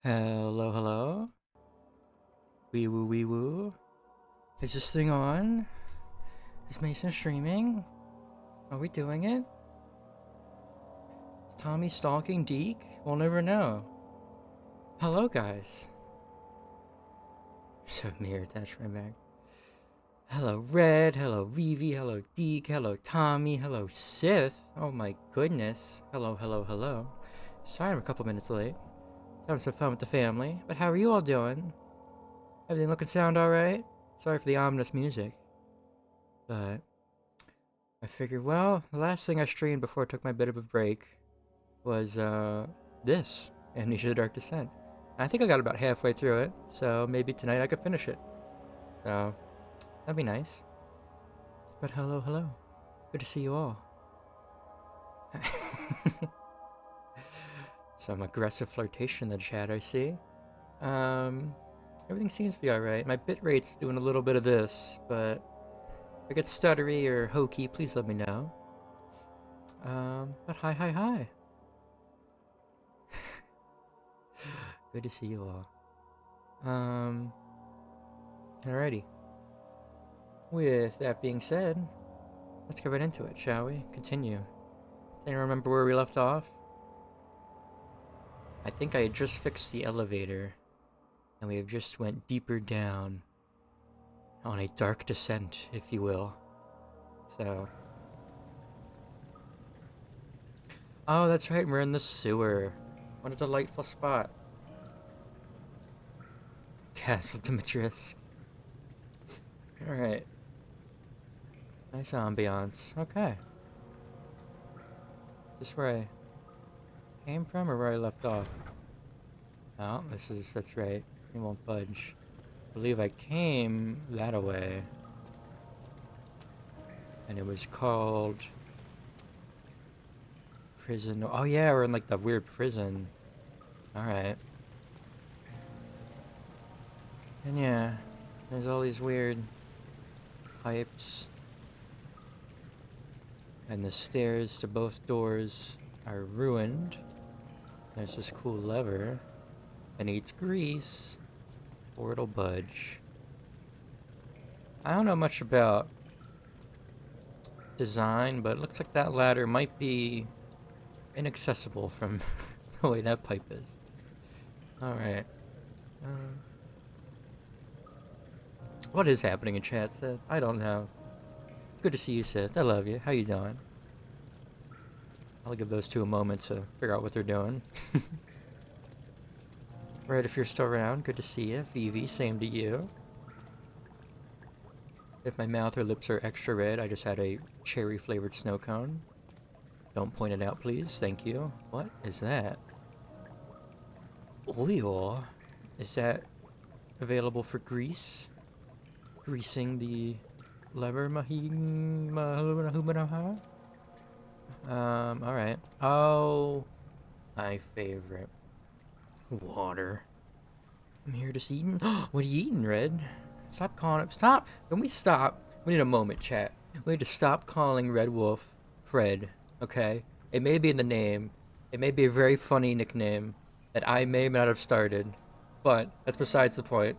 Hello, hello. Wee woo, wee woo. Is this thing on? Is Mason streaming? Are we doing it? Is Tommy stalking Deke? We'll never know. Hello, guys. So mirror attachment back. Hello, Red. Hello, Vivi. Hello, Deke. Hello, Tommy. Hello, Sith. Oh my goodness. Hello, hello, hello. Sorry I'm a couple minutes late. Having some fun with the family. But how are you all doing? Everything looking sound alright? Sorry for the ominous music. But I figured, well, the last thing I streamed before I took my bit of a break was this, Amnesia: The Dark Descent. I think I got about halfway through it, so maybe tonight I could finish it. So that'd be nice. But hello, hello. Good to see you all. Some aggressive flirtation in the chat, I see. Everything seems to be alright. My bitrate's doing a little bit of this, but if it gets stuttery or hokey, please let me know. But hi. Good to see you all. Alrighty. With that being said, let's get right into it, shall we? Continue. Does anyone remember where we left off? I think I had just fixed the elevator, and we have just went deeper down on a dark descent, if you will. So... oh, that's right, we're in the sewer. What a delightful spot. Castle Demetrius. Alright. Nice ambiance. Okay. Is this where I came from or where I left off? Oh, that's right. It won't budge. I believe I came that way. And it was called... prison. Oh yeah, we're in like the weird prison. Alright. And yeah, there's all these weird pipes. And the stairs to both doors are ruined. There's this cool lever that needs grease, or it'll budge. I don't know much about design, but it looks like that ladder might be inaccessible from the way that pipe is. Alright. What is happening in chat, Seth? I don't know. Good to see you, Seth. I love you. How you doing? I'll give those two a moment to figure out what they're doing. Right, if you're still around, good to see you. Vivi, same to you. If my mouth or lips are extra red, I just had a cherry-flavored snow cone. Don't point it out, please. Thank you. What is that? Oil? Is that available for grease? Greasing the lever, alright. Oh, my favorite. Water. I'm here just eating. What are you eating, Red? Stop calling it. Stop! Can we stop? We need a moment, chat. We need to stop calling Red Wolf Fred, okay? It may be in the name. It may be a very funny nickname that I may not have started, but that's besides the point.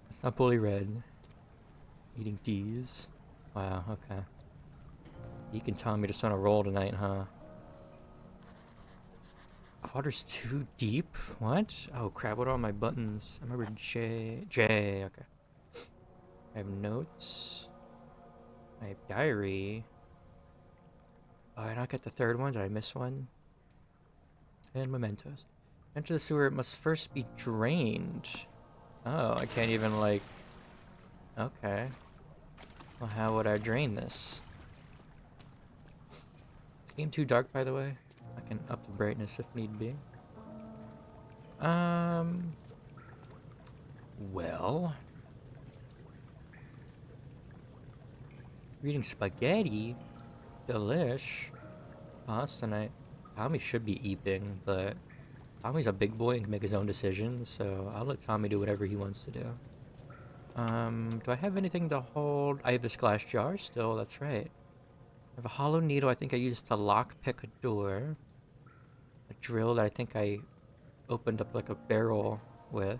It's not bully Red. Eating D's. Wow, okay. You can tell me just on a roll tonight, huh? Water's too deep? What? Oh crap, what are all my buttons? I remember J, okay. I have notes. I have diary. Oh, I not get the third one? Did I miss one? And mementos. Enter the sewer, it must first be drained. Oh, I can't even like... okay. Well, how would I drain this? Is the game too dark, by the way? I can up the brightness if need be. Well... eating spaghetti? Delish. Pasta night. Tommy should be eating, but... Tommy's a big boy and can make his own decisions, so I'll let Tommy do whatever he wants to do. Do I have anything to hold? I have this glass jar still, that's right. I have a hollow needle I think I used to lock pick a door. drill that I think I opened up like a barrel with.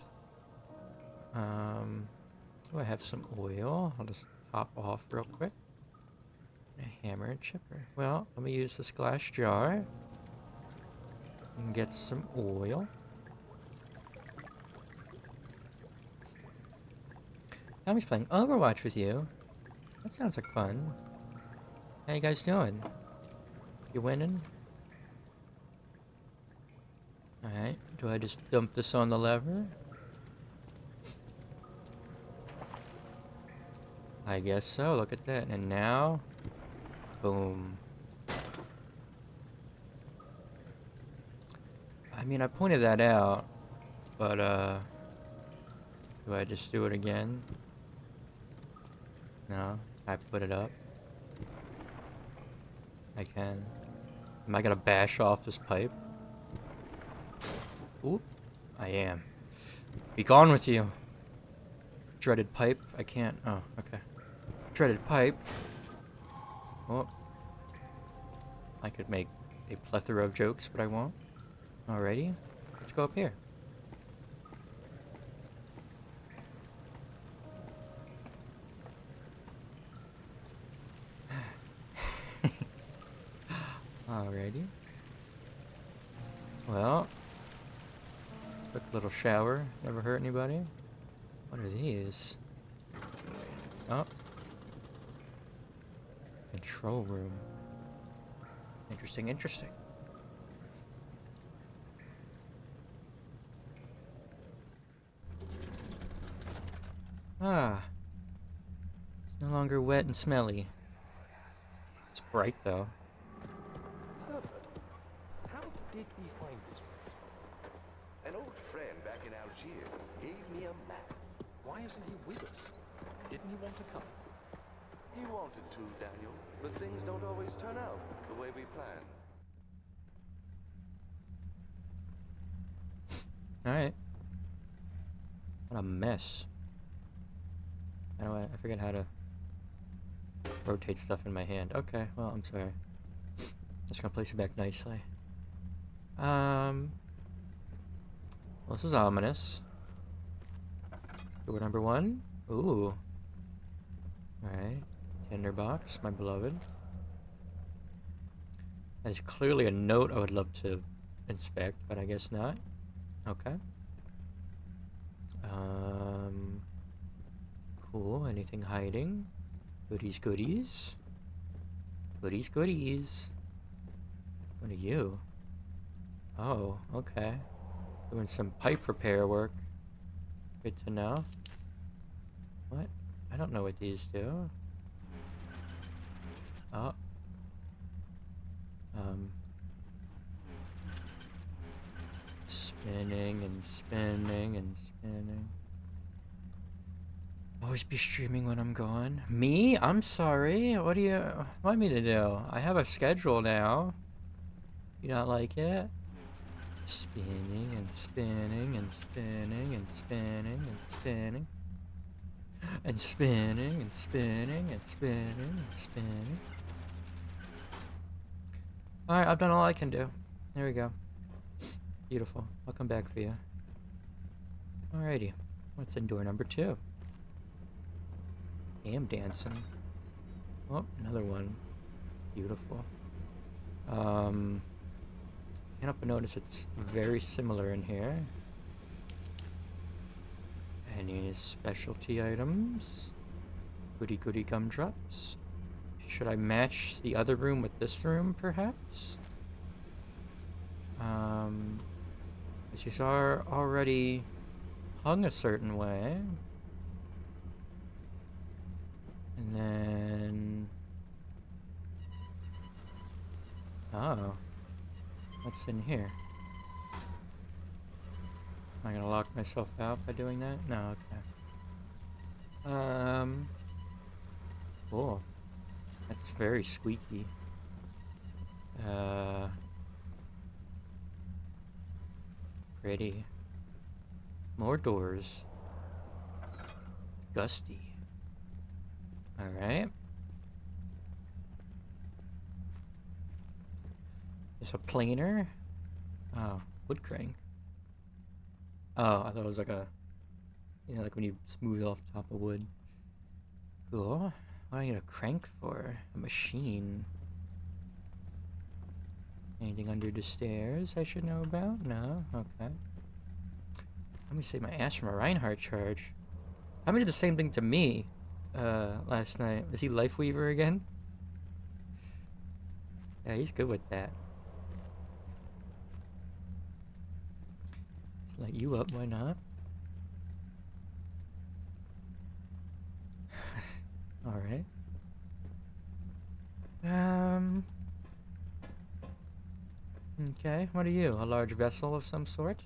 Do I have some oil? I'll just top off real quick. A hammer and chipper. Well, let me use this glass jar and get some oil. Tommy's playing Overwatch with you. That sounds like fun. How you guys doing? You winning? Alright, do I just dump this on the lever? I guess so, look at that. And now, boom. I mean, I pointed that out, but, do I just do it again? No, I put it up. I can. Am I gonna bash off this pipe? Oop, I am. Be gone with you. Dreaded pipe, I can't, oh, okay. Dreaded pipe. Oh. I could make a plethora of jokes, but I won't. Alrighty, let's go up here. Alrighty. Well, quick little shower. Never hurt anybody. What are these? Oh. Control room. Interesting, interesting. Ah. It's no longer wet and smelly. It's bright though. How did we find this place? An old friend back in Algiers gave me a map. Why isn't he with us? Didn't he want to come? He wanted to, Daniel, but things don't always turn out the way we planned. Alright. What a mess. I forget how to rotate stuff in my hand. Okay, well, I'm sorry. Just gonna place it back nicely. Well, this is ominous. Door number 1. Ooh. Alright. Tinderbox, my beloved. That is clearly a note I would love to inspect, but I guess not. Okay. Cool. Anything hiding? Goodies, goodies. Goodies, goodies. What are you? Oh, okay. Doing some pipe repair work. Good to know. What? I don't know what these do. Oh. Spinning and spinning and spinning. Always be streaming when I'm gone. Me? I'm sorry. What do you want me to do? I have a schedule now. You not like it? Spinning and spinning and spinning and spinning and spinning. And spinning and spinning and spinning and spinning. Alright, I've done all I can do. There we go. Beautiful. I'll come back for you. Alrighty. What's in door number 2? Am dancing. Oh, another one. Beautiful. Can't help but notice it's very similar in here. Any specialty items? Goody goody gumdrops. Should I match the other room with this room, perhaps? These are already hung a certain way. And then... Oh. What's in here? Am I gonna lock myself out by doing that? No, okay. Cool. That's very squeaky. Pretty. More doors. Gusty. Alright. There's a planer. Oh, wood crank. Oh, I thought it was like a, you know, like when you smooth off the top of wood. Cool. What do I need a crank for? A machine. Anything under the stairs I should know about? No? Okay. Let me save my ass from a Reinhardt charge. How many did the same thing to me last night? Was he Lifeweaver again? Yeah, he's good with that. Let's light you up, why not? Alright. Okay, what are you? A large vessel of some sort?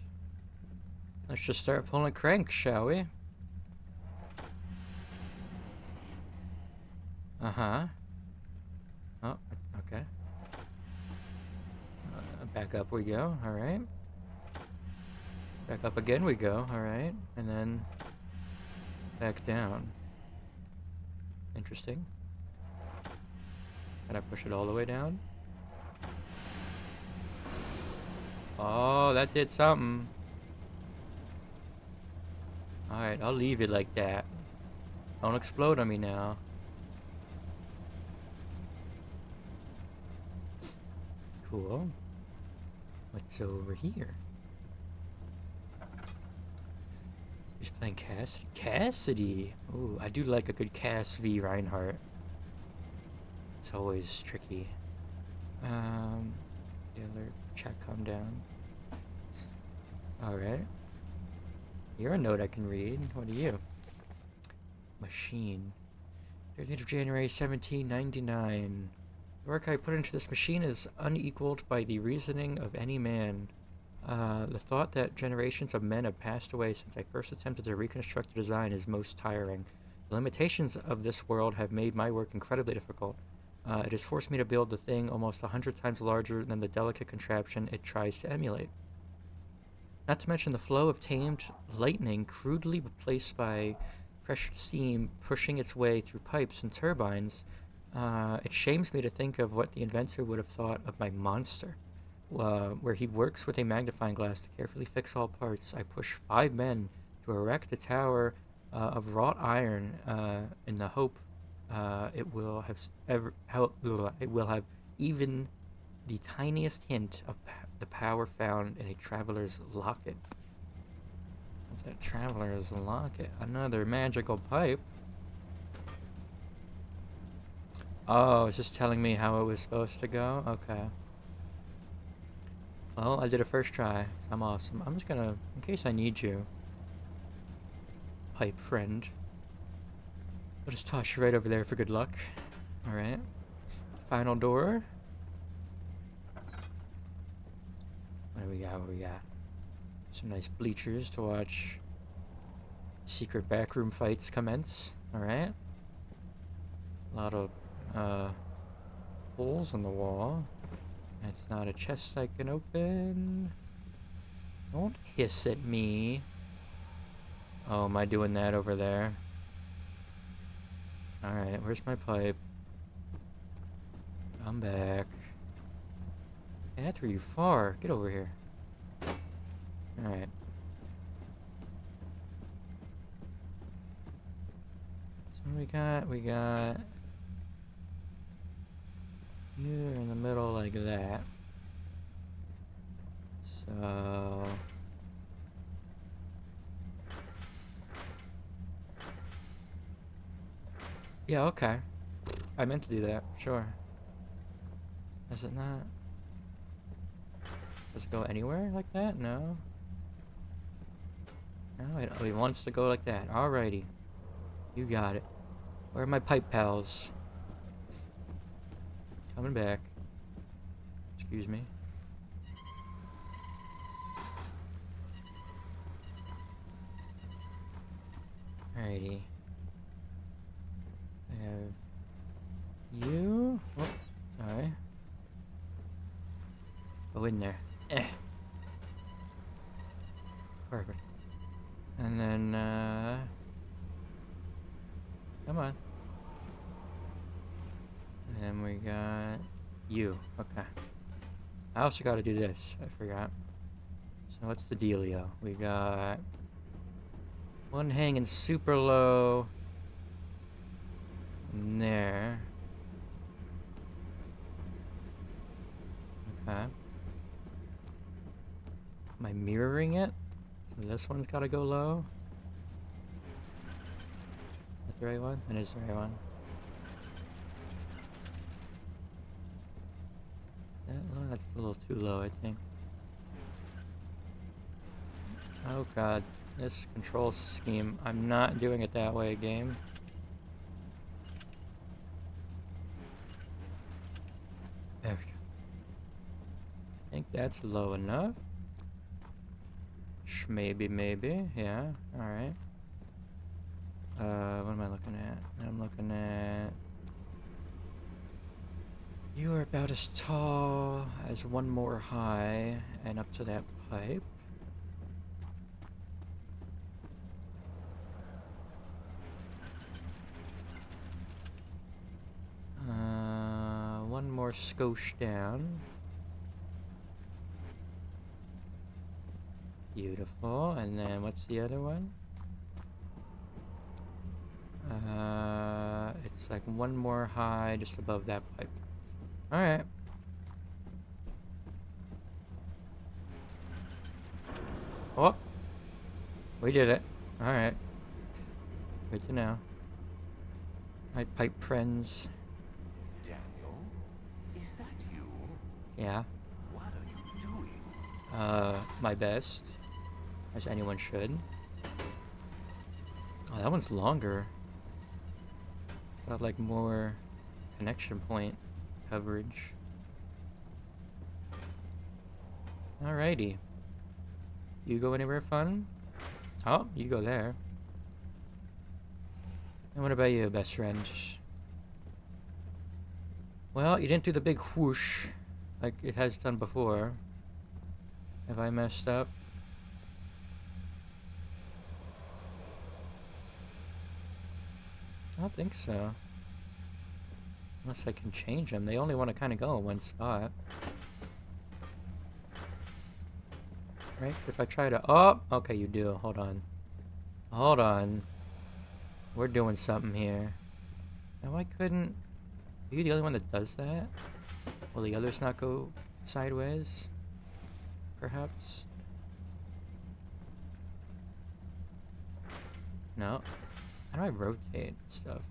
Let's just start pulling cranks, shall we? Uh-huh. Oh, okay. Back up we go, alright. Back up again we go, alright. And then back down. Interesting. Can I push it all the way down? Oh, that did something. Alright, I'll leave it like that. Don't explode on me now. Cool. What's over here? He's playing Cassidy. Cassidy! Ooh, I do like a good Cass v Reinhardt. It's always tricky. The other chat, calm down. Alright. You're a note I can read. What are you? Machine. 13th of January, 1799. The work I put into this machine is unequaled by the reasoning of any man. The thought that generations of men have passed away since I first attempted to reconstruct the design is most tiring. The limitations of this world have made my work incredibly difficult. It has forced me to build the thing almost 100 times larger than the delicate contraption it tries to emulate. Not to mention the flow of tamed lightning crudely replaced by pressured steam pushing its way through pipes and turbines. It shames me to think of what the inventor would have thought of my monster. Where he works with a magnifying glass to carefully fix all parts. I push 5 men to erect a tower of wrought iron in the hope it will have even the tiniest hint of the power found in a traveler's locket. What's that traveler's locket? Another magical pipe. Oh, it's just telling me how it was supposed to go? Okay. Well, I did a first try. I'm awesome. I'm just gonna, in case I need you, pipe friend, I'll just toss you right over there for good luck. Alright. Final door. What do we got? What do we got? Some nice bleachers to watch secret backroom fights commence. Alright. A lot of holes in the wall. That's not a chest I can open. Don't hiss at me. Oh, am I doing that over there? Alright, where's my pipe? I'm back. Hey, that threw you far. Get over here. Alright. So we got you in the middle like that. So yeah, okay. I meant to do that, sure. Does it not? Does it go anywhere like that? No. No, it wants to go like that. Alrighty. You got it. Where are my pipe pals? Coming back. Excuse me. Alrighty. I have you. Oh, sorry. Go in there. Perfect. And then, come on. And we got you. Okay. I also got to do this. I forgot. So what's the dealio? We got one hanging super low in there. Okay. Am I mirroring it? So this one's gotta go low. Is that the right one? It is the right one. That low? That's a little too low, I think. Oh god, this control scheme. I'm not doing it that way, game. There we go. I think that's low enough. Maybe, yeah, alright. What am I looking at? I'm looking at... You are about as tall as one more high and up to that pipe. One more skosh down. Beautiful. And then what's the other one? It's like one more high just above that pipe. Alright. Oh! We did it. Alright. Good to know. My pipe friends. Daniel? Is that you? Yeah. What are you doing? My best. As anyone should. Oh, that one's longer. Got like more connection point coverage. Alrighty. You go anywhere fun? Oh, you go there. And what about you, best friend? Well, you didn't do the big whoosh like it has done before. Have I messed up? I don't think so. Unless I can change them. They only want to kind of go in one spot. Right? So if I try to... Oh! Okay, you do. Hold on. Hold on. We're doing something here. No, I couldn't... Are you the only one that does that? Will the others not go sideways? Perhaps? No. How do I rotate stuff?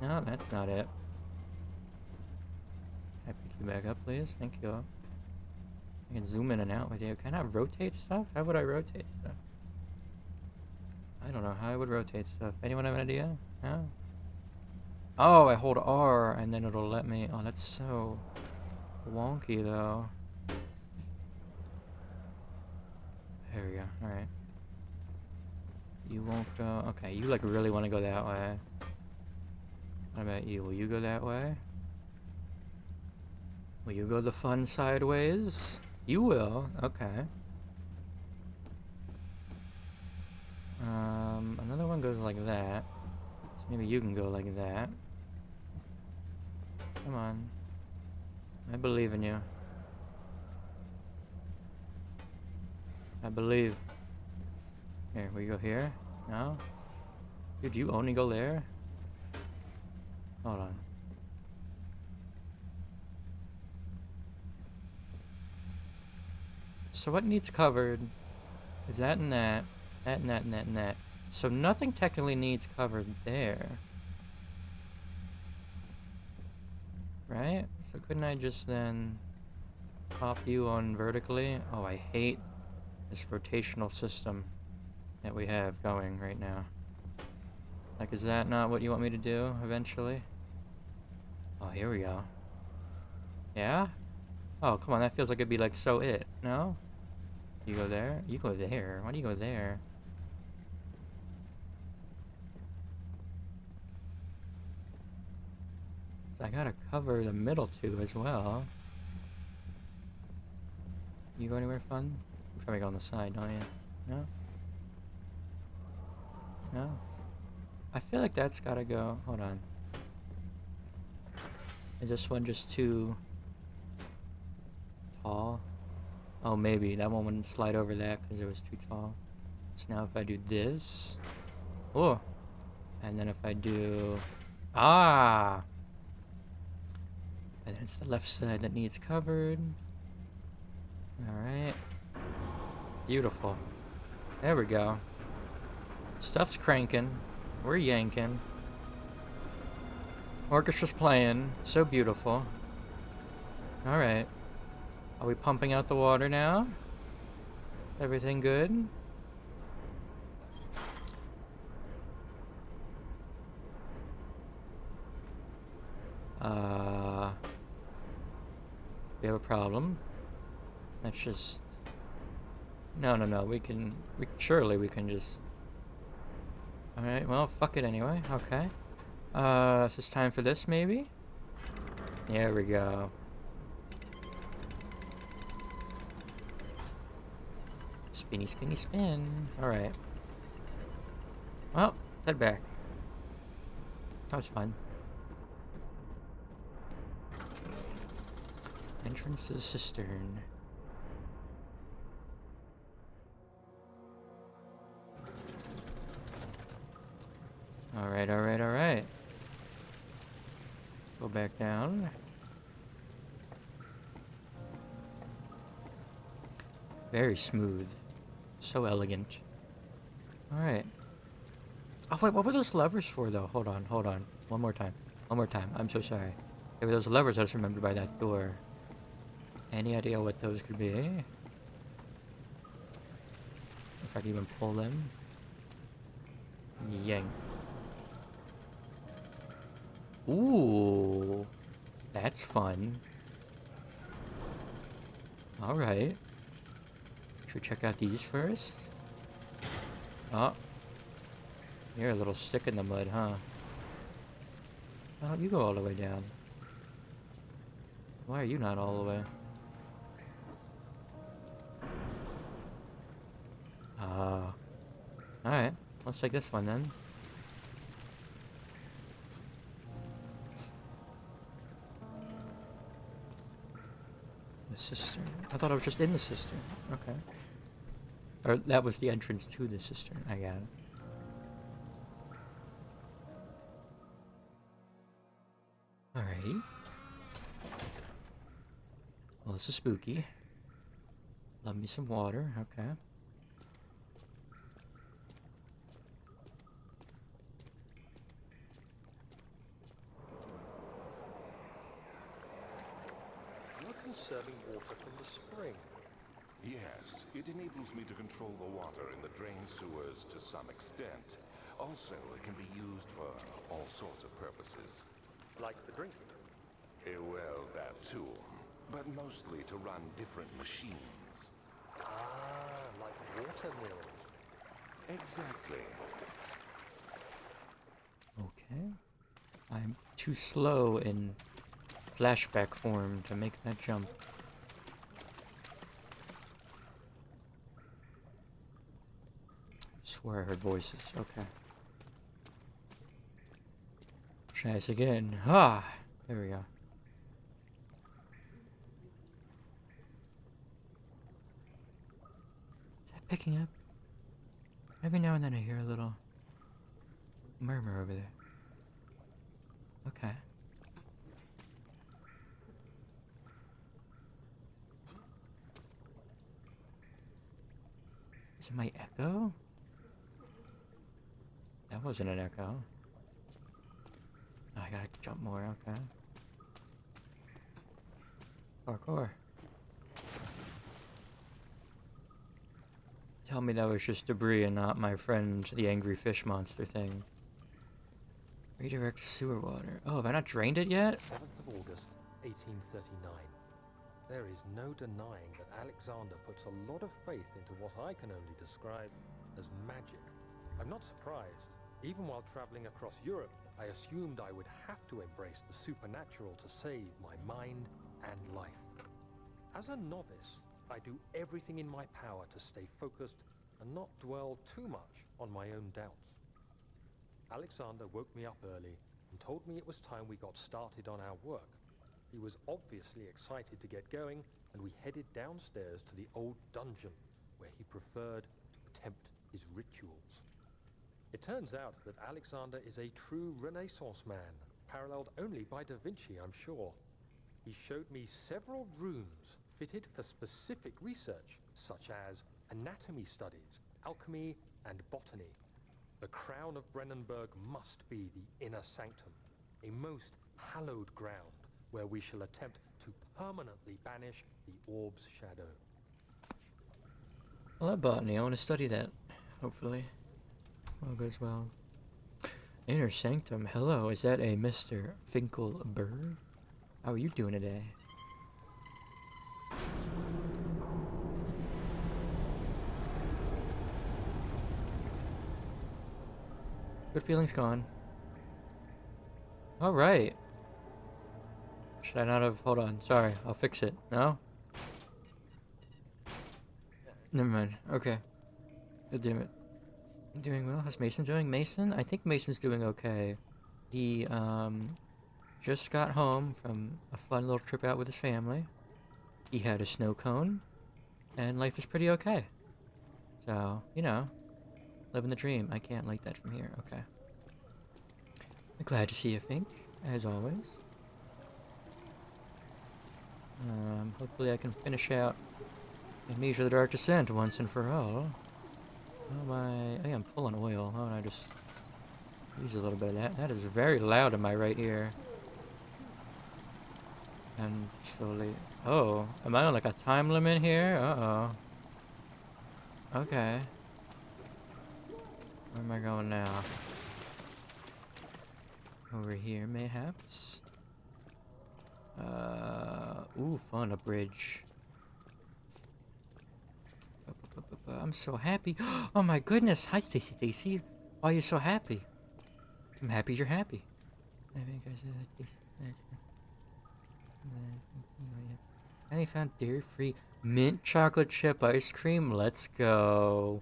No, that's not it. Can I pick you back up, please? Thank you. I can zoom in and out with you. Can I rotate stuff? How would I rotate stuff? I don't know how I would rotate stuff. Anyone have an idea? No? Oh, I hold R and then it'll let me... Oh, that's so wonky, though. There we go. Alright. You won't go... Okay, you like really want to go that way. What about you? Will you go that way? Will you go the fun sideways? You will. Okay. Another one goes like that. So maybe you can go like that. Come on. I believe in you. I believe. Here, we go here? No? Dude, you only go there? Hold on. So what needs covered is that and that, that and that and that and that. So nothing technically needs covered there. Right? So couldn't I just then pop you on vertically? Oh, I hate this rotational system that we have going right now. Like, is that not what you want me to do eventually? Oh, here we go. Yeah? Oh, come on, that feels like it'd be like so it, no? You go there? You go there. Why do you go there? So I gotta cover the middle two as well. You go anywhere fun? You probably go on the side, don't you? No? No? I feel like that's gotta go. Hold on. Is this one just too tall? Oh, maybe. That one wouldn't slide over that because it was too tall. So now if I do this... Oh! And then if I do... Ah! And then it's the left side that needs covered. Alright. Beautiful. There we go. Stuff's cranking. We're yanking. Orchestra's playing. So beautiful. Alright. Are we pumping out the water now? Everything good? We have a problem. Let's just... No. Surely we can just... Alright, well, fuck it anyway. Okay. Is this time for this, maybe? There we go. Spinny, spinny, spin. Alright. Well, head back. That was fun. Entrance to the cistern. Alright. Go back down. Very smooth. So elegant. Alright. Oh wait, what were those levers for though? Hold on. One more time. I'm so sorry. There were those levers I just remembered by that door. Any idea what those could be? If I can even pull them. Yank. Ooh. That's fun. Alright. Should we check out these first? Oh. You're a little stick in the mud, huh? Why don't you go all the way down? Why are you not all the way? Alright. Let's take this one then. The cistern. I thought I was just in the cistern. Okay. Or that was the entrance to the cistern. I got it. Alrighty. Well, this is spooky. Love me some water. Okay. You're conserving water from the spring. Yes, it enables me to control the water in the drain sewers to some extent. Also, it can be used for all sorts of purposes. Like for drinking. Well, that too. But mostly to run different machines. Ah, like water mills. Exactly. Okay. I'm too slow in flashback form to make that jump. Swear I heard voices. Okay. Try this again. Ah! There we go. Is that picking up? Every now and then I hear a little murmur over there. Okay. Is it my echo? That wasn't an echo. Oh, I gotta jump more, okay. Parkour. Tell me that was just debris and not my friend, the angry fish monster thing. Redirect sewer water. Oh, have I not drained it yet? 7th of August, 1839. There is no denying that Alexander puts a lot of faith into what I can only describe as magic. I'm not surprised. Even while traveling across Europe, I assumed I would have to embrace the supernatural to save my mind and life. As a novice, I do everything in my power to stay focused and not dwell too much on my own doubts. Alexander woke me up early and told me it was time we got started on our work. He was obviously excited to get going, and we headed downstairs to the old dungeon, where he preferred to attempt his rituals. It turns out that Alexander is a true Renaissance man, paralleled only by Da Vinci, I'm sure. He showed me several rooms fitted for specific research, such as anatomy studies, alchemy, and botany. The crown of Brennenburg must be the inner sanctum, a most hallowed ground where we shall attempt to permanently banish the orb's shadow. I love botany. I want to study that. Hopefully. All goes well. Inner Sanctum. Hello, is that a Mr. Finkelberg? How are you doing today? Good feelings gone. Alright. Should I not have... Hold on. Sorry. I'll fix it. No? Never mind. Okay. God damn it. Doing well. How's Mason doing? Mason? I think Mason's doing okay. He, just got home from a fun little trip out with his family. He had a snow cone. And life is pretty okay. So, you know. Living the dream. I can't like that from here. Okay. I'm glad to see you, Fink. As always. Hopefully I can finish out Amnesia: The Dark Descent once and for all. Oh my... Oh yeah, I'm full on oil. Why don't I just use a little bit of that? That is very loud in my right ear. And slowly... Oh, am I on like a time limit here? Uh-oh. Okay. Where am I going now? Over here, mayhaps? Ooh, fun, a bridge. I'm so happy. Oh my goodness. Hi, Stacy Daisy. Why are you so happy? I'm happy you're happy. I think I said and he found dairy-free mint chocolate chip ice cream. Let's go.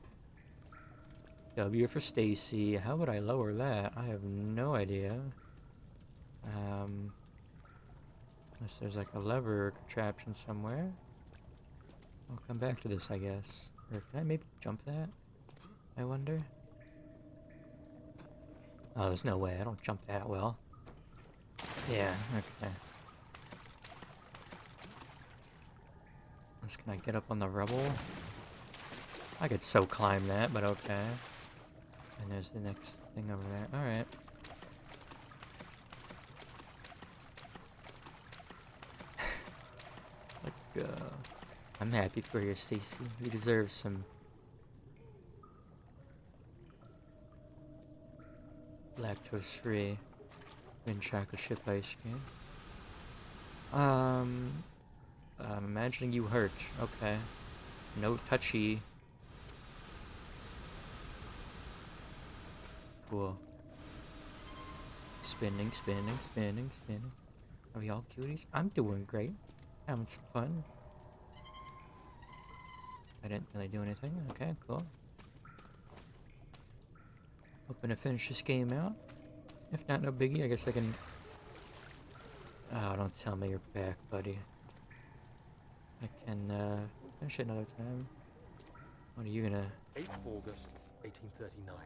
W for Stacy. How would I lower that? I have no idea. Unless there's like a lever contraption somewhere. I'll come back to this, I guess. Or can I maybe jump that? I wonder. Oh, there's no way. I don't jump that well. Yeah, okay. Can I get up on the rubble? I could so climb that, but okay. And there's the next thing over there. Alright. Let's go. I'm happy for you, Stacy. You deserve some lactose-free mint chocolate chip ice cream. I'm imagining you hurt. Okay. No touchy. Cool. Spinning, spinning, spinning, spinning. Are y'all cuties? I'm doing great. Having some fun. I didn't really do anything. Okay, cool. Hoping to finish this game out. If not, no biggie. I guess I can... Oh, don't tell me you're back, buddy. I can, finish it another time. What are you gonna... 8th of August, 1839.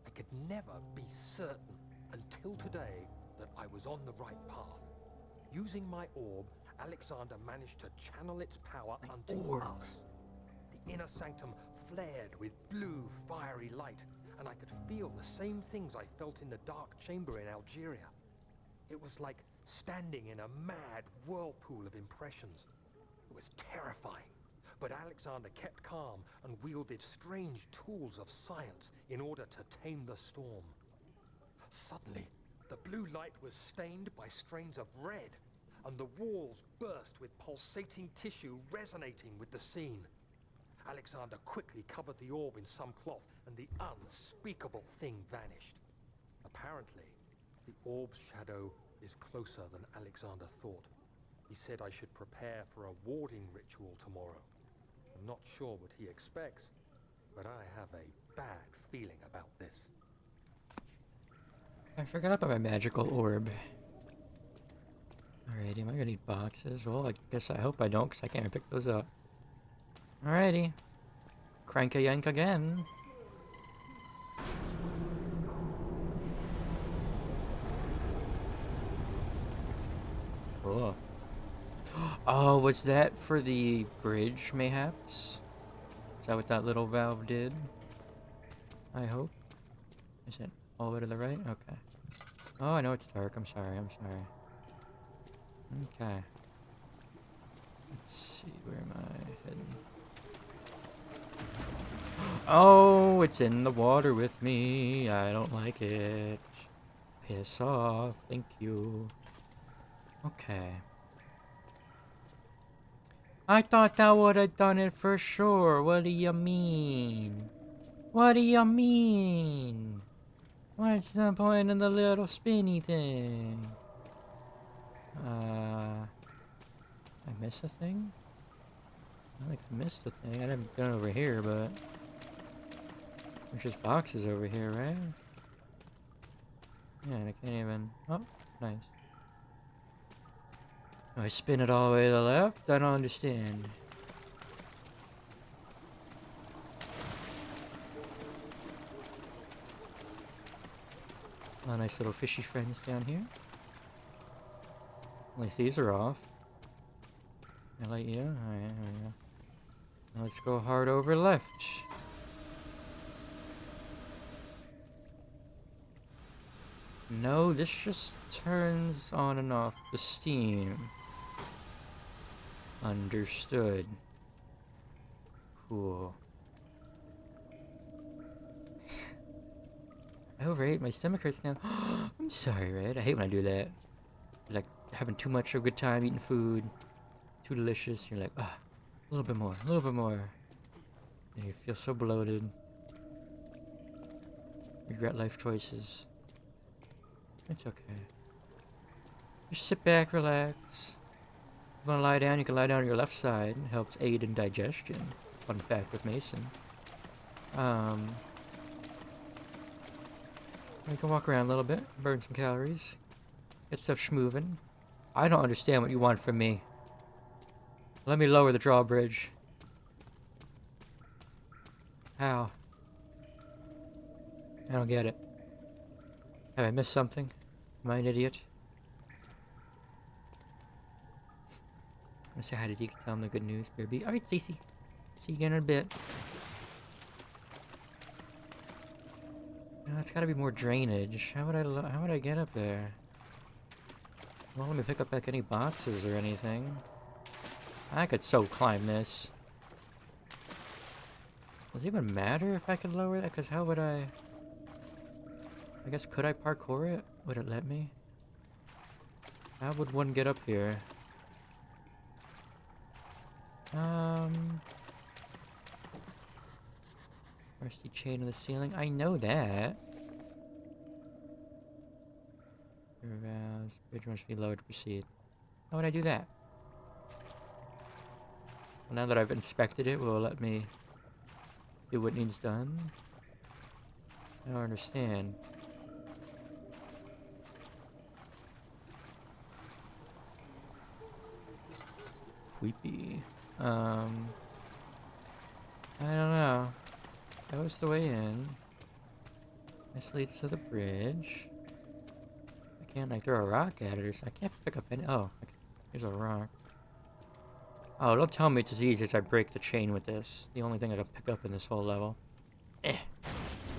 I could never be certain until today that I was on the right path. Using my orb, Alexander managed to channel its power unto us. The inner sanctum flared with blue, fiery light, and I could feel the same things I felt in the dark chamber in Algeria. It was like standing in a mad whirlpool of impressions. It was terrifying, but Alexander kept calm and wielded strange tools of science in order to tame the storm. Suddenly, the blue light was stained by strains of red, and the walls burst with pulsating tissue resonating with the scene. Alexander quickly covered the orb in some cloth, and the unspeakable thing vanished. Apparently, the orb's shadow is closer than Alexander thought. He said I should prepare for a warding ritual tomorrow. I'm not sure what he expects, but I have a bad feeling about this. I forgot about my magical orb. Alrighty, am I gonna need boxes? Well, I guess I hope I don't, because I can't pick those up. Alrighty. Crank a yank again. Cool. Oh, was that for the bridge, mayhaps? Is that what that little valve did? I hope. Is it all the way to the right? Okay. Oh, I know it's dark. I'm sorry. I'm sorry. Okay. Let's see. Where am I heading? Oh, it's in the water with me. I don't like it. Piss off. Thank you. Okay. I thought that would have done it for sure. What do you mean? What do you mean? What's the point in the little spinny thing? I miss a thing? I think I missed a thing. I haven't done it over here, but there's just boxes over here, right? Yeah, and I can't even. Oh, nice. Do I spin it all the way to the left? I don't understand. Oh, nice little fishy friends down here. At least these are off. I like you. Alright, there we go. Now let's go hard over left. No, this just turns on and off the steam. Understood. Cool. I overate. My stomach hurts now. I'm sorry, Red. I hate when I do that. You're like having too much of a good time eating food. Too delicious. You're like, ah, a little bit more, a little bit more. And you feel so bloated. Regret life choices. It's okay. Just sit back, relax. If you want to lie down, you can lie down on your left side. It helps aid in digestion. Fun fact with Mason. You can walk around a little bit, burn some calories, get stuff schmoving. I don't understand what you want from me. Let me lower the drawbridge. How? I don't get it. Have I missed something? Am I an idiot? I'm gonna say hi to Deke, tell him the good news. BRB. Alright, Stacy. See you again in a bit. No, it's gotta be more drainage. How would I get up there? Well, let me pick up like any boxes or anything. I could so climb this. Does it even matter if I could lower that? Because how would I guess, could I parkour it? Would it let me? How would one get up here? Rusty chain in the ceiling. I know that. Rerouse. Bridge must be lowered to proceed. How would I do that? Well, now that I've inspected it, will it let me do what needs done? I don't understand. Weepy. I don't know. That was the way in. This leads to the bridge. I can't like throw a rock at it or I can't pick up any. Oh, okay. Here's a rock. Oh, don't tell me it's as easy as I break the chain with this. The only thing I can pick up in this whole level. Eh.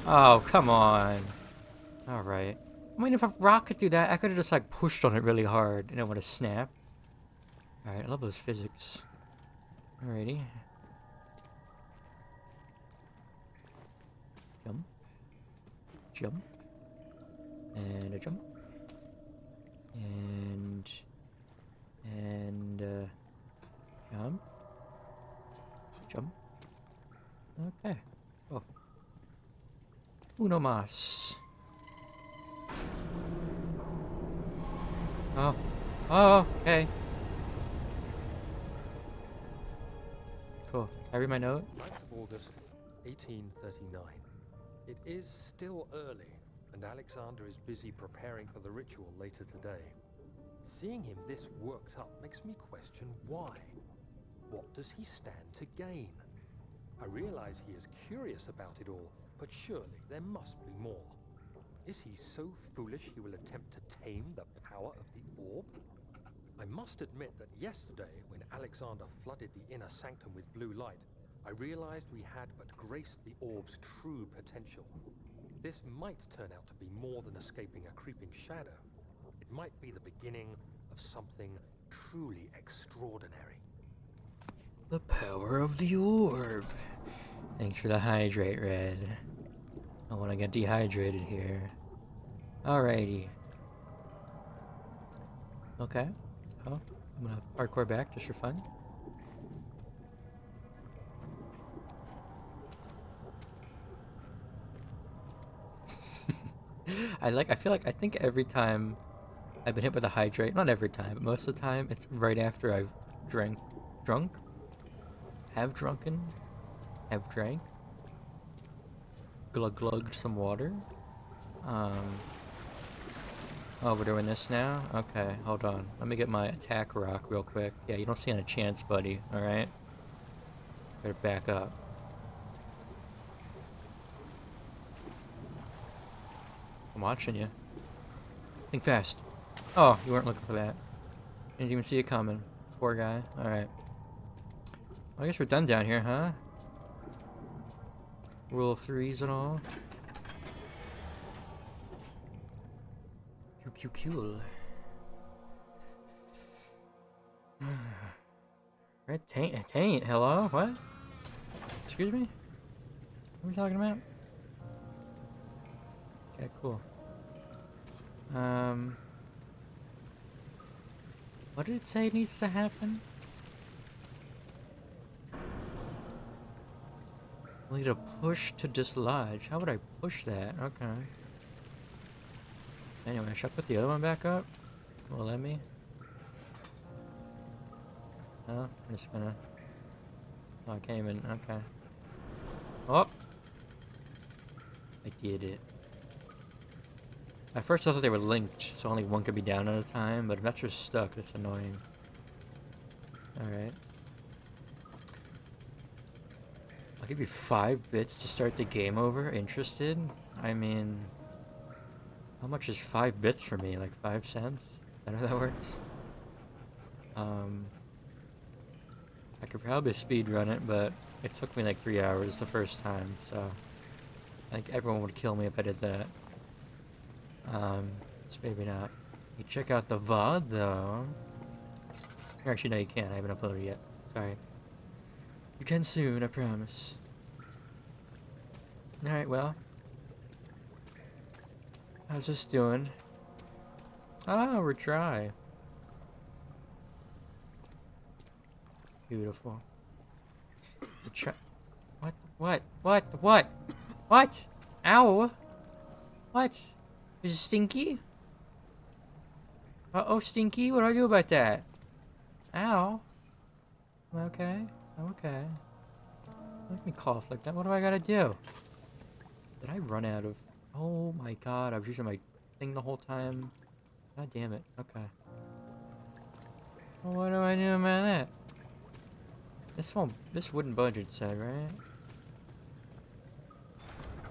Oh, come on. Alright. I mean, if a rock could do that, I could have just like pushed on it really hard and it would have snapped. Alright, I love those physics. Alrighty. Jump. Jump. And a jump. And jump. Jump. Okay. Oh. Uno mas. Oh. Oh, okay. Cool. I read my note. 9th of August, 1839. It is still early, and Alexander is busy preparing for the ritual later today. Seeing him this worked up makes me question why. What does he stand to gain? I realize he is curious about it all, but surely there must be more. Is he so foolish he will attempt to tame the power of the orb? I must admit that yesterday, when Alexander flooded the inner sanctum with blue light, I realized we had but graced the orb's true potential. This might turn out to be more than escaping a creeping shadow. It might be the beginning of something truly extraordinary. The power of the orb. Thanks for the hydrate, Red. I want to get dehydrated here. Alrighty. Okay. So, I'm gonna parkour back just for fun. I think every time I've been hit with a hydrate, not every time, but most of the time, it's right after I've drank, have drunken, have drank, glugged some water. Oh, we're doing this now? Okay, hold on. Let me get my attack rock real quick. Yeah, you don't stand a chance, buddy, alright? Better back up. I'm watching you. Think fast. Oh, you weren't looking for that. Didn't even see it coming. Poor guy. Alright. Well, I guess we're done down here, huh? Rule of threes and all. Cool. Red taint. Hello? What? Excuse me? What are we talking about? Okay, cool. What did it say needs to happen? We need to push to dislodge. How would I push that? Okay. Anyway, should I put the other one back up? Will it let me? No, I'm just gonna... Oh, I can't even... Okay. Oh! I did it. At first I thought they were linked, so only one could be down at a time, but if that's just stuck, that's annoying. Alright. I'll give you 5 bits to start the game over. Interested? I mean... How much is 5 bits for me? Like 5 cents? Is that how that works? I could probably speedrun it, but it took me like 3 hours the first time, so... I think everyone would kill me if I did that. So maybe not. You check out the VOD, though. Actually, no, you can't. I haven't uploaded yet. Sorry. You can soon, I promise. Alright, well. How's this doing? Oh, we're dry. Beautiful. What? Ow! What? Is it stinky? Uh-oh, stinky? What do I do about that? Ow. Okay. Okay. Let me cough like that. What do I gotta do? Did I run out of... Oh my god, I was using my thing the whole time. God damn it. Okay. Well, what do I do about that? This wouldn't budge, it said, right?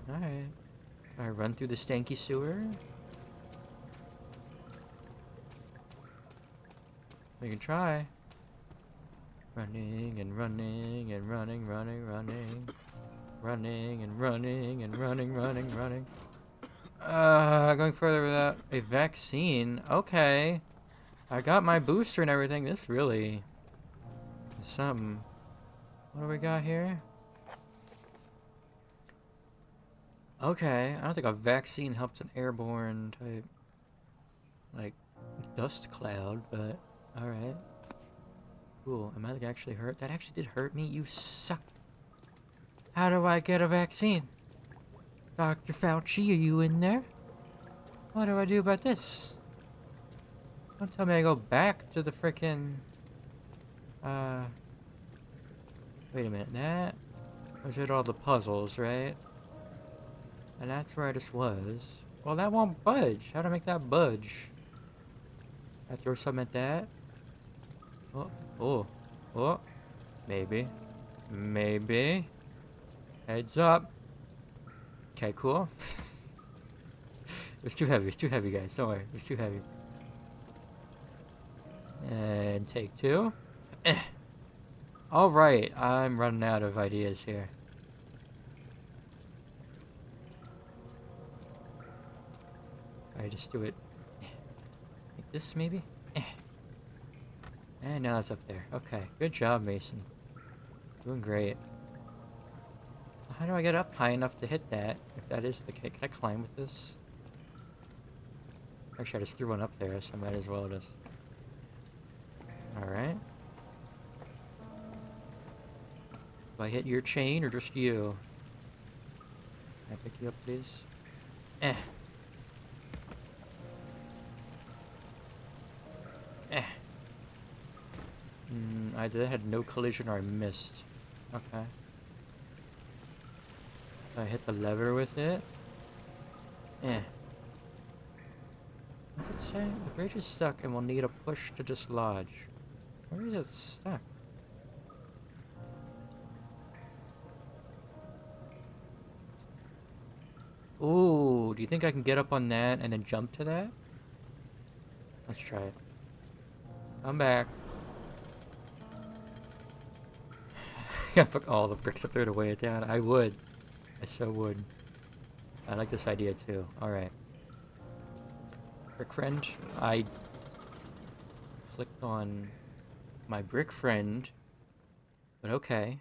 Alright. I run through the stanky sewer? We can try. Running and running and running. Running and running. Going further without a vaccine. Okay. I got my booster and everything. This really is something. What do we got here? Okay, I don't think a vaccine helps an airborne type, like, dust cloud, but alright. Cool. Am I like actually hurt? That actually did hurt me? You suck. How do I get a vaccine? Dr. Fauci, are you in there? What do I do about this? Don't tell me I go back to the frickin'... Wait a minute, that... Those are all the puzzles, right? And that's where I just was. Well, that won't budge. How to make that budge? I throw something at that. Oh, oh, oh. Maybe. Maybe. Heads up. Okay, cool. It was too heavy. It's too heavy, guys. Don't worry. It was too heavy. And take 2. Alright, I'm running out of ideas here. I just do it like this, maybe? And now it's up there. Okay, good job, Mason. Doing great. How do I get up high enough to hit that? If that is the case, can I climb with this? Actually, I just threw one up there, so I might as well just... Alright. Do I hit your chain or just you? Can I pick you up, please? Eh. Eh. Either had no collision or I missed. Okay. I hit the lever with it. Eh. What's it say? The bridge is stuck and will need a push to dislodge. Where is it stuck? Ooh, do you think I can get up on that and then jump to that? Let's try it. I'm back. I put all the bricks up there to weigh it down. I would. I so would. I like this idea too. Alright. Brick friend. I clicked on my brick friend. But okay.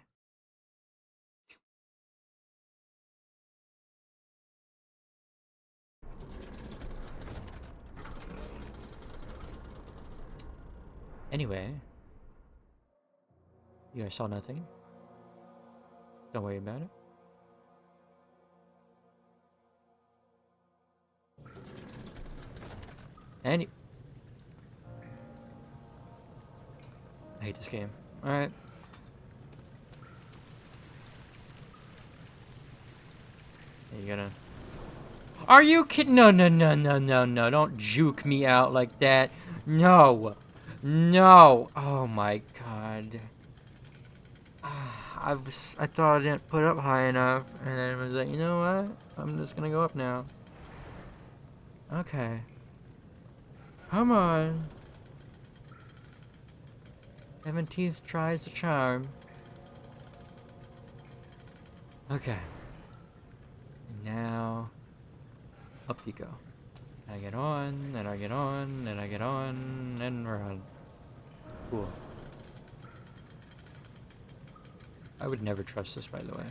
Anyway. You guys saw nothing? Don't worry about it. I hate this game. Alright. You gonna... Are you kidding? No, no, no, no, no, no. Don't juke me out like that. No. No. Oh my god. I thought I didn't put it up high enough. And then I was like, you know what? I'm just gonna go up now. Okay. Come on. 17th tries the charm. Okay. Now, up you go. I get on, then I get on, then I get on, and we're on. Cool. I would never trust this, by the way.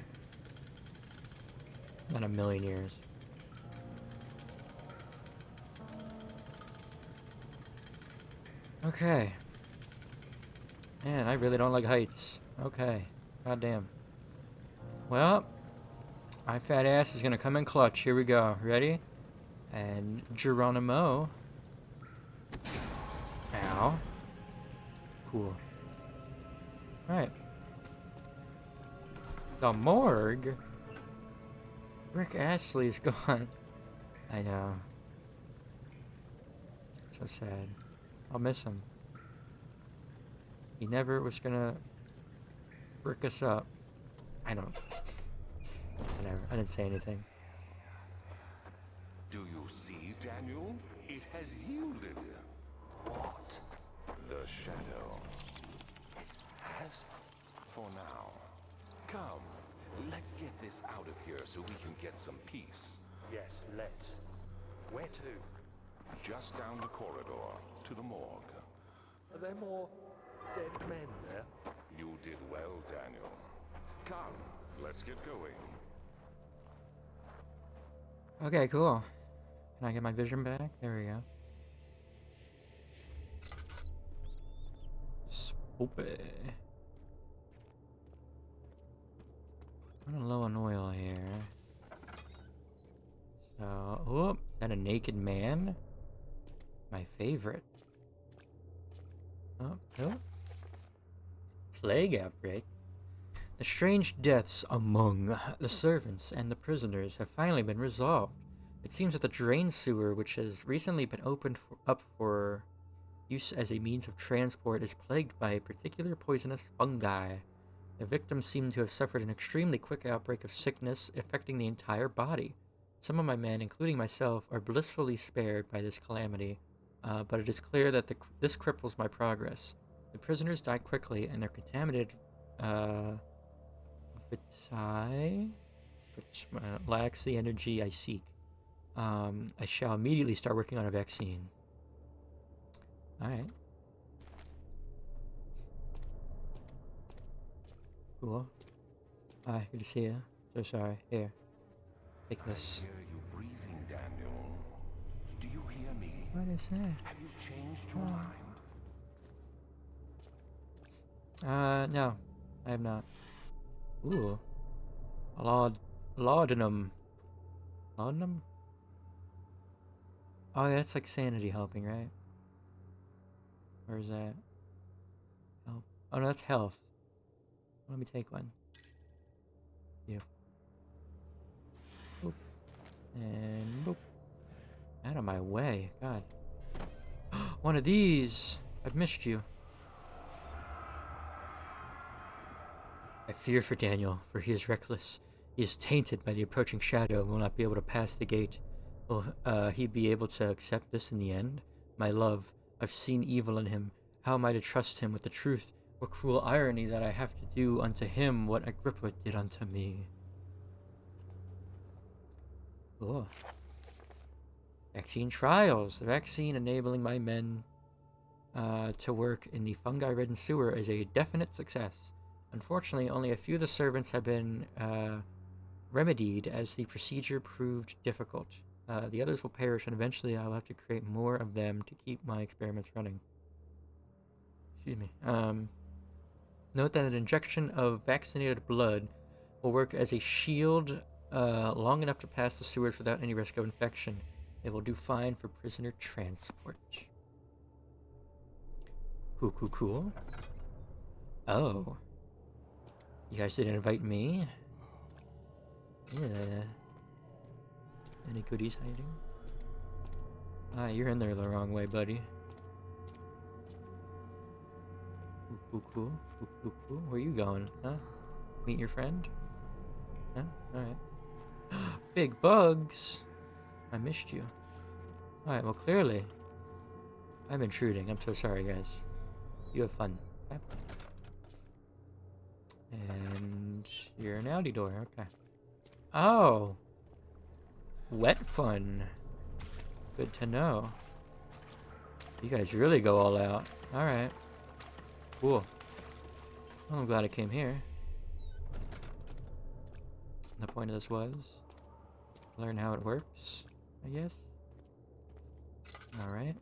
Not a million years. Okay. Man, I really don't like heights. Okay. Goddamn. Well, my fat ass is gonna come in clutch. Here we go. Ready? And Geronimo. Ow. Cool. Alright. The morgue? Rick Astley's gone. I know. So sad. I'll miss him. He never was gonna brick us up. I don't. Whatever. I didn't say anything. Do you see, Daniel? It has yielded. What? The shadow. It has? For now. Come, let's get this out of here so we can get some peace. Yes, let's. Where to? Just down the corridor, to the morgue. Are there more dead men there? You did well, Daniel. Come, let's get going. Okay, cool. Can I get my vision back? There we go. Spoopy. I'm low on oil here. So, oh, is that a naked man? My favorite. Oh, no. Plague outbreak. The strange deaths among the servants and the prisoners have finally been resolved. It seems that the drain sewer, which has recently been opened up for use as a means of transport is plagued by a particular poisonous fungi. The victims seem to have suffered an extremely quick outbreak of sickness affecting the entire body. Some of my men, including myself, are blissfully spared by this calamity, but it is clear that this cripples my progress. The prisoners die quickly, and their contaminated vitae lacks the energy I seek. I shall immediately start working on a vaccine. Alright. Cool. Hi, good to see you. So sorry. Here. Take this. I hear you breathing, Daniel. Do you hear me? What is that? Have you changed your mind? No. I have not. Ooh. Laudanum. Laudanum? Oh, yeah, that's like sanity helping, right? Or is that help? Oh, no, that's health. Let me take one. Beautiful. Boop. And boop. Out of my way. God. One of these. I've missed you. I fear for Daniel, for he is reckless. He is tainted by the approaching shadow and will not be able to pass the gate. Will he be able to accept this in the end? My love, I've seen evil in him. How am I to trust him with the truth? What cruel irony that I have to do unto him what Agrippa did unto me. Cool. Vaccine trials. The vaccine enabling my men to work in the fungi-ridden sewer is a definite success. Unfortunately, only a few of the servants have been remedied as the procedure proved difficult. The others will perish, and eventually I will have to create more of them to keep my experiments running. Excuse me. Note that an injection of vaccinated blood will work as a shield long enough to pass the sewers without any risk of infection. It will do fine for prisoner transport. Cool, cool, cool. Oh. You guys didn't invite me? Yeah. Any goodies hiding? Ah, you're in there the wrong way, buddy. Cool, cool, cool. Cool, cool, cool. Where you going, huh? Meet your friend? Huh? Alright. Big bugs! I missed you. Alright, well, clearly. I'm intruding. I'm so sorry, guys. You have fun. Okay? And you're an Audi door. Okay. Oh! Wet fun. Good to know. You guys really go all out. Alright. Cool. Well, I'm glad I came here. The point of this was learn how it works, I guess. Alright.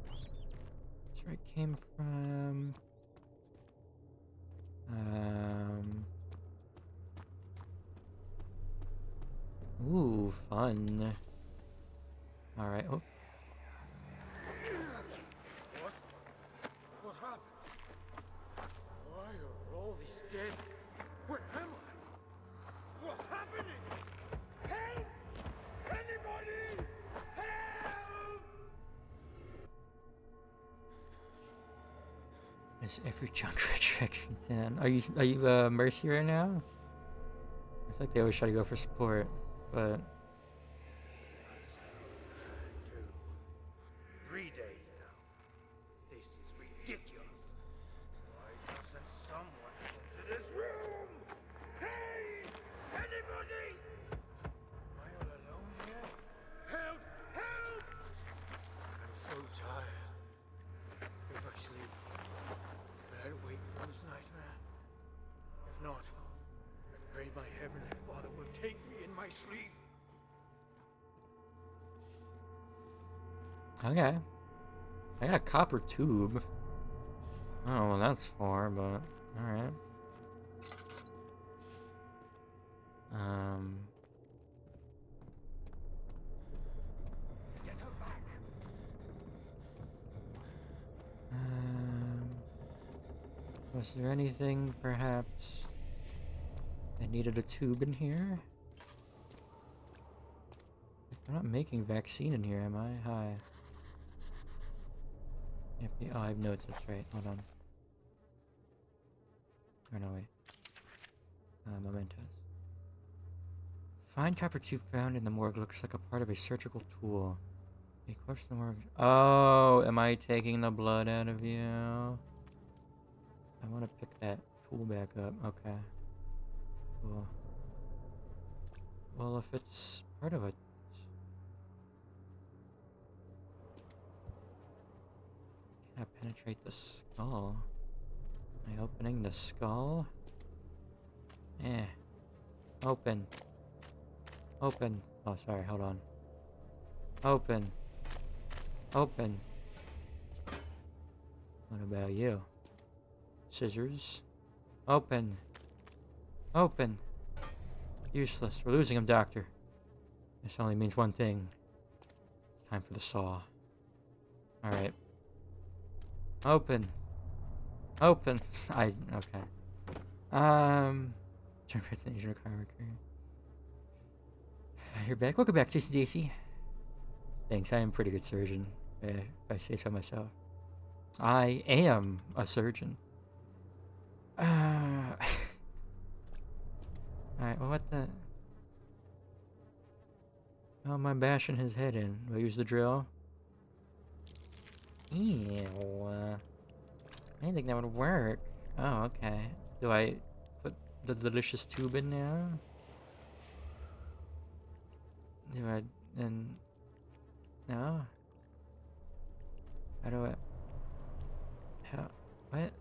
That's where I came from. Ooh, fun. Alright. Oh. What happened? Why are all these dead? Where am I? What's happening? Help! Anybody! Help! Is every junk rejection down? Are you Mercy right now? I feel like they always try to go for support, but 3 days now. This is ridiculous. Why doesn't someone come to this room? Hey! Anybody! Am I all alone here? Help! Help! I'm so tired. If I sleep, will I wake from this nightmare? If not, I pray my Heavenly Father will take me in my sleep. okay. I got a copper tube. Oh, well, that's far, but alright. Get her back. Was there anything, perhaps, that needed a tube in here? I'm not making vaccine in here, am I? Hi. Can't be. Oh, I have notes. That's right. Hold on. Oh no, wait. Mementos. Fine copper tube found in the morgue looks like a part of a surgical tool. A corpse in the morgue. Oh, am I taking the blood out of you? I want to pick that tool back up. Okay. Cool. Well, if it's part of a... Can I penetrate the skull? Am I opening the skull? Eh. Open. Open. Oh, sorry. Hold on. Open. Open. What about you? Scissors. Open. Open. Useless. We're losing him, Doctor. This only means one thing. It's time for the saw. Alright. Open. Open. Okay. Turn to Asian chiropractor. You're back. Welcome back, Stacy Daisy. Thanks. I am a pretty good surgeon, if I say so myself. I am a surgeon. Alright, well, what the... How am I bashing his head in? Do I use the drill? Ew. I didn't think that would work. Oh, okay. Do I put the delicious tube in now? Do I... and... No? How do I... How... What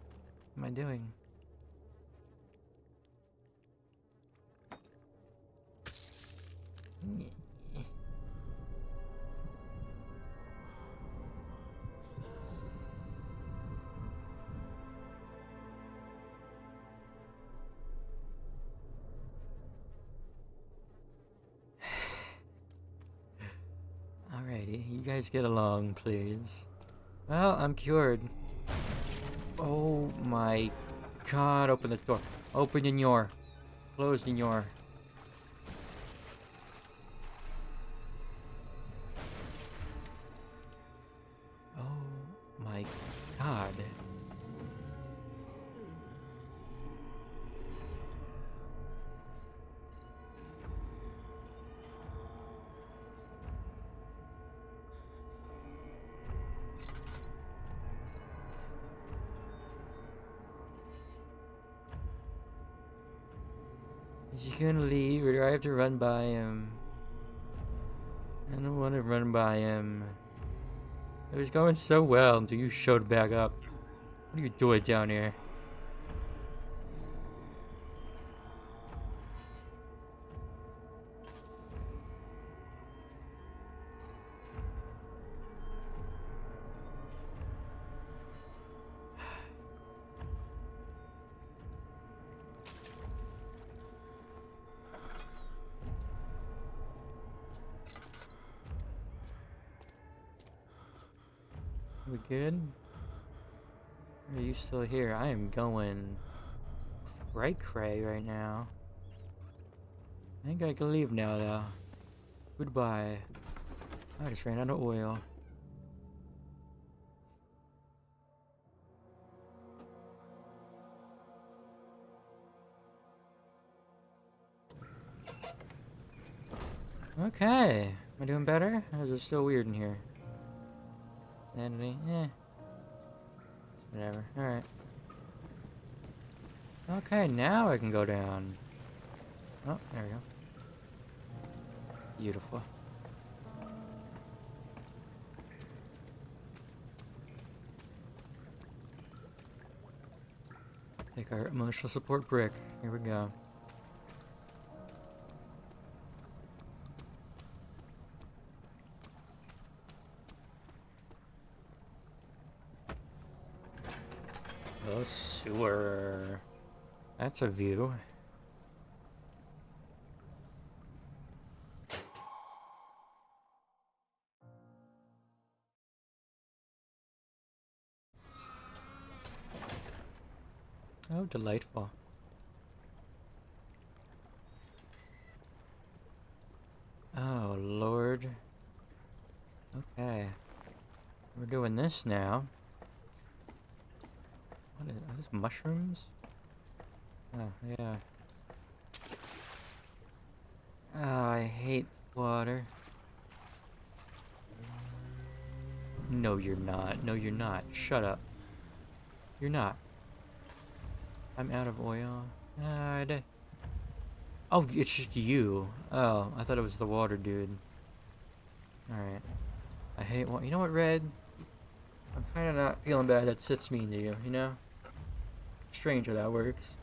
am I doing? Alrighty, you guys get along, please. Well, I'm cured. Oh my god, open the door. Open in your. Closed in your. Oh my god. Is he gonna leave, or do I have to run by him? I don't want to run by him. It was going so well until you showed back up. What are you doing down here? We good? Are you still here? I am going cray right now. I think I can leave now though. Goodbye. I just ran out of oil. Okay. Am I doing better? Or is it still weird in here? Sanity? Eh. Whatever. Alright. Okay, now I can go down. Oh, there we go. Beautiful. Take our emotional support brick. Here we go. The sewer. That's a view. Oh, delightful. Oh, Lord. Okay. We're doing this now. Are those mushrooms? Oh, yeah. Oh, I hate water. No, you're not. No, you're not. Shut up. You're not. I'm out of oil. Oh, it's just you. Oh, I thought it was the water dude. Alright. I hate water. You know what, Red? I'm kind of not feeling bad that Sith's mean to you, you know? Strange how that works.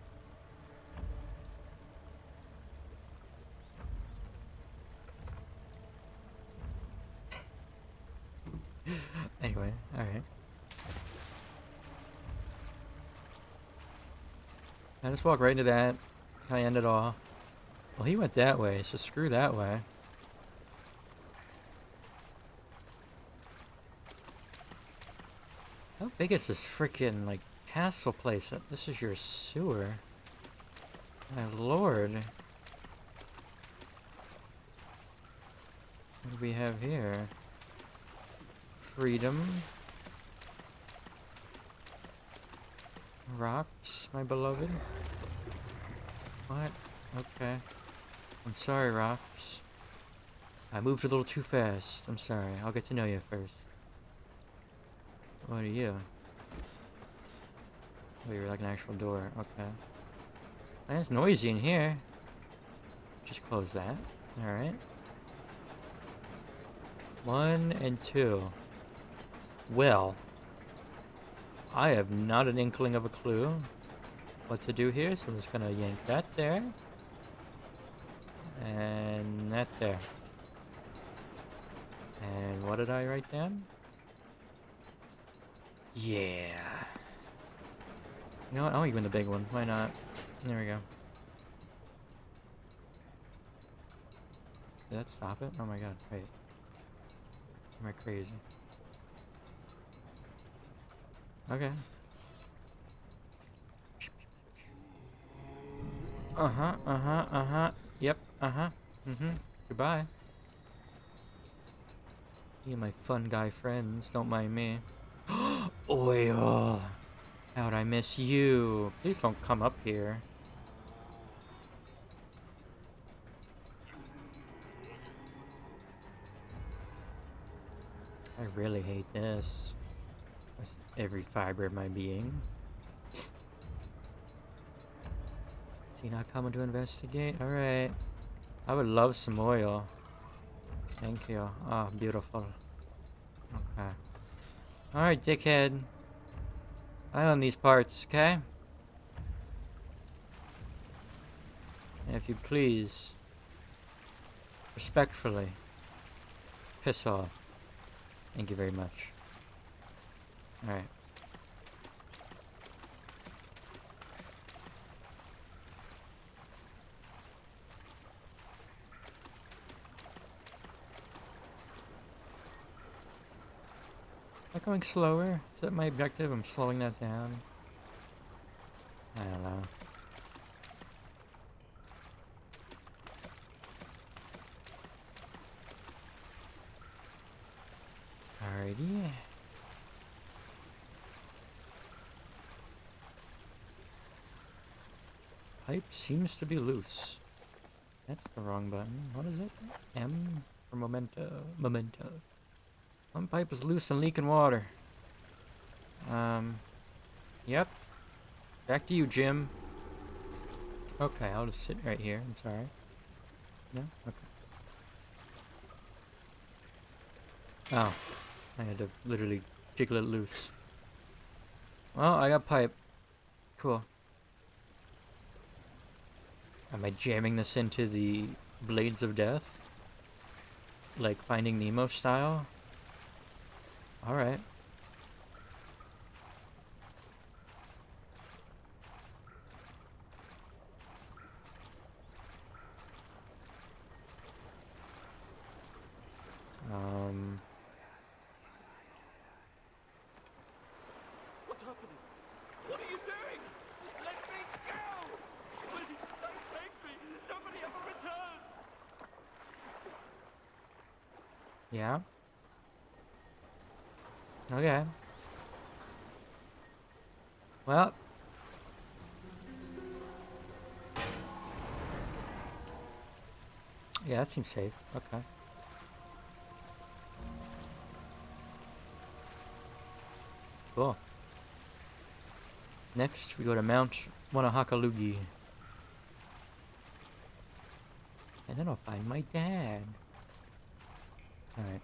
Anyway, alright. I just walk right into that. Can I end it all? Well, he went that way, so screw that way. How big is this freaking, like, castle place? This is your sewer. My lord. What do we have here? Freedom. Rocks, my beloved. What? Okay. I'm sorry, Rocks. I moved a little too fast. I'm sorry. I'll get to know you first. What are you? Oh, you're like an actual door. Okay. Man, it's noisy in here. Just close that. Alright. 1 and 2. Well, I have not an inkling of a clue what to do here, so I'm just gonna yank that there. And that there. And what did I write down? Yeah. You know what? I'll even the big one. Why not? There we go. Did that stop it? Oh my god. Wait. Am I crazy? Okay. Uh-huh, uh-huh, uh-huh. Yep, uh-huh. Mm-hmm. Goodbye. You and my fun guy friends, don't mind me. Oil! How'd I miss you? Please don't come up here. I really hate this. With every fiber of my being. Is he not coming to investigate? Alright. I would love some oil. Thank you. Ah, beautiful. Okay. Alright, dickhead. I own these parts, okay? If you please, respectfully, piss off. Thank you very much. Alright. Am I going slower? Is that my objective? I'm slowing that down. I don't know. Alrighty. Pipe seems to be loose. That's the wrong button. What is it? M for memento. Memento. One pipe is loose and leaking water. Yep. Back to you, Jim. Okay, I'll just sit right here. I'm sorry. No? Okay. Oh. I had to literally jiggle it loose. Well, I got pipe. Cool. Am I jamming this into the blades of death? Like Finding Nemo style? Alright. What's happening? What are you doing? Let me go! Please, don't take me! Nobody ever returns! Yeah? Okay. Well. Yeah, that seems safe. Okay. Cool. Next, we go to Mount Wanahakalugi. And then I'll find my dad. Alright.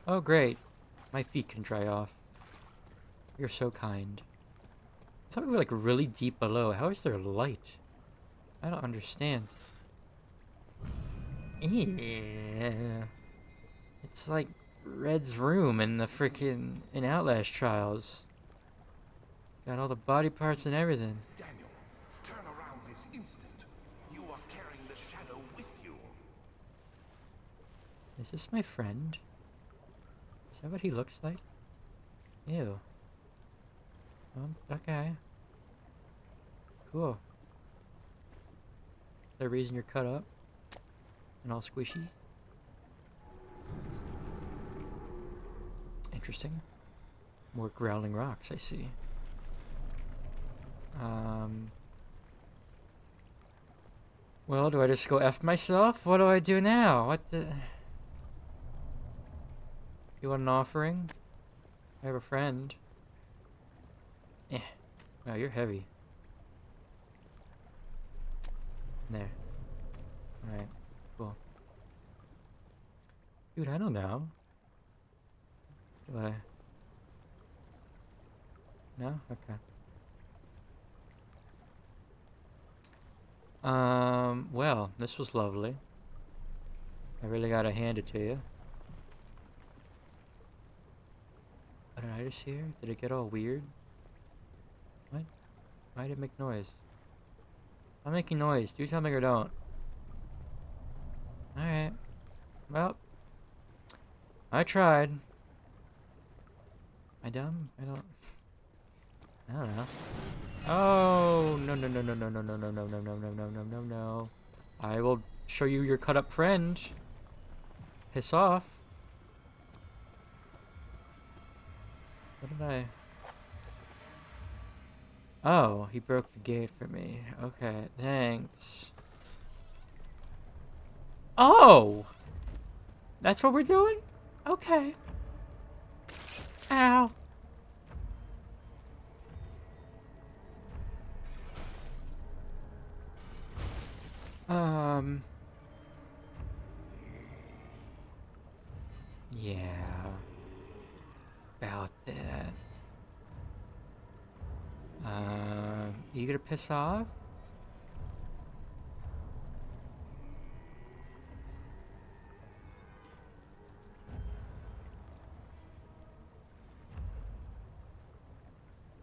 Oh, great. My feet can dry off. You're so kind. I thought we were like really deep below. How is there light? I don't understand. Yeah. It's like Red's room in the freaking Outlast trials. Got all the body parts and everything. Daniel, turn around this instant. You are carrying the shadow with you. Is this my friend? Is that what he looks like? Ew. Okay. Cool. The reason you're cut up and all squishy. Interesting. More growling rocks, I see. Well, do I just go F myself? What do I do now? What the... You want an offering? I have a friend. Eh. Wow, you're heavy. There. Alright, cool. Dude, I don't know. Do I... No? Okay. Well, this was lovely. I really gotta hand it to you. What did I just hear? Did it get all weird? What? Why did it make noise? I'm making noise. Do something or don't. Alright. Well. I tried. Am I dumb? I don't know. Oh, no, no, no, no, no, no, no, no, no, no, no, no, no, no, no, no. I will show you your cut up friend. Piss off. What did I... Oh, he broke the gate for me. Okay, thanks. Oh! That's what we're doing? Okay. Ow. Yeah. About that. You gonna piss off?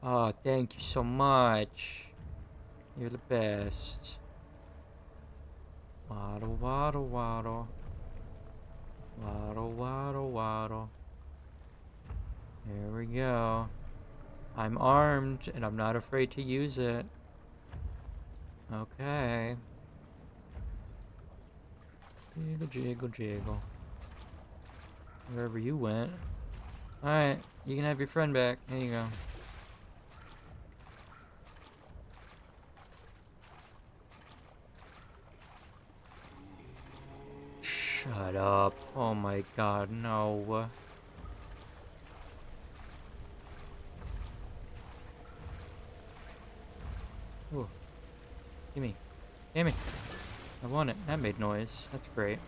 Oh, thank you so much. You're the best. Waddle, waddle, waddle. Waddle, waddle, waddle. Here we go. I'm armed, and I'm not afraid to use it. Okay. Jiggle, jiggle, jiggle. Wherever you went. Alright, you can have your friend back. Here you go. Shut up. Oh my god, no. Ooh. Gimme. Gimme. I want it. That made noise. That's great.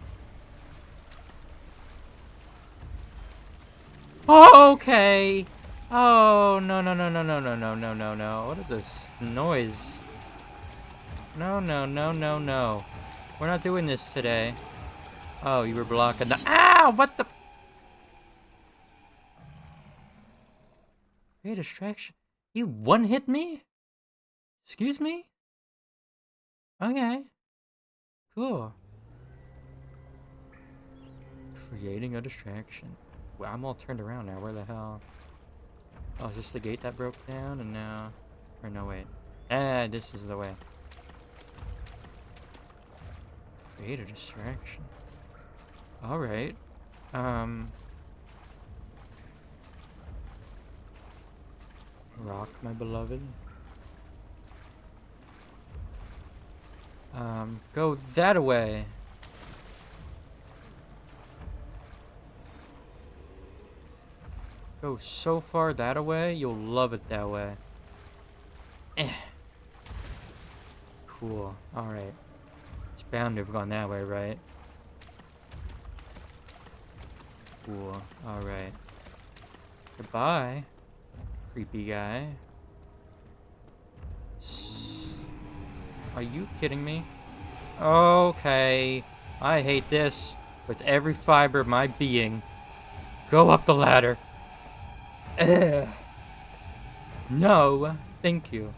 Okay. Oh, no, no, no, no, no, no, no, no, no, no. What is this noise? No, no, no, no, no. We're not doing this today. Oh, you were blocking the... Ow! What the... Great distraction. You one-hit me? Excuse me? Okay. Cool. Creating a distraction. Well, I'm all turned around now. Where the hell? Oh, is this the gate that broke down? And now... Or no, wait. Ah, this is the way. Create a distraction. Alright. Rock, my beloved. Go that way. Go so far that way, you'll love it that way. Eh. Cool. Alright. It's bound to have gone that way, right? Cool. Alright. Goodbye, creepy guy. Are you kidding me? Okay. I hate this with every fiber of my being. Go up the ladder. Ugh. No, thank you.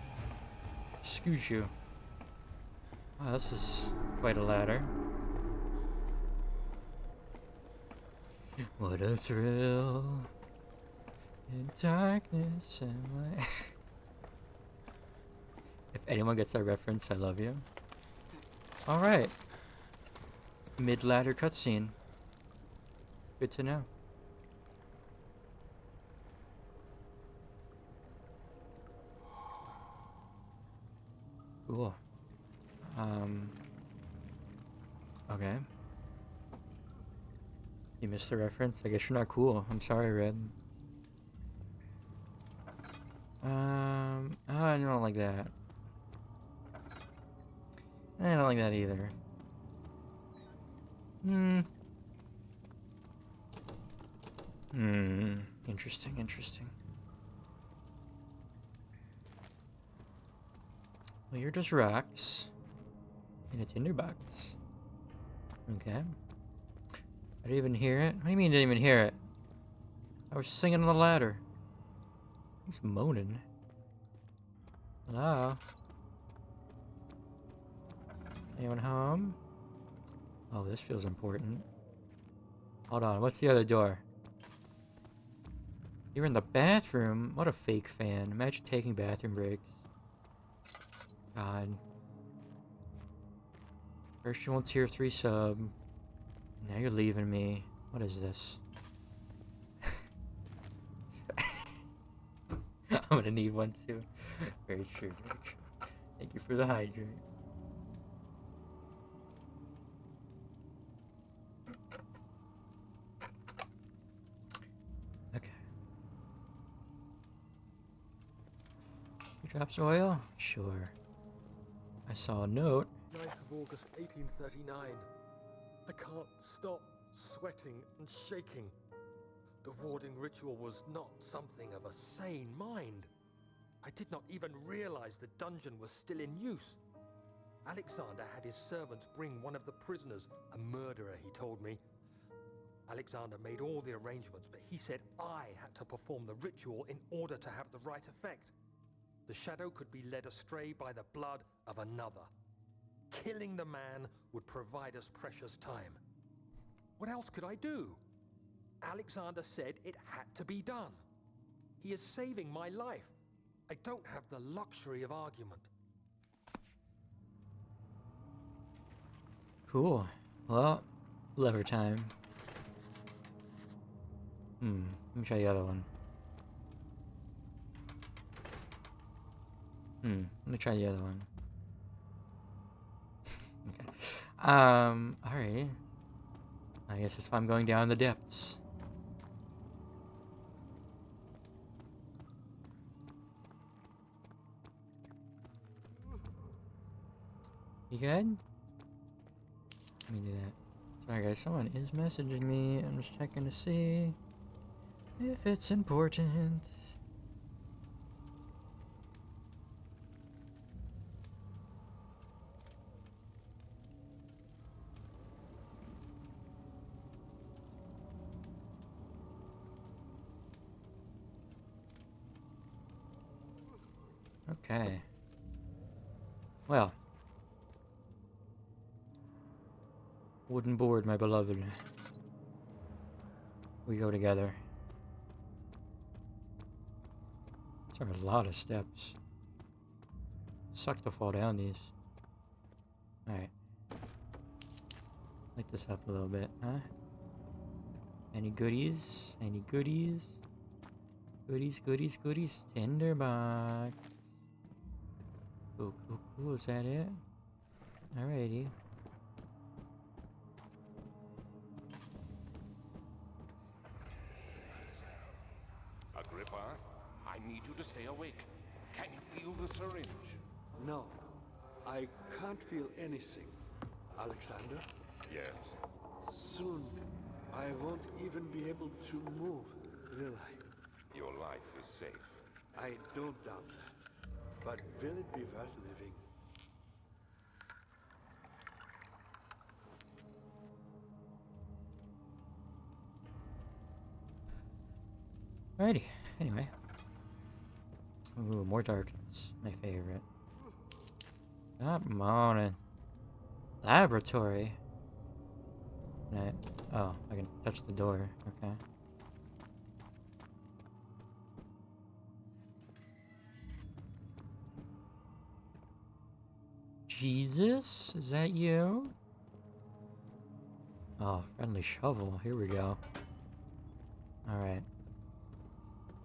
Excuse you. Wow, this is quite a ladder. What a thrill in darkness and light. If anyone gets that reference, I love you. Alright. Mid-ladder cutscene. Good to know. Cool. Okay. You missed the reference? I guess you're not cool. I'm sorry, Red. I don't like that. I don't like that either. Interesting, interesting. Well, you're just rocks in a tinderbox. Okay. I didn't even hear it. What do you mean didn't even hear it? I was singing on the ladder. He's moaning. Hello? Anyone home? Oh, this feels important. Hold on, what's the other door? You're in the bathroom? What a fake fan. Imagine taking bathroom breaks. God. First you want tier 3 sub. Now you're leaving me. What is this? I'm gonna need one too. Very true, very true. Thank you for the hydrate. Okay. Two drops of oil? Sure. I saw a note. 9th of August 1839. I can't stop sweating and shaking. The warding ritual was not something of a sane mind. I did not even realize the dungeon was still in use. Alexander had his servants bring one of the prisoners, a murderer, he told me. Alexander made all the arrangements, but he said I had to perform the ritual in order to have the right effect. The shadow could be led astray by the blood of another. Killing the man would provide us precious time. What else could I do? Alexander said it had to be done. He is saving my life. I don't have the luxury of argument. Cool. Well, lever time. Let me try the other one. Let me try the other one. Okay. Alright. I guess that's why I'm going down the depths. You good? Let me do that. Sorry guys, someone is messaging me. I'm just checking to see if it's important. Okay. Well. Wooden board, my beloved. We go together. These are a lot of steps. Suck to fall down these. Alright. Light this up a little bit, huh? Any goodies? Any goodies? Goodies, goodies, goodies. Tinderbox. Cool, cool, cool. Is that it? Alrighty. Agrippa, I need you to stay awake. Can you feel the syringe? No, I can't feel anything. Alexander, Yes. soon I won't even be able to move, will I? Your life is safe. I don't doubt that. But will it be worth living? Alrighty. Anyway. Ooh, more darkness. My favorite. Stop moaning. Laboratory. Can I? Oh, I can touch the door. Okay. Jesus? Is that you? Oh, friendly shovel. Here we go. Alright.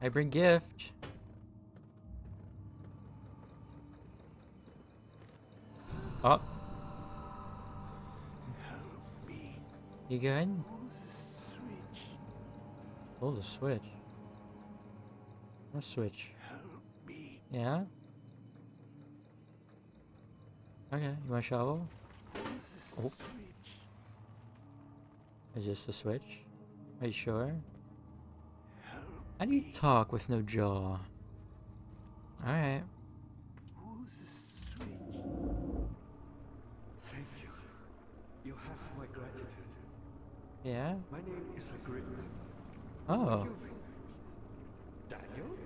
I bring gift. Oh. You good? Pull the switch. What switch? Yeah? Okay, you want a shovel? Oh. Is this the switch? Are you sure? How do you talk with no jaw? Alright. Thank you. You have my gratitude. Yeah? My name is Agrippa. Oh. Daniel?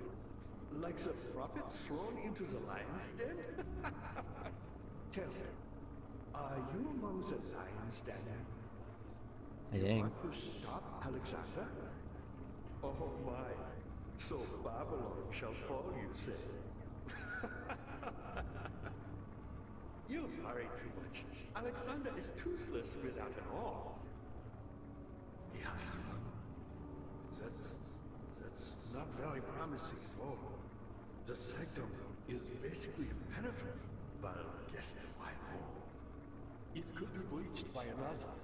Like the prophet thrown into the lion's den? Tell me, are you among the lions, Daniel? I think. Want to stop Alexander? Oh my, so Babylon shall fall, you say? You worry too much. Alexander is toothless without an arm. Yes. That's not very promising at all. The sanctum is basically impenetrable. But guess why not? It could be breached by another.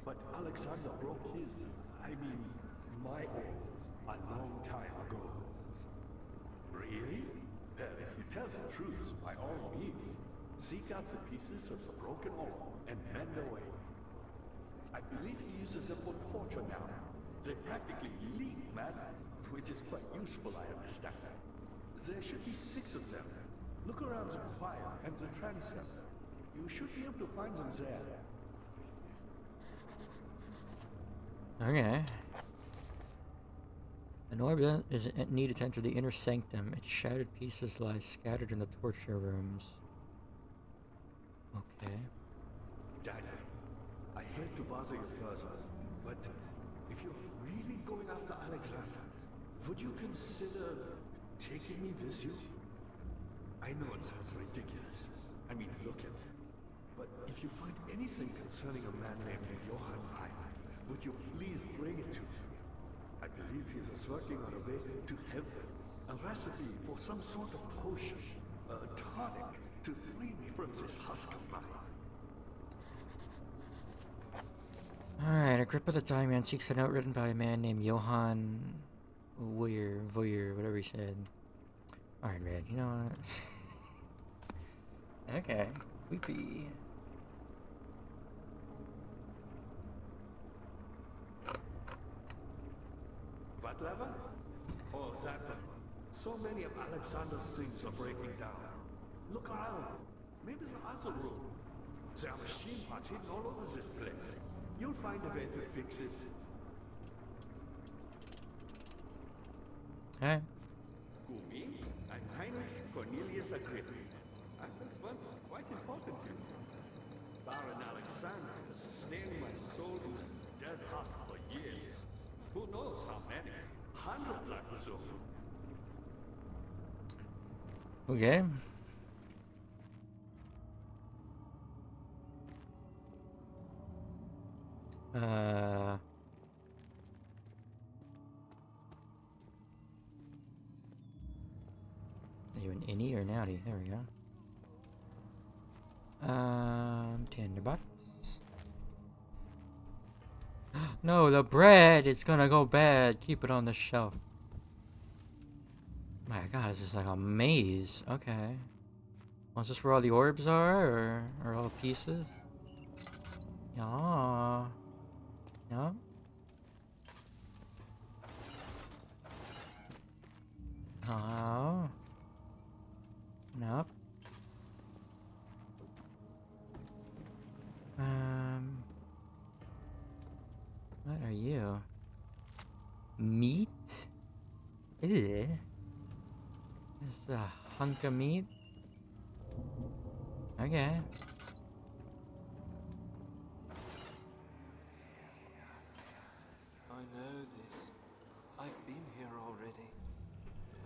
But Alexander broke his, my arm, a long time ago. Really? Well, if you tell the truth, by all means, seek out the pieces of the broken arm and mend away. I believe he uses them for torture now. They practically leak matter, which is quite useful, I understand. There should be 6 of them. Look around the choir and the transept. You should be able to find them there. Okay. An orb is needed to enter the inner sanctum. Its shattered pieces lie scattered in the torture rooms. Okay. Daniel, I hate to bother you further, but if you're really going after Alexander, would you consider taking me with you? I know it sounds ridiculous. Look at it. But if you find anything concerning a man named Johann Weiner, would you please bring it to me? I believe he was working on a way to help me. A recipe for some sort of potion, a tonic, to free me from this husk of mine. Alright, Agrippa the Dying Man seeks a note written by a man named Johann Voyer, whatever he said. Alright, Red, you know what? Okay, creepy. What lever? Oh, that one. So many of Alexander's things are breaking down. Look around. Maybe the other room. There are machine parts hidden all over this place. You'll find a way to fix it. Alright. Gumi, I'm Heinrich Cornelius Agrippa. I was once quite important to me. Baron Alexander has sustained my soul in this dead husk for years. Who knows how many? Hundreds, I presume. Okay. you an innie or an outie? There we go. Tinderbox. No, the bread! It's gonna go bad. Keep it on the shelf. My god, this is like a maze. Okay. Well, is this where all the orbs are, or all the pieces? Yeah. No? Oh. Nope. What are you? Meat? Ew. This is a hunk of meat? Okay. I know this. I've been here already.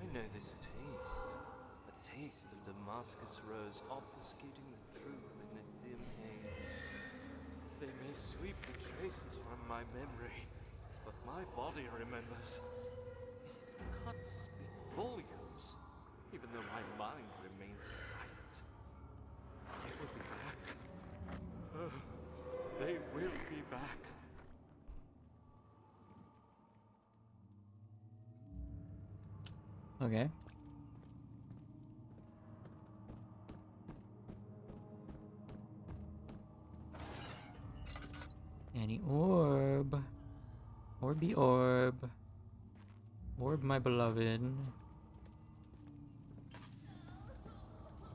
I know this taste. A taste of Damascus rose obfuscating the truth in a dim haze. They may sweep the traces from my memory, but my body remembers. These cuts speak volumes, even though my mind remains silent. They will be back. They will be back. Okay. Any orb? Orby orb. Orb, my beloved.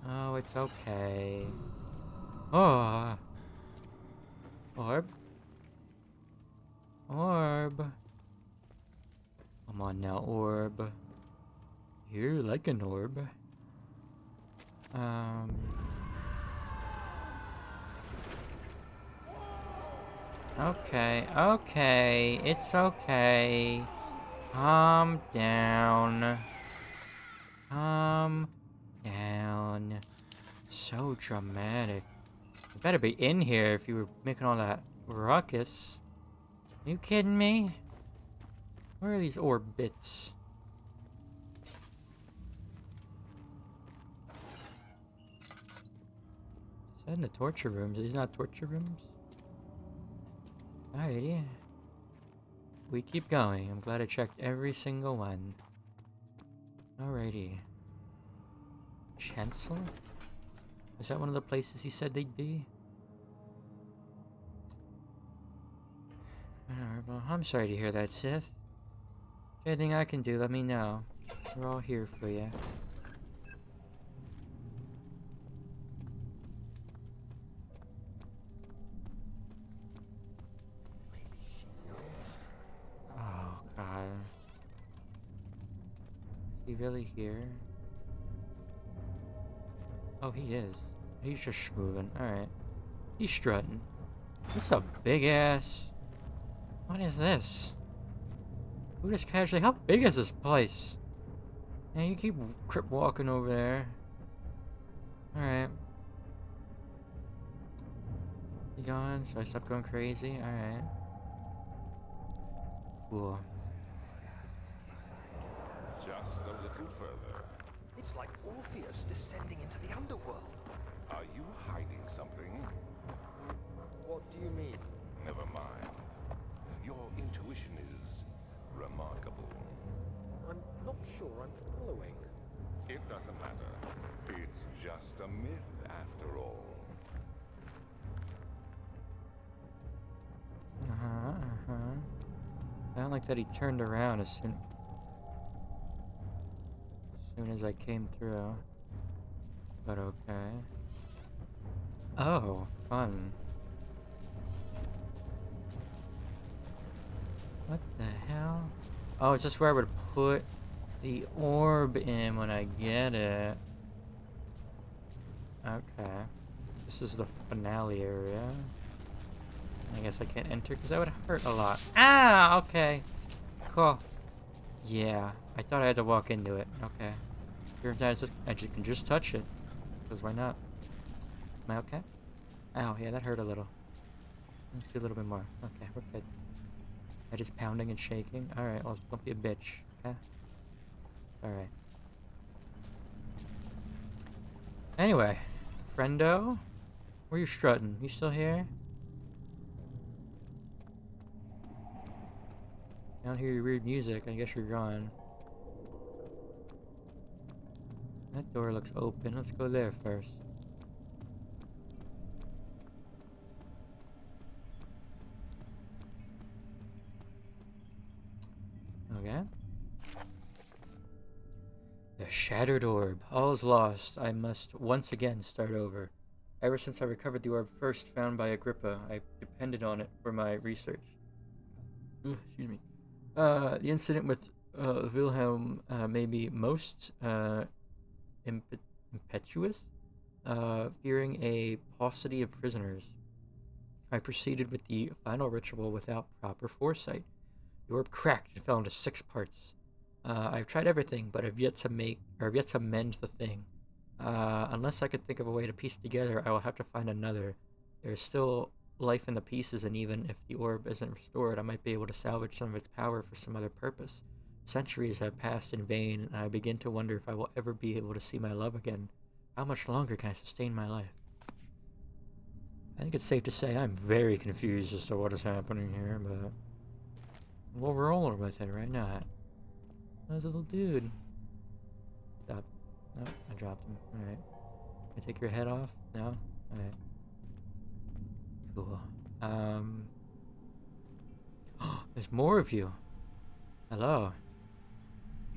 Oh, it's okay. Oh. Orb. Orb. Come on now, orb. You're like an orb. Okay, okay, it's okay. Calm down. Calm down. So dramatic. You better be in here if you were making all that ruckus. You kidding me? Where are these orb bits? Is that in the torture rooms? These not torture rooms? Alrighty. We keep going. I'm glad I checked every single one. Alrighty. Chancel? Is that one of the places he said they'd be? Well, I'm sorry to hear that, Sith. Anything I can do, let me know. We're all here for you. Oh, God. Is he really here? Oh, he is. He's just moving. Alright. He's strutting. This is a big ass. What is this? Who just casually. How big is this place? Yeah, you keep crip walking over there. Alright. You gone? So I stop going crazy? Alright. Cool. Just a little further. It's like Orpheus descending into the underworld. Are you hiding something? What do you mean? Never mind. Your intuition is remarkable. I'm not sure I'm following. It doesn't matter. It's just a myth after all. I don't like that he turned around as soon as I came through. But okay. Oh, fun. What the hell? Oh, it's just where I would put the orb in when I get it. Okay. This is the finale area. I guess I can't enter because that would hurt a lot. Ah, okay. Cool. Yeah, I thought I had to walk into it. Okay. Turns out I can just touch it. Because why not? Am I okay? Ow, yeah, that hurt a little. Let's do a little bit more. Okay, we're good. Head is pounding and shaking. Alright, well, don't be a bitch. Okay? Alright. Anyway, friendo, where you strutting? You still here? I don't hear your weird music. I guess you're gone. That door looks open. Let's go there first. Okay. The shattered orb. All is lost. I must once again start over. Ever since I recovered the orb first found by Agrippa, I've depended on it for my research. Excuse me. The incident with Wilhelm made me most impetuous, fearing a paucity of prisoners. I proceeded with the final ritual without proper foresight. The orb cracked and fell into 6 parts. I've tried everything, but I've yet to mend the thing. Unless I could think of a way to piece it together, I will have to find another. There's still life in the pieces, and even if the orb isn't restored, I might be able to salvage some of its power for some other purpose. Centuries have passed in vain, and I begin to wonder if I will ever be able to see my love again. How much longer can I sustain my life? I think it's safe to say I'm very confused as to what is happening here, but we'll roll with it right now. There's a little dude. Stop. No, I dropped him. Alright. Can I take your head off? No? Alright. Cool. There's more of you. Hello.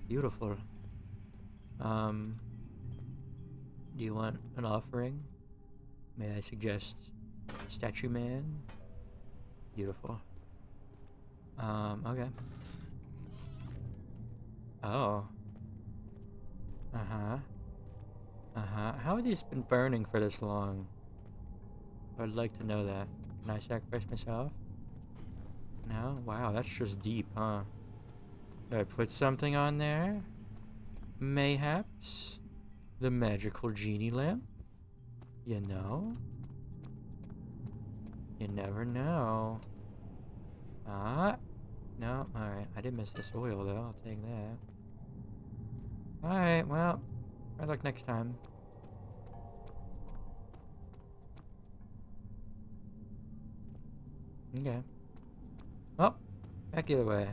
Beautiful. Do you want an offering? May I suggest Statue Man? Beautiful. Okay. Oh. Uh-huh. How have these been burning for this long? I'd like to know that. Can I sacrifice myself? No? Wow, that's just deep, huh? Did I put something on there? Mayhaps? The magical genie lamp? You know? You never know. No, alright. I did miss this oil, though. I'll take that. Alright, well, good luck next time. Okay. Oh, back the other way.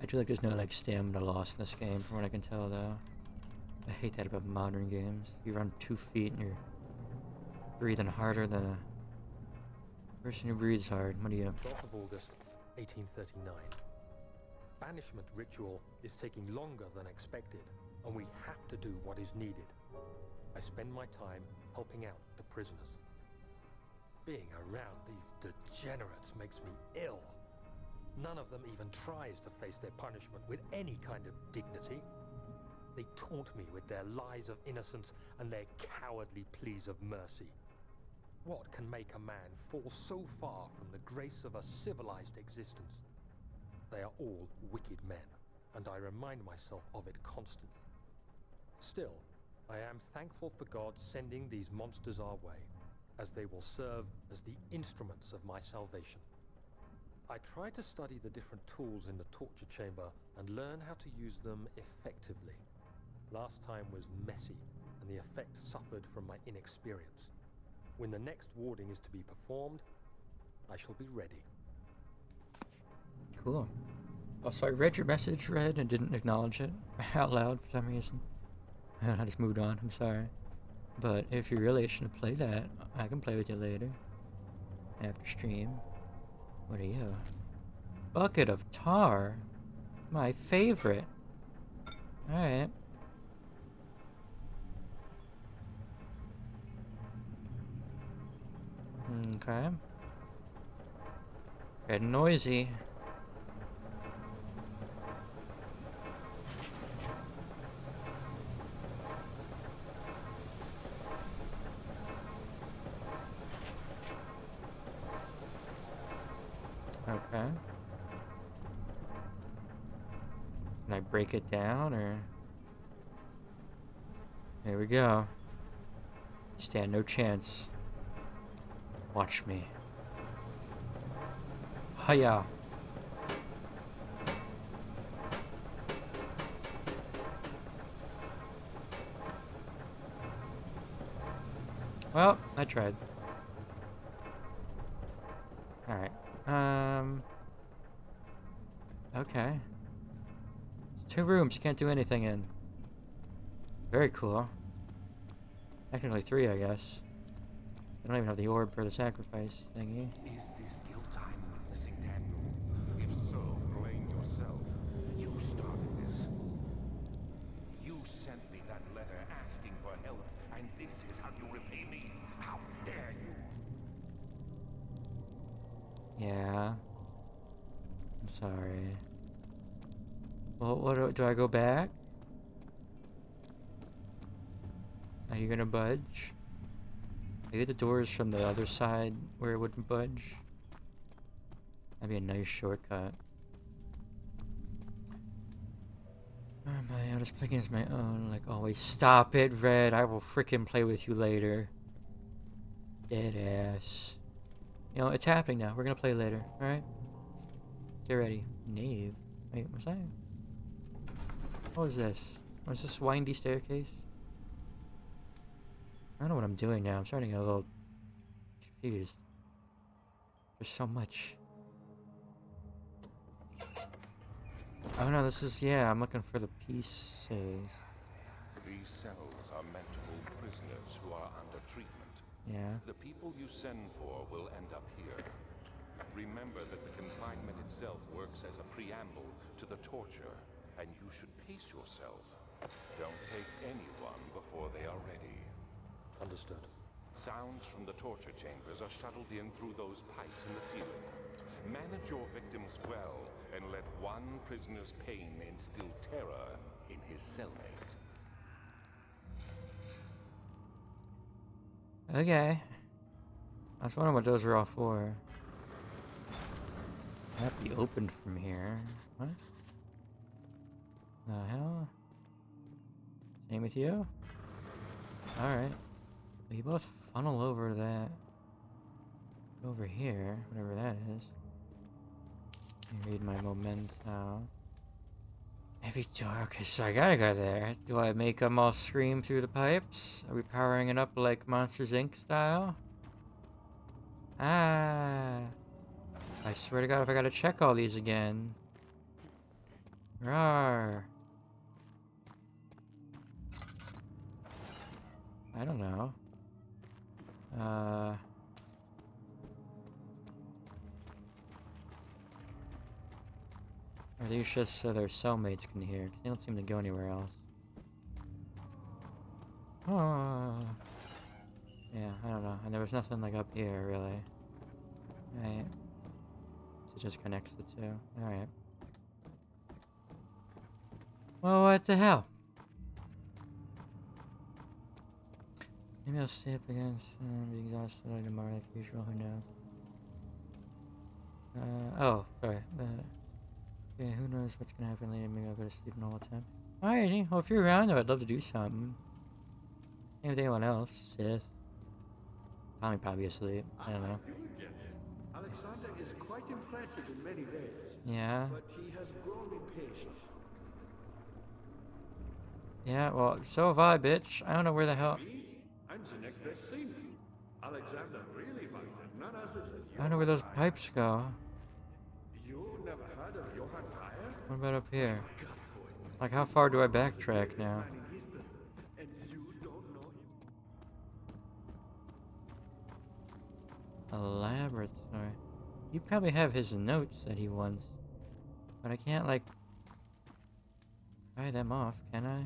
I feel like there's no like stamina loss in this game from what I can tell though. I hate that about modern games. You run 2 feet and you're breathing harder than a person who breathes hard. What do you? 12th of August, 1839. Banishment ritual is taking longer than expected, and we have to do what is needed. I spend my time helping out the prisoners. Being around these degenerates makes me ill. None of them even tries to face their punishment with any kind of dignity. They taunt me with their lies of innocence and their cowardly pleas of mercy. What can make a man fall so far from the grace of a civilized existence? They are all wicked men, and I remind myself of it constantly. Still, I am thankful for God sending these monsters our way, as they will serve as the instruments of my salvation. I try to study the different tools in the torture chamber and learn how to use them effectively. Last time was messy, and the effect suffered from my inexperience. When the next warding is to be performed, I shall be ready. Cool. Also, I read your message, Red, and didn't acknowledge it out loud for some reason. And I just moved on. I'm sorry. But if you're really itching to play that, I can play with you later. After stream. What are you? Bucket of tar? My favorite. Alright. Okay. Getting noisy. Okay. Can I break it down or? Here we go. Stand no chance. Watch me. Hiya. Well, I tried. Alright. Okay. 2 rooms you can't do anything in. Very cool. Technically 3, I guess. I don't even have the orb for the sacrifice thingy. Is this your time witnessing, Daniel? If so, blame yourself. You started this. You sent me that letter asking for help, and this is how you repay me? How dare you? Yeah. I'm sorry. Well, what do I go back? Are you gonna budge? Maybe the doors from the other side where it wouldn't budge. That'd be a nice shortcut. Oh my, I was playing as my own, like always. Stop it, Red. I will freaking play with you later. Dead ass. You know, it's happening now. We're gonna play later, alright? Get ready. Knave. Wait, was I? What was this? Was this windy staircase? I don't know what I'm doing now. I'm starting to get a little confused. There's so much. Oh no, this is, yeah, I'm looking for the pieces. These cells are meant to hold prisoners who are under treatment. Yeah. The people you send for will end up here. Remember that the confinement itself works as a preamble to the torture, and you should pace yourself. Don't take anyone before they are ready. Understood. Sounds from the torture chambers are shuttled in through those pipes in the ceiling. Manage your victims well, and let one prisoner's pain instill terror in his cellmate. Okay. I was wondering what those were all for. Can't be opened from here. What? The hell? Same with you? Alright. You both funnel over that. Over here, whatever that is. Let me read my memento. Maybe dark, so I gotta go there. Do I make them all scream through the pipes? Are we powering it up like Monsters Inc. style? Ah. I swear to God, if I gotta check all these again. Rawr. I don't know. Are these just so their cellmates can hear? 'Cause they don't seem to go anywhere else. Oh. Yeah, I don't know. And there was nothing like up here, really. Right. So it just connects the two. Alright. Well, what the hell? Maybe I'll stay up against be exhausted like tomorrow like usual, who knows? Oh, sorry. Yeah, who knows what's gonna happen later? Maybe I'll go to sleep an all the time. Alrighty, well if you're around though, I'd love to do something. Same with anyone else, Sith. Tommy probably asleep. I don't know. Alexander is quite impressive in many ways. Yeah. But he has grown impatient. Yeah, well, so have I, bitch. I don't know where the hell. Me? I'm the next best thing. Alexander really wanted none other than I don't know where those pipes go. You never heard of Johann Breyer? What about up here? God, boy. Like, how far do I backtrack now? Man in history, and you don't know him? A laboratory. You probably have his notes that he wants. But I can't, like, pry them off, can I?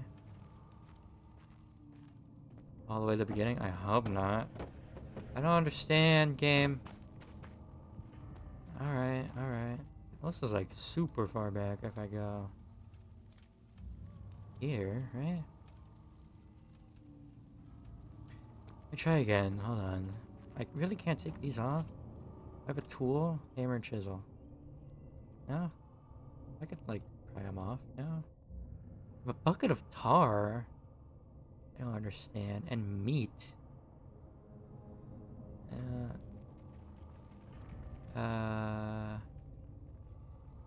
All the way to the beginning? I hope not. I don't understand, game. Alright, alright. Well, this is, like, super far back if I go here, right? Let me try again. Hold on. I really can't take these off. I have a tool, hammer and chisel. No? I could, like, pry them off. No? I have a bucket of tar. I don't understand. And meat.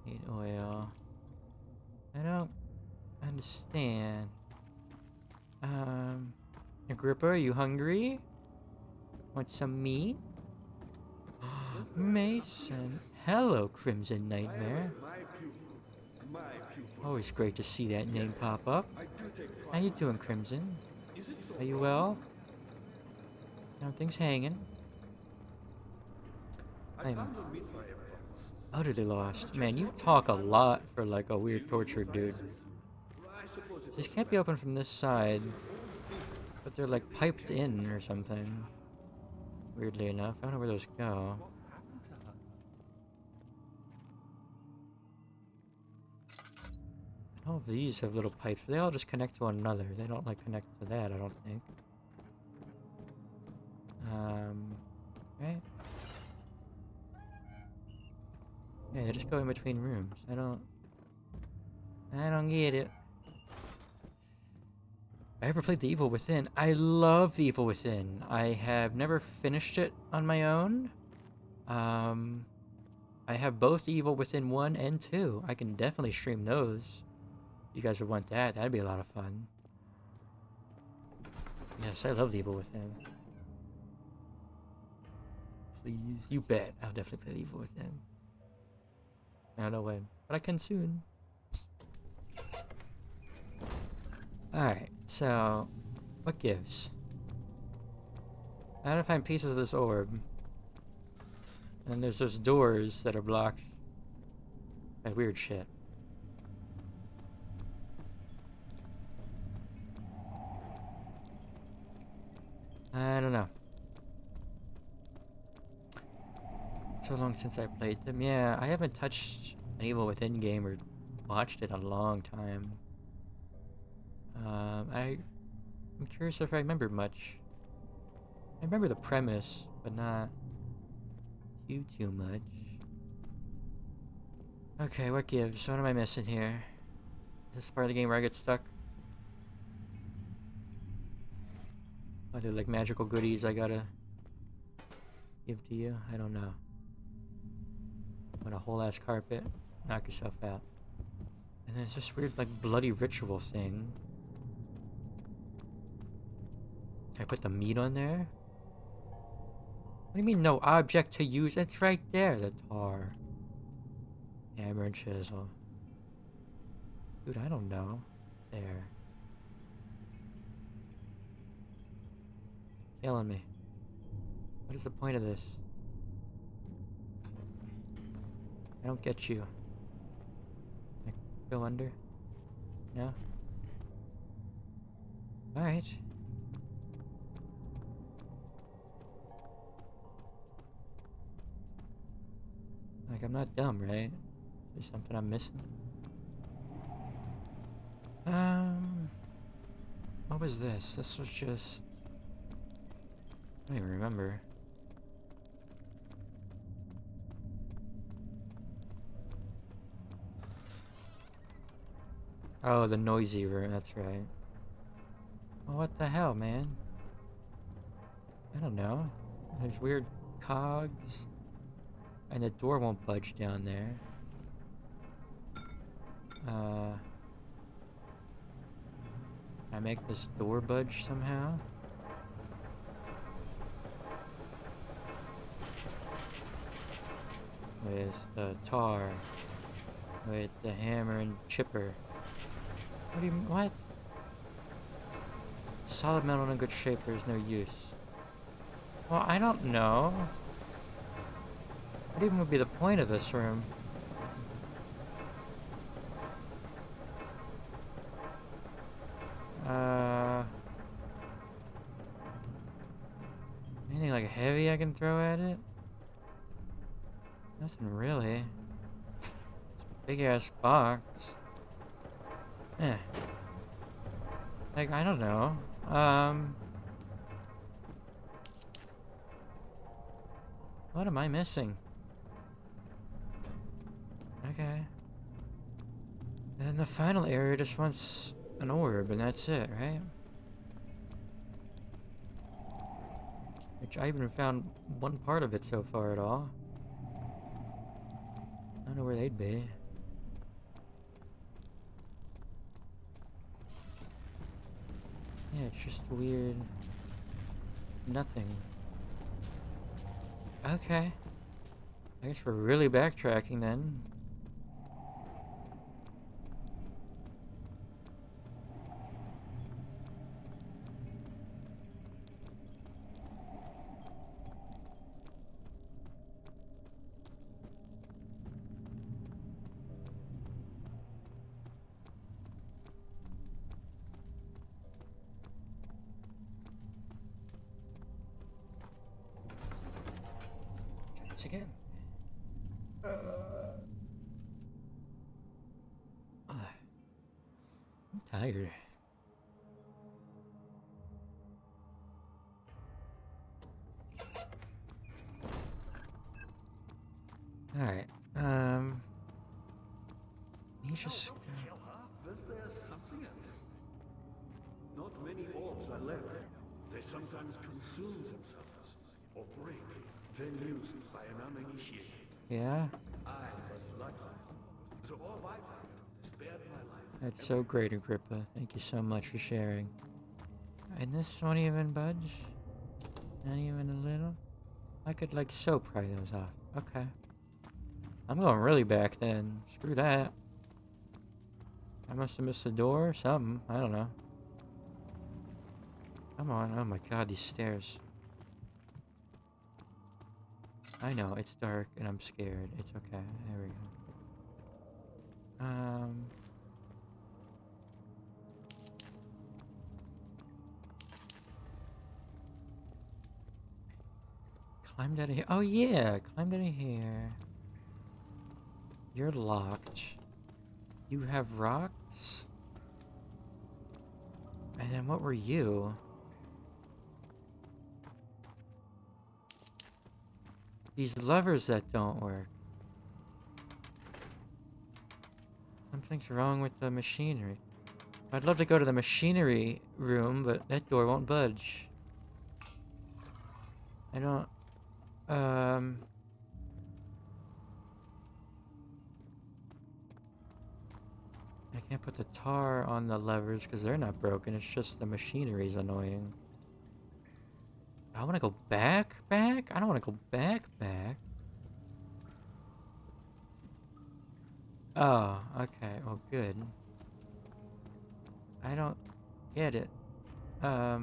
Need oil. I don't understand. Agrippa, are you hungry? Want some meat? Mason. Hello, Crimson Nightmare. Always great to see that name pop up. How you doing, Crimson? Are you well? Things hanging. I'm utterly lost. Man, you talk a lot for like a weird tortured dude. These can't be open from this side. But they're like piped in or something. Weirdly enough. I don't know where those go. All of these have little pipes. They all just connect to one another. They don't like connect to that, I don't think. Right? Yeah, they just go in between rooms. I don't get it. I ever played The Evil Within? I love The Evil Within. I have never finished it on my own. I have both Evil Within 1 and 2. I can definitely stream those. If you guys would want that, that'd be a lot of fun. Yes, I love The Evil Within. Please, you bet. I'll definitely play The Evil Within. I don't know when, but I can soon. Alright, so what gives? I gotta find pieces of this orb. And there's those doors that are blocked by weird shit. I don't know. So long since I played them. Yeah, I haven't touched an Evil Within game or watched it in a long time. I'm curious if I remember much. I remember the premise, but not too much. Okay, what gives? What am I missing here? Is this part of the game where I get stuck? Are there like magical goodies I gotta give to you? I don't know. Want a whole ass carpet? Knock yourself out. And there's this weird like bloody ritual thing. Can I put the meat on there? What do you mean no object to use? It's right there, the tar. Hammer and chisel. Dude, I don't know. There. Killing me. What is the point of this? I don't get you. Like, go under? No? Alright. Like, I'm not dumb, right? There's something I'm missing. What was this? This was just... I don't even remember. Oh, the noisy room, that's right. Well, what the hell, man? I don't know. There's weird cogs. And the door won't budge down there. Can I make this door budge somehow? With the tar. With the hammer and chipper. What do you mean? What? Solid metal in good shape, there's no use. Well, I don't know. What even would be the point of this room? Anything like heavy I can throw at it? Nothing really. Big ass box. Eh. Like, I don't know. What am I missing? Okay. And the final area just wants an orb, and that's it, right? Which I haven't found one part of it so far at all. I don't know where they'd be. Yeah, it's just weird. Nothing. Okay. I guess we're really backtracking then. Again. I'm tired. Alright, you just... Was there something else? Not many orbs are left. They sometimes consume themselves or break when used by an uninitiated. Yeah? I was lucky. The orb I found spared my life. That's so great, Agrippa. Thank you so much for sharing. And this won't even budge? Not even a little? I could, like, so pry those off. Okay. I'm going really back then. Screw that. I must have missed the door or something. I don't know. Come on. Oh my god, these stairs. I know, it's dark and I'm scared. It's okay. There we go. Climbed out of here. Oh yeah, climbed out of here. You're locked. You have rocks? And then what were you? These levers that don't work. Something's wrong with the machinery. I'd love to go to the machinery room, but that door won't budge. I don't... I can't put the tar on the levers because they're not broken. It's just the machinery's annoying. I want to go back? I don't want to go back. Oh, okay. Well, good. I don't get it. How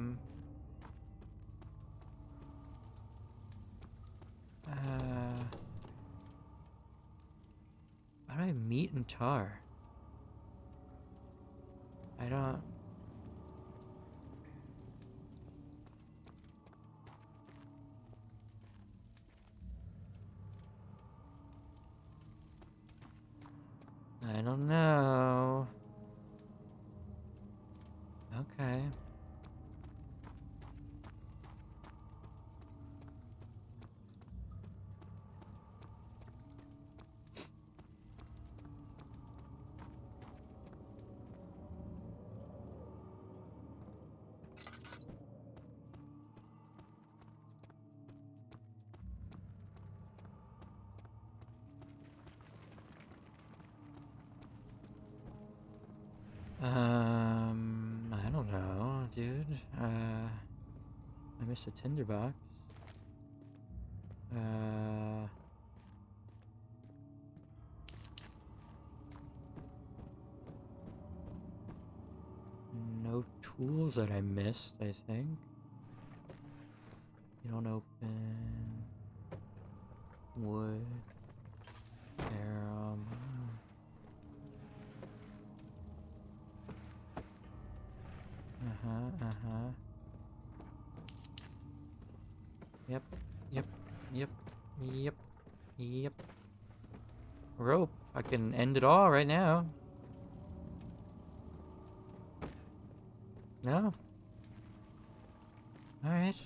do I meet and tar? I don't... I don't know. Okay. I don't know, dude. I missed a tinderbox. No tools that I missed, I think. You don't open wood. Arrow. Yep. Rope. I can end it all right now. No? Alright.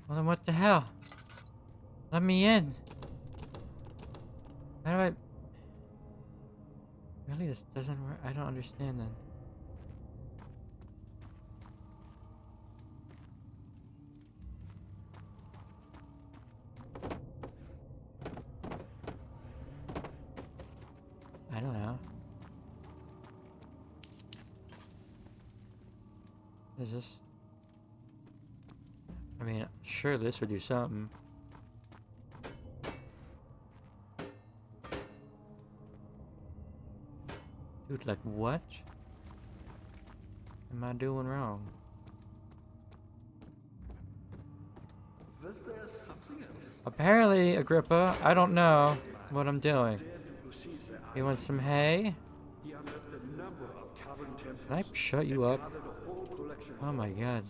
Well then what the hell? Let me in. How do I... Really, this doesn't work? I don't understand then. Is this? I mean, sure, this would do something. Dude, like, what am I doing wrong? Was there something else? Apparently, Agrippa, I don't know what I'm doing. Dare to proceed where You want some hay? He unearthed a number of cavern temples. Can I shut you up? Gathered a whole collection of Oh my ores. god.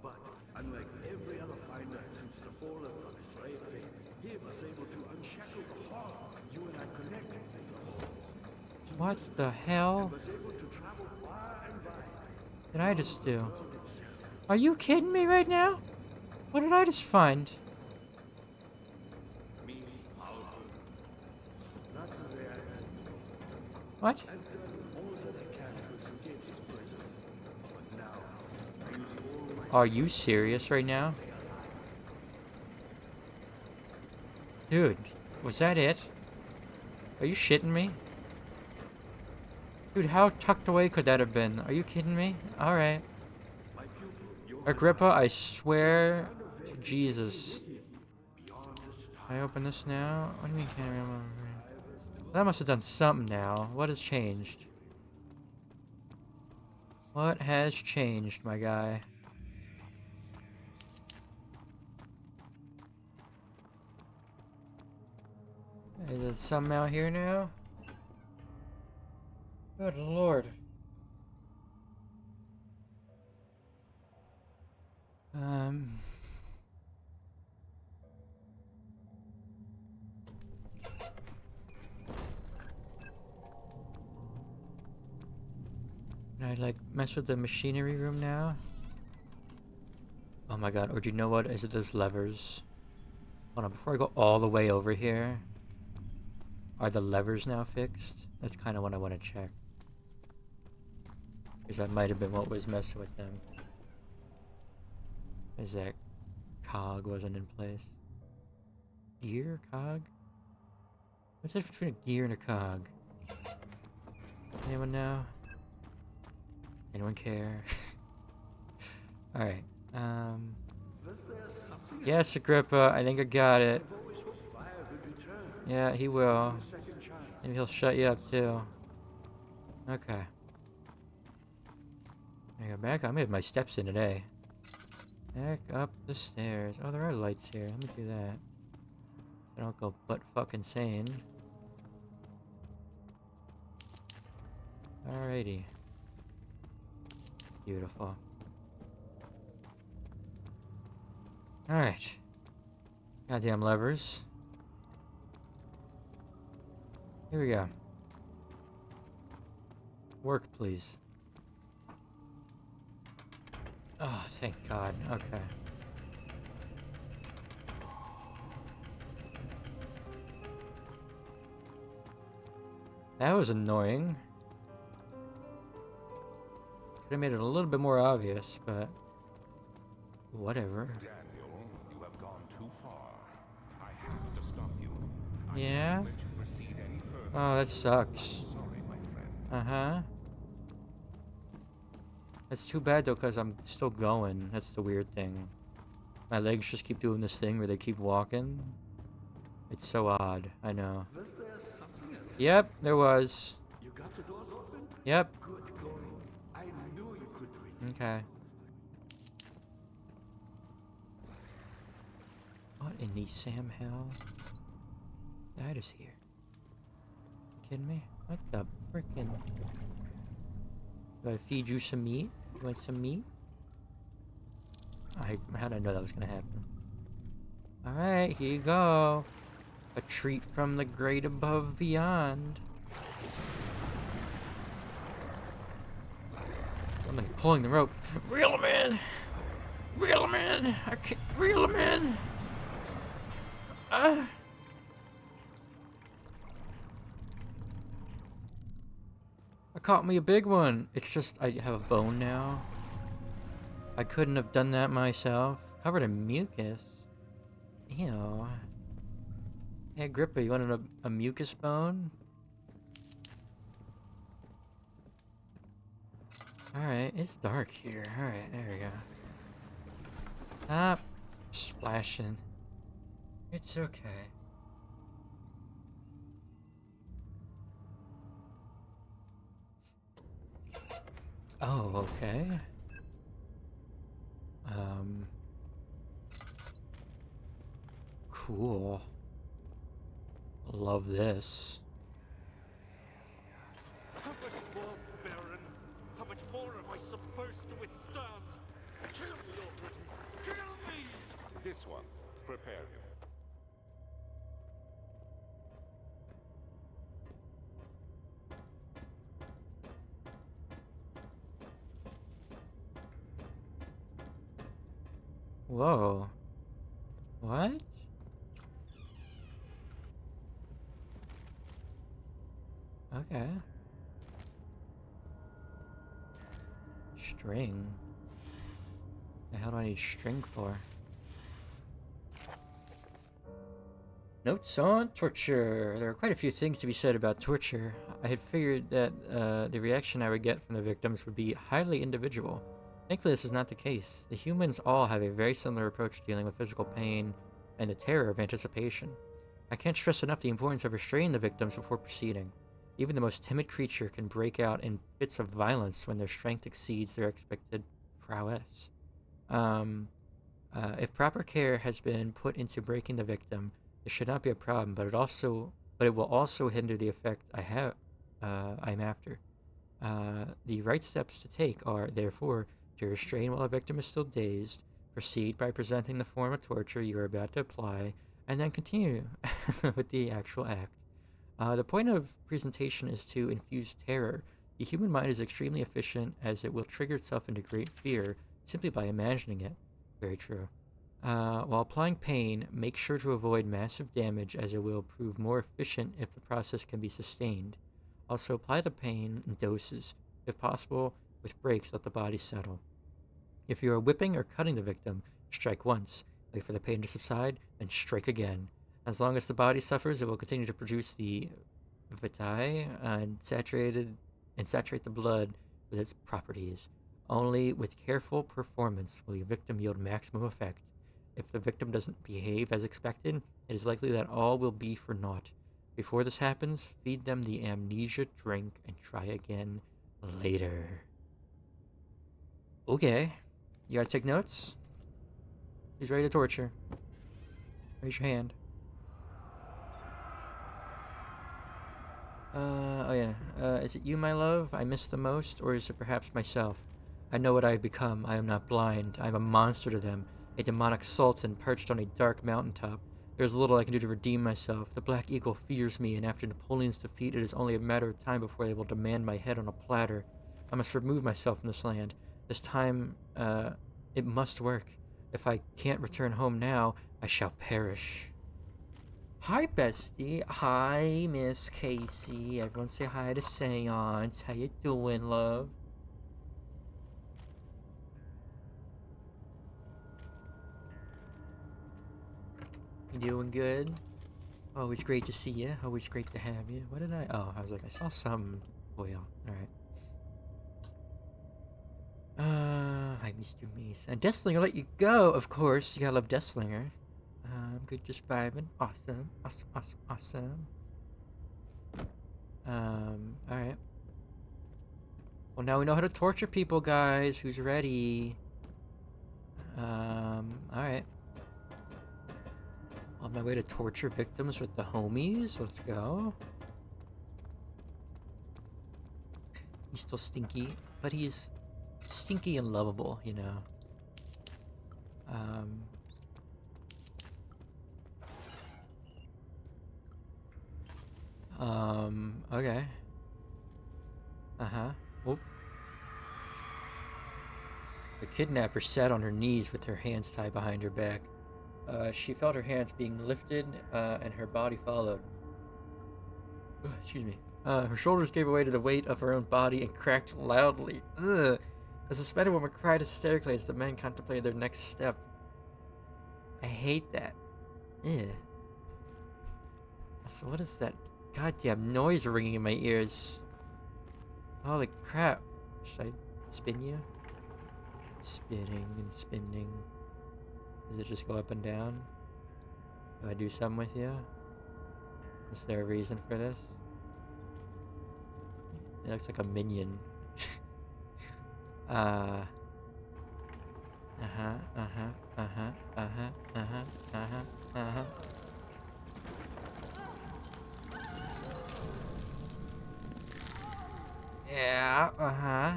But unlike every other finder since the fall of the slave fame, he was able to unshackle the heart you and I connected with the ores. He What used the hell was able to travel far and wide. did I just do? World itself. Are you kidding me right now? What did I just find? Me, powerful. Not so very. What? I've done all that I can to escape this prison. But now, I use all my Are you serious right now? Dude, was that it? Are you shitting me? Dude, how tucked away could that have been? Are you kidding me? Alright. my pupil, your Agrippa, I swear to Jesus. beyond the stars. Can I open this now? What do you mean can't remember? That must have done something now. What has changed? What has changed, my guy? Is it something out here now? Good lord. Can I like mess with the machinery room now? Oh my god, or do you know what? Is it those levers? Hold on, before I go all the way over here. Are the levers now fixed? That's kind of what I want to check. Because that might have been what was messing with them. Is that cog wasn't in place? Gear? Cog? What's the difference between a gear and a cog? Anyone know? Anyone care? Alright, Was there something yes, Agrippa, I think I got it. I've always hoped fire would return? Yeah, he will. A second chance. Maybe he'll shut you up too. Okay. I go back. I made my steps in today. Back up the stairs. Oh, there are lights here. Let me do that. I don't go butt fucking insane. Alrighty. Beautiful. Alright. Goddamn levers. Here we go. Work, please. Oh, thank God. Okay. That was annoying. Could have made it a little bit more obvious, but whatever. Daniel, you have gone too far. I have to stop you. I Yeah? can't let you proceed any further. Oh, that sucks. Sorry, my friend. Uh-huh. That's too bad though, because I'm still going. That's the weird thing. My legs just keep doing this thing where they keep walking. It's so odd. I know. Was there something else? Yep, there was. You got the doors open? Yep. Good going. I knew you could do it. Okay. What in the Sam hell? That is here. You kidding me? What the frickin'? Do I feed you some meat? You want some meat? How did I know that was gonna happen? Alright, here you go. A treat from the great above beyond. I'm like pulling the rope. Reel him in! Reel him in! I can't reel him in! I caught me a big one. It's just I have a bone now. I couldn't have done that myself. Covered in mucus. Ew. Hey, Agrippa, you wanted a mucus bone? Alright, it's dark here. Alright, there we go. Stop splashing. It's okay. Oh, okay. Cool. Love this. How much more, Baron? How much more am I supposed to withstand? Kill me already! Kill me! This one. Prepare him. Whoa. What? Okay. String. The hell do I need string for? Notes on torture. There are quite a few things to be said about torture. I had figured that the reaction I would get from the victims would be highly individual. Thankfully, this is not the case. The humans all have a very similar approach to dealing with physical pain and the terror of anticipation. I can't stress enough the importance of restraining the victims before proceeding. Even the most timid creature can break out in fits of violence when their strength exceeds their expected prowess. If proper care has been put into breaking the victim, this should not be a problem, but it will also hinder the effect I'm after. The right steps to take are, therefore, to restrain while a victim is still dazed, proceed by presenting the form of torture you are about to apply, and then continue with the actual act. The point of presentation is to infuse terror. The human mind is extremely efficient, as it will trigger itself into great fear simply by imagining it. Very true. While applying pain, make sure to avoid massive damage, as it will prove more efficient if the process can be sustained. Also, apply the pain in doses. If possible, with breaks, let the body settle. If you are whipping or cutting the victim, strike once. Wait for the pain to subside, then strike again. As long as the body suffers, it will continue to produce the vitae and saturate the blood with its properties. Only with careful performance will your victim yield maximum effect. If the victim doesn't behave as expected, it is likely that all will be for naught. Before this happens, feed them the amnesia drink and try again later. Okay. You gotta take notes? Who's ready to torture? Raise your hand. Oh yeah. Is it you, my love, I miss the most, or is it perhaps myself? I know what I have become. I am not blind. I am a monster to them, a demonic sultan perched on a dark mountaintop. There is little I can do to redeem myself. The Black Eagle fears me, and after Napoleon's defeat, it is only a matter of time before they will demand my head on a platter. I must remove myself from this land. This time, it must work. If I can't return home now, I shall perish. Hi, bestie. Hi, Miss Casey. Everyone say hi to Seance. How you doing, love? You doing good? Always great to see you. Always great to have you. What did I... Oh, I was like, I saw some oil. Alright. Hi, Mr. Mason. And Deathslinger let you go, of course. You gotta love Deathslinger. I'm good, just vibing. Awesome. Awesome. Alright. Well, now we know how to torture people, guys. Who's ready? Alright. On my way to torture victims with the homies. Let's go. He's still stinky, but he's stinky and lovable, you know. Okay. Oop. The kidnapper sat on her knees with her hands tied behind her back. She felt her hands being lifted, and her body followed. Excuse me. Her shoulders gave way to the weight of her own body and cracked loudly. Ugh. The suspended woman cried hysterically as the men contemplated their next step. I hate that. Ugh. So what is that goddamn noise ringing in my ears? Holy crap. Should I spin you? Spinning and spinning. Does it just go up and down? Do I do something with you? Is there a reason for this? It looks like a minion. Uh-huh, uh-huh, uh-huh, uh-huh, uh-huh, uh-huh, uh-huh. Yeah, uh-huh.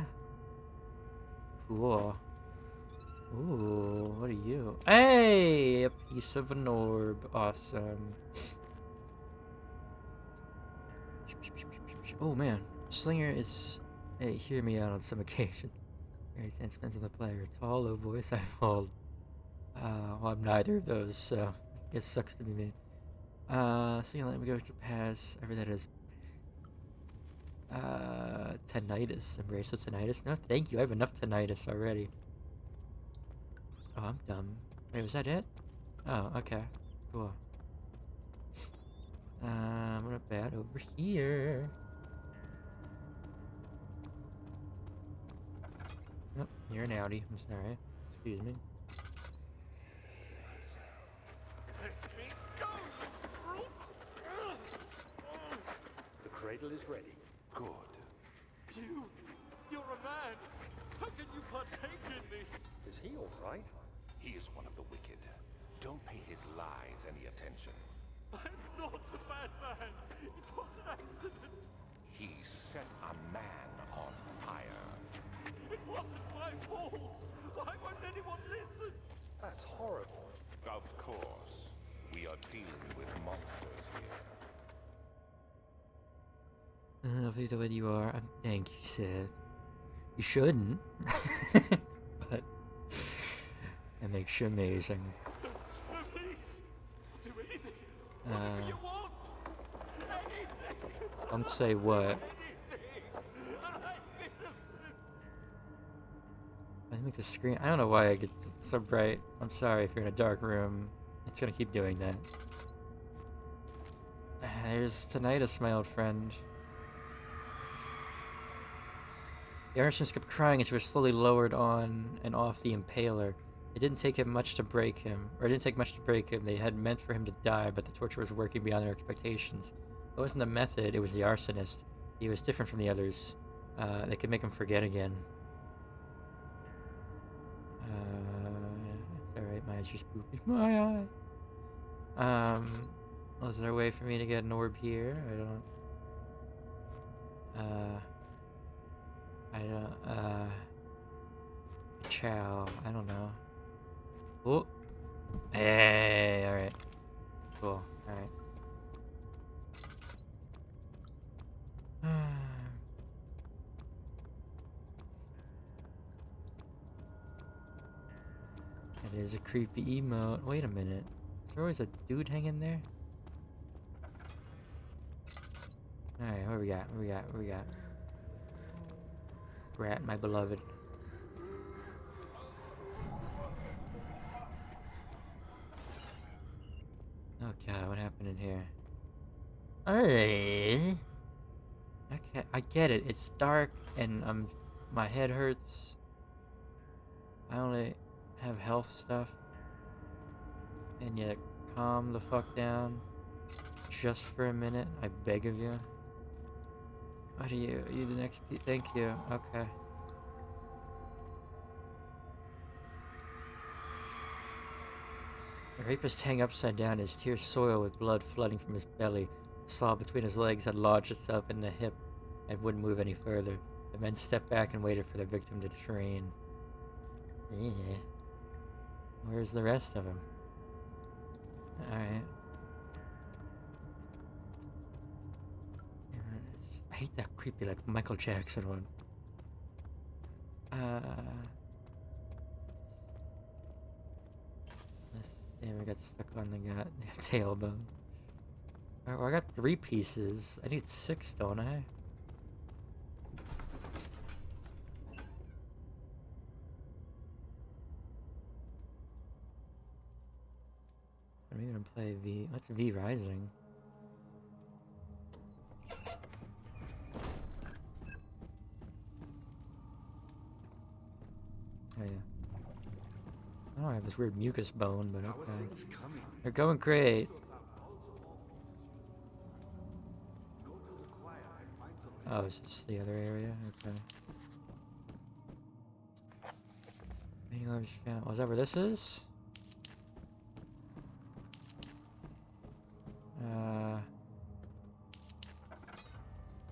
Cool. Ooh, what are you? Hey, a piece of an orb. Awesome. Oh man, Slinger is. Hey, hear me out on some occasions. Very sense depends on the player. Tall, low voice, I fold. Well, I'm neither of those, so it sucks to be me. So you let me go to pass. I read that as tinnitus. Embrace the tinnitus. No, thank you. I have enough tinnitus already. Oh, I'm dumb. Wait, was that it? Oh, okay. Cool. I'm gonna bat over here. Oh, you're an outie. I'm sorry. Excuse me. The cradle is ready. Good. You're a man. How can you partake in this? Is he all right? He is one of the wicked. Don't pay his lies any attention. I'm not a bad man. It was an accident. He set a man on fire. It wasn't my fault. Why won't anyone listen? That's horrible. Of course. We are dealing with monsters here. Lovely the way you are. Thank you, Sid. You shouldn't. But it makes you amazing. No, please. Do anything. Whatever you want. Anything. Don't say what. I make the screen. I don't know why it gets so bright. I'm sorry if you're in a dark room. It's gonna keep doing that. There's tinnitus, my old friend. The arsonist kept crying as he was slowly lowered on and off the impaler. It didn't take him much to break him, or it didn't take much to break him. They had meant for him to die, but the torture was working beyond their expectations. It wasn't the method, it was the arsonist. He was different from the others. They could make him forget again. It's alright, my eye's just pooping. My eye! Was there a way for me to get an orb here? Chow. I don't know. Oh! Hey! Alright. Cool. Alright. It is a creepy emote. Wait a minute. Is there always a dude hanging there? Alright, what we got? What we got? What we got? Brat, my beloved. Oh god, what happened in here? Okay, I get it. It's dark and my head hurts. I only have health stuff. And yet, calm the fuck down. Just for a minute, I beg of you. What are you? Are you the next? Thank you. Okay. The rapist hang upside down, his tears soil with blood flooding from his belly. The slaw between his legs had lodged itself in the hip and wouldn't move any further. The men stepped back and waited for their victim to drain. Yeah. Where's the rest of them? Alright. I hate that creepy, like, Michael Jackson one. Damn, I got stuck on the goddamn tailbone. Alright, well, I got 3 pieces. I need 6, don't I? I'm gonna play V. What's V Rising? Oh yeah. Oh, I have this weird mucus bone, but How are okay. things coming? They're going great. Go to the choir and find some Oh, is this the other area? Okay. Meeting others found. Whatever this is?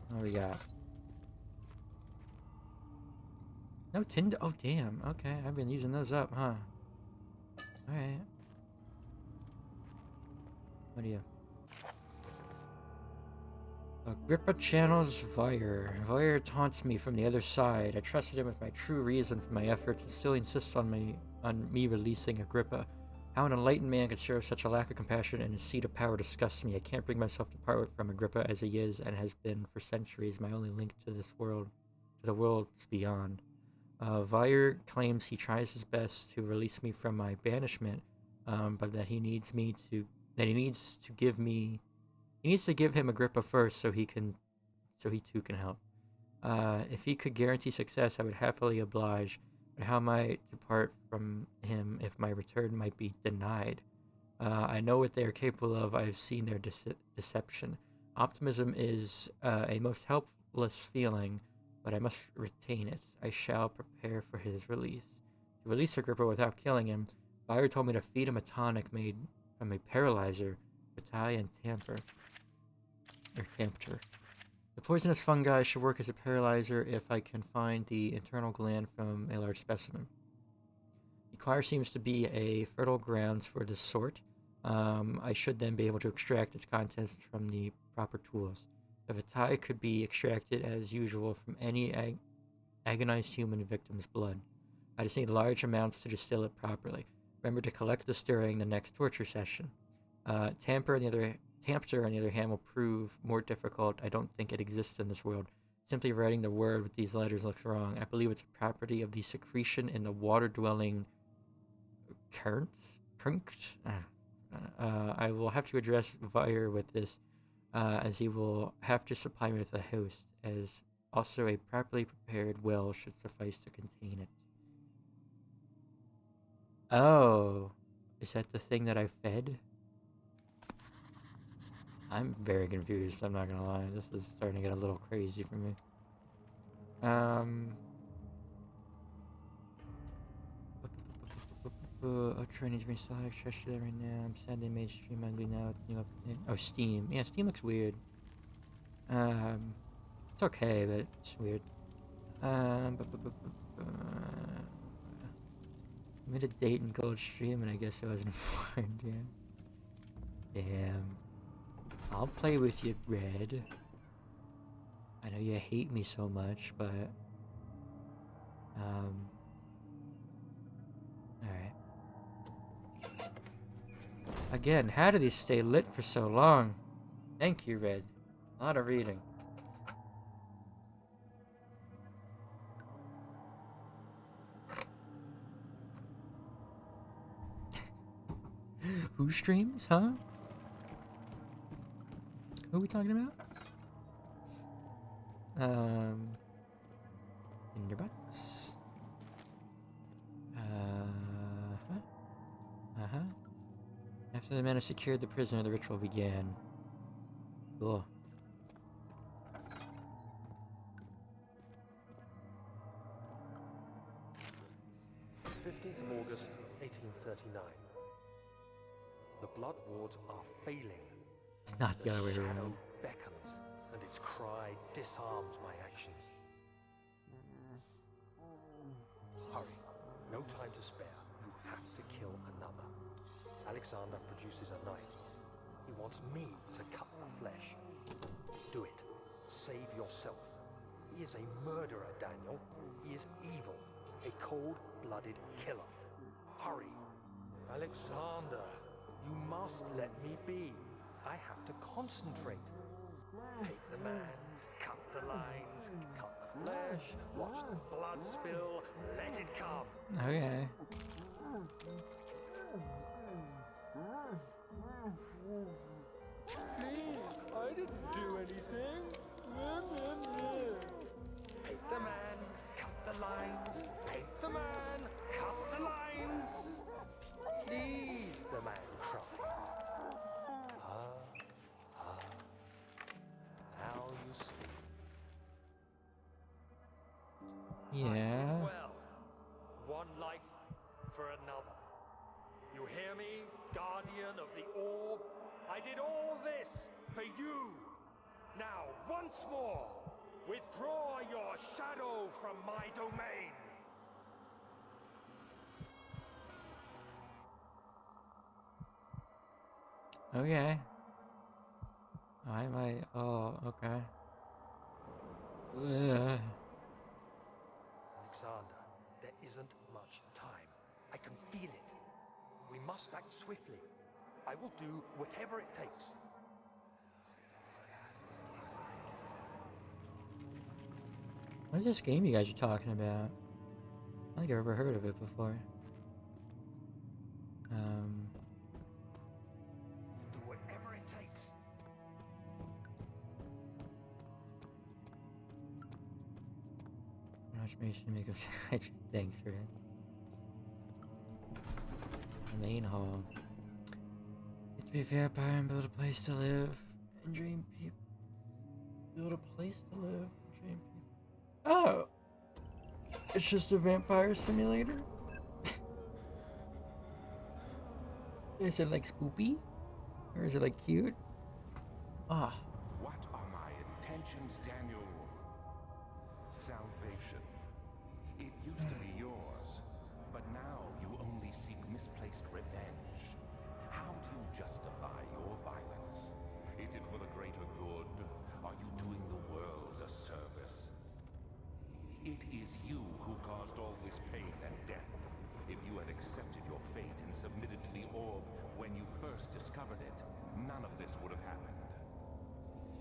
What do we got? No tinder. Oh, damn. Okay, I've been using those up, huh? Alright. What do you? Agrippa channels Vire. Vire taunts me from the other side. I trusted him with my true reason for my efforts and still insists on me releasing Agrippa. How an enlightened man could show such a lack of compassion and his seat of power disgusts me. I can't bring myself to part from Agrippa as he is and has been for centuries my only link to this world, to the worlds beyond. Vire claims he tries his best to release me from my banishment, but that he needs to give him Agrippa first so he too can help. If he could guarantee success, I would happily oblige. But how am I to part from him if my return might be denied? I know what they are capable of. I have seen their deception. Optimism is a most helpless feeling, but I must retain it. I shall prepare for his release. To release Agrippa without killing him, Byron told me to feed him a tonic made from a paralyzer, Vitae and Tamper. Or Tampter. The poisonous fungi should work as a paralyzer if I can find the internal gland from a large specimen. The choir seems to be a fertile grounds for this sort. I should then be able to extract its contents from the proper tools. The vitae could be extracted as usual from any agonized human victim's blood. I just need large amounts to distill it properly. Remember to collect this during the next torture session. Tampter, on the other hand, will prove more difficult. I don't think it exists in this world. Simply writing the word with these letters looks wrong. I believe it's a property of the secretion in the water-dwelling current. I will have to address Vire with this, as he will have to supply me with a host, as also a properly prepared well should suffice to contain it. Oh, is that the thing that I fed? I'm very confused, I'm not gonna lie. This is starting to get a little crazy for me. Training to be still extra there right now. I'm sad they made stream ugly now with new update. Oh, Steam. Yeah, Steam looks weird. It's okay, but it's weird. Made a date in gold stream, and I guess I wasn't informed. Yeah. Damn. I'll play with you, Red. I know you hate me so much, but alright. Again, how do these stay lit for so long? Thank you, Red. A lot of reading. Who streams, huh? Who are we talking about? Tinderbox. After the men have secured the prisoner, the ritual began. Cool. August 1839. The blood wards are failing. It's not the other way shadow around. beckons, and its cry disarms my actions. Hurry. No time to spare. You have to kill another. Alexander produces a knife. He wants me to cut the flesh. Do it. Save yourself. He is a murderer, Daniel. He is evil. A cold-blooded killer. Hurry. Alexander, you must let me be. I have to concentrate. Take the man, cut the lines, cut the flesh, watch the blood spill, let it come. Okay. Please, I didn't do anything. Take the man, cut the lines, paint the man, Yeah. Well, one life for another. You hear me, guardian of the orb? I did all this for you. Now, once more, withdraw your shadow from my domain. Okay. Why am I? Oh, okay. Alexander, there isn't much time. I can feel it. We must act swiftly. I will do whatever it takes. What is this game you guys are talking about? I don't think I've ever heard of it before. Do whatever it takes. Much makes you make a thanks for it. The main hall. Get to be a vampire and build a place to live and dream people. Build a place to live and dream people. Oh! It's just a vampire simulator? Is it like spoopy? Or is it like cute? Ah. What are my intentions, Daniel? Salvation. It used to be yours, but now you only seek misplaced revenge. How do you justify your violence? Is it for the greater good? Are you doing the world a service? It is you who caused all this pain and death. If you had accepted your fate and submitted to the orb when you first discovered it, none of this would have happened.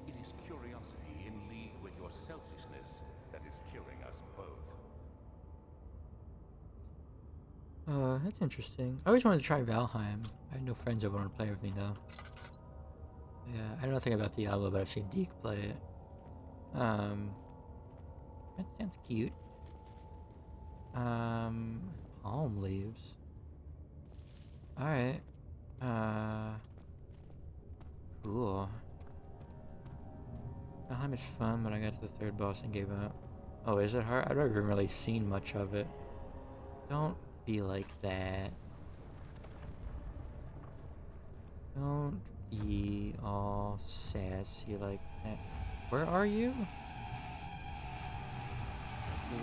It is curiosity in league with your selfishness that is killing us both. That's interesting. I always wanted to try Valheim. I had no friends that wanted to play with me though. Yeah, I know nothing about Diablo, but I've seen Deke play it. That sounds cute. Palm leaves. Alright. Cool. Valheim is fun, but I got to the third boss and gave up. Oh, is it hard? I've never really seen much of it. Don't be like that. Don't be all sassy like that. Where are you?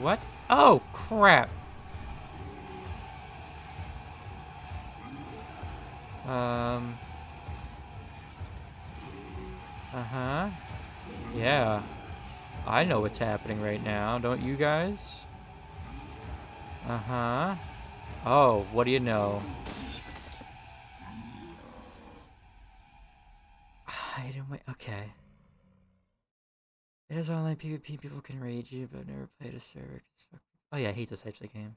What? Oh, crap! Uh-huh. Yeah. I know what's happening right now, don't you guys? Uh-huh. Oh, what do you know? I don't wait. Okay. It is online PvP. People can raid you, but I've never played a server. Oh yeah, I hate those types of games.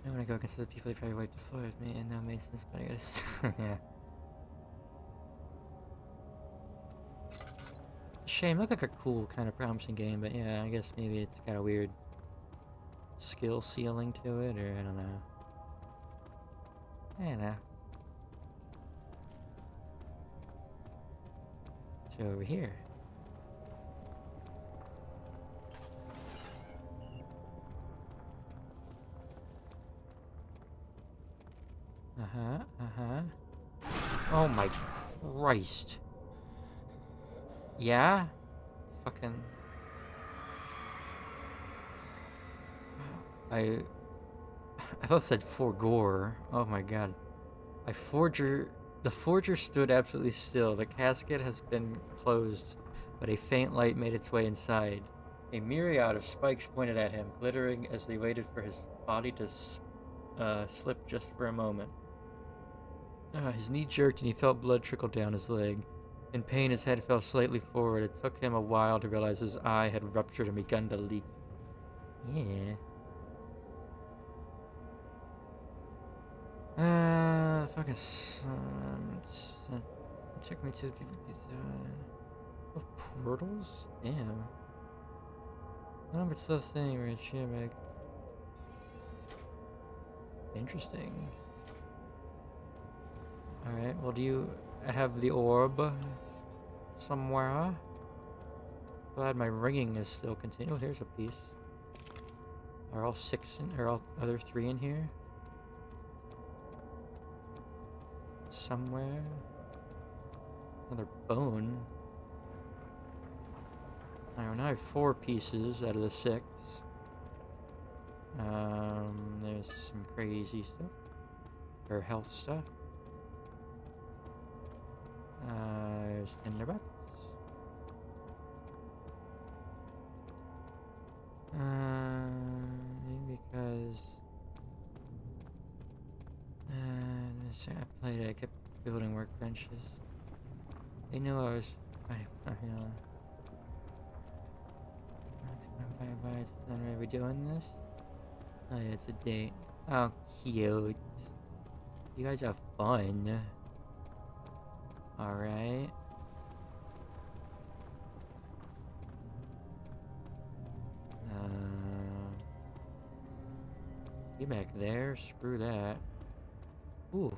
I'm gonna go against the people. They probably wiped the floor with me, and now Mason's. But I gotta. Yeah. Shame. Looked like a cool, kind of promising game, but yeah, I guess maybe it's got a weird skill ceiling to it, or I don't know. I don't know. So over here. Oh my Christ. Yeah? Fucking... I thought it said for gore. Oh my god. The forger stood absolutely still. The casket has been closed, but a faint light made its way inside. A myriad of spikes pointed at him, glittering as they waited for his body to slip just for a moment. His knee jerked and he felt blood trickle down his leg. In pain, his head fell slightly forward. It took him a while to realize his eye had ruptured and begun to leak. Yeah. Fucking son. Took me to the oh, portals? Damn. I don't know if it's the thing where it's Shimek. Interesting. Alright, well, do you have the orb somewhere? Glad my ringing is still continuing. Oh, here's a piece. Are all are all other 3 in here? Somewhere? Another bone. I don't know, I have 4 pieces out of the 6. There's some crazy stuff. Or health stuff. There's tinderbox. Because I kept building workbenches. They knew I was fighting for Are we doing this? Oh yeah, it's a date. Oh, cute. You guys have fun. Alright. Get back there. Screw that. Ooh.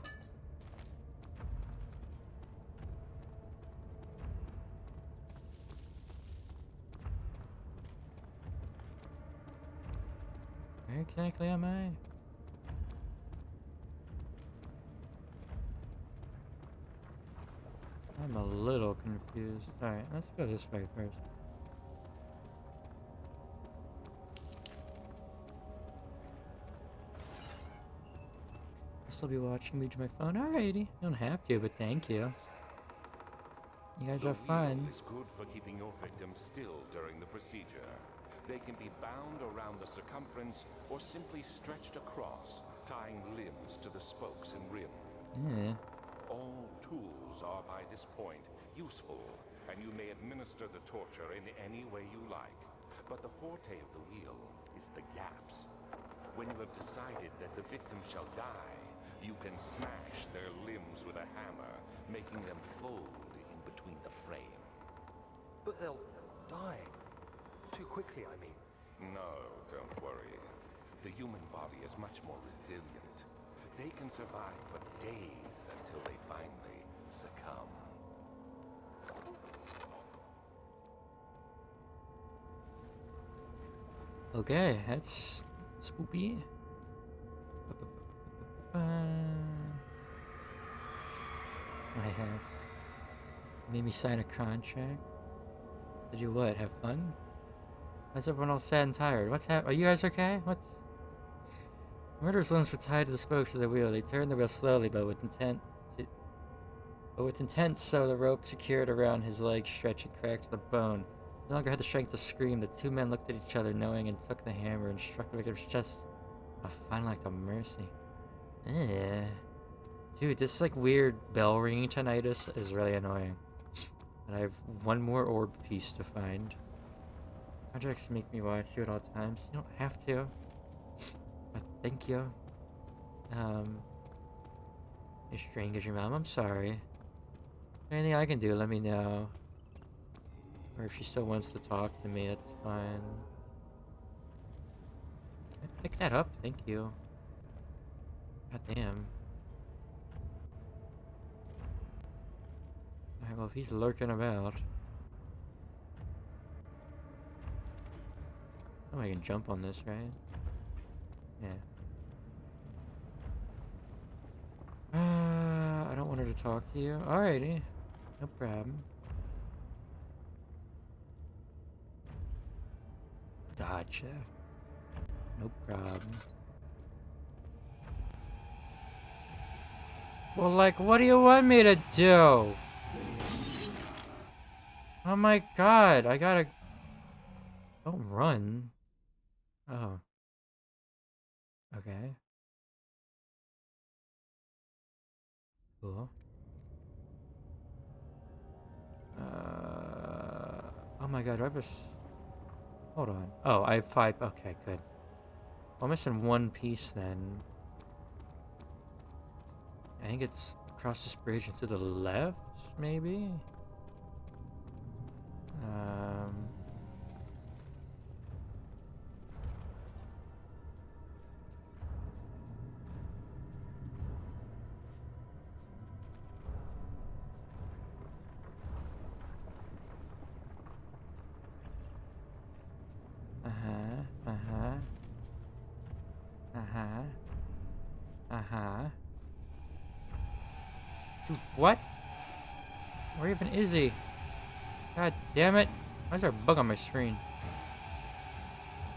Where exactly am I? I'm a little confused. Alright, let's go this way first. I'll still be watching me to my phone. Alrighty. You don't have to, but thank you. You guys have fun. The wheel is good for keeping your victims still during the procedure. They can be bound around the circumference or simply stretched across, tying limbs to the spokes and rim. Yeah. All tools are by this point useful, and you may administer the torture in any way you like. But the forte of the wheel is the gaps. When you have decided that the victim shall die, you can smash their limbs with a hammer, making them fold in between the frame. But they'll die. Too quickly, I mean. No, don't worry. The human body is much more resilient. They can survive for days until they finally succumb. Okay, that's spoopy. I have made me sign a contract. To do what? Have fun? Why's everyone all sad and tired? What's happening? Are you guys okay? What's... Murderers' limbs were tied to the spokes of the wheel. They turned the wheel slowly, but with intent, so the rope secured around his leg stretched and cracked the bone. No longer had the strength to scream. The 2 men looked at each other, knowing, and took the hammer and struck the victim's chest. A final act of mercy. Dude, this like weird bell ringing tinnitus is really annoying. And I have 1 more orb piece to find. Projects make me watch you at all times. You don't have to. But thank you. You're strange as your mom. I'm sorry. Anything I can do, let me know. Or if she still wants to talk to me, that's fine. Pick that up, thank you. God damn. Alright, well if he's lurking about. Oh, I can jump on this, right? Yeah. I don't want her to talk to you. Alrighty. No problem. Gotcha. No problem. Well, like, what do you want me to do? Oh my god, I gotta... Don't run. Oh. Okay. Cool. Oh my god, do I have a... Hold on. Oh, I have 5... Okay, good. I'm missing 1 piece then. I think it's across this bridge and to the left, maybe? Uh-huh. Uh-huh. Uh-huh. Dude, what? Where even is he? God damn it. Why is there a bug on my screen?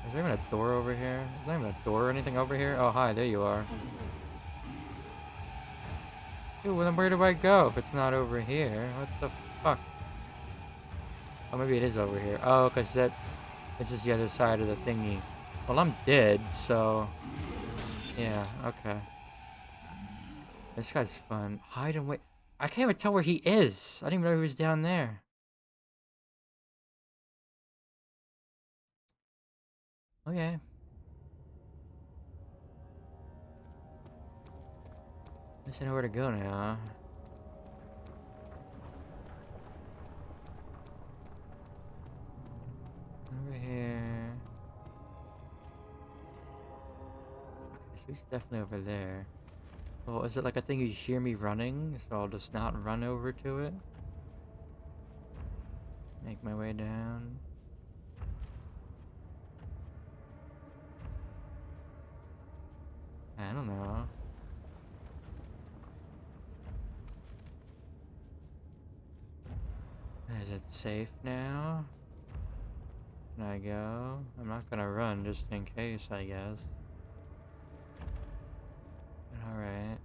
Is there even a door over here? Is there even a door or anything over here? Oh, hi, there you are. Dude, well, then where do I go if it's not over here? What the fuck? Oh, maybe it is over here. Oh, because this is the other side of the thingy. Well, I'm dead, so... Yeah, okay. This guy's fun. Hide and wait. I can't even tell where he is. I didn't even know he was down there. Okay. Guess I know where to go now. Over here. Okay, so he's definitely over there. Well, is it like a thing you hear me running, so I'll just not run over to it? Make my way down. I don't know. Is it safe now? Can I go? I'm not gonna run just in case, I guess. But alright.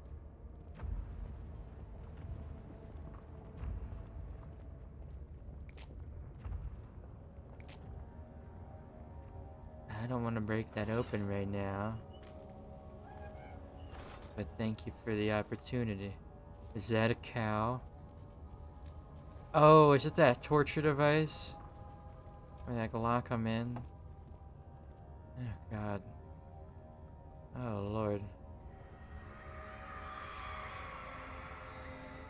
I don't want to break that open right now. But thank you for the opportunity. Is that a cow? Oh, is it that torture device? Where they lock him in? Oh, God. Oh, Lord.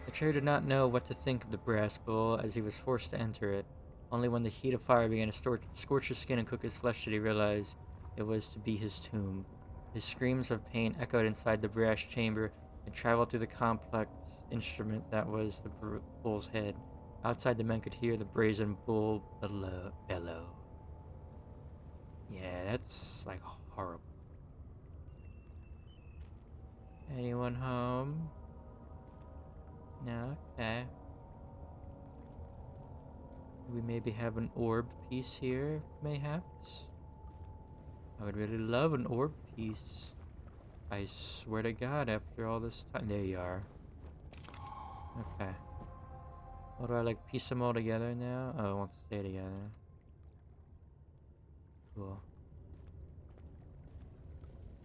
The trader did not know what to think of the brass bowl as he was forced to enter it. Only when the heat of fire began to scorch his skin and cook his flesh did he realize it was to be his tomb. His screams of pain echoed inside the brass chamber and traveled through the complex instrument that was the bull's head. Outside, the men could hear the brazen bull bellow. Yeah, that's like horrible. Anyone home? No? Okay. We maybe have an orb piece here, mayhaps? I would really love an orb piece. I swear to God, after all this time. There you are. Okay. What do I like? Piece them all together now? Oh, it won't stay together. Cool.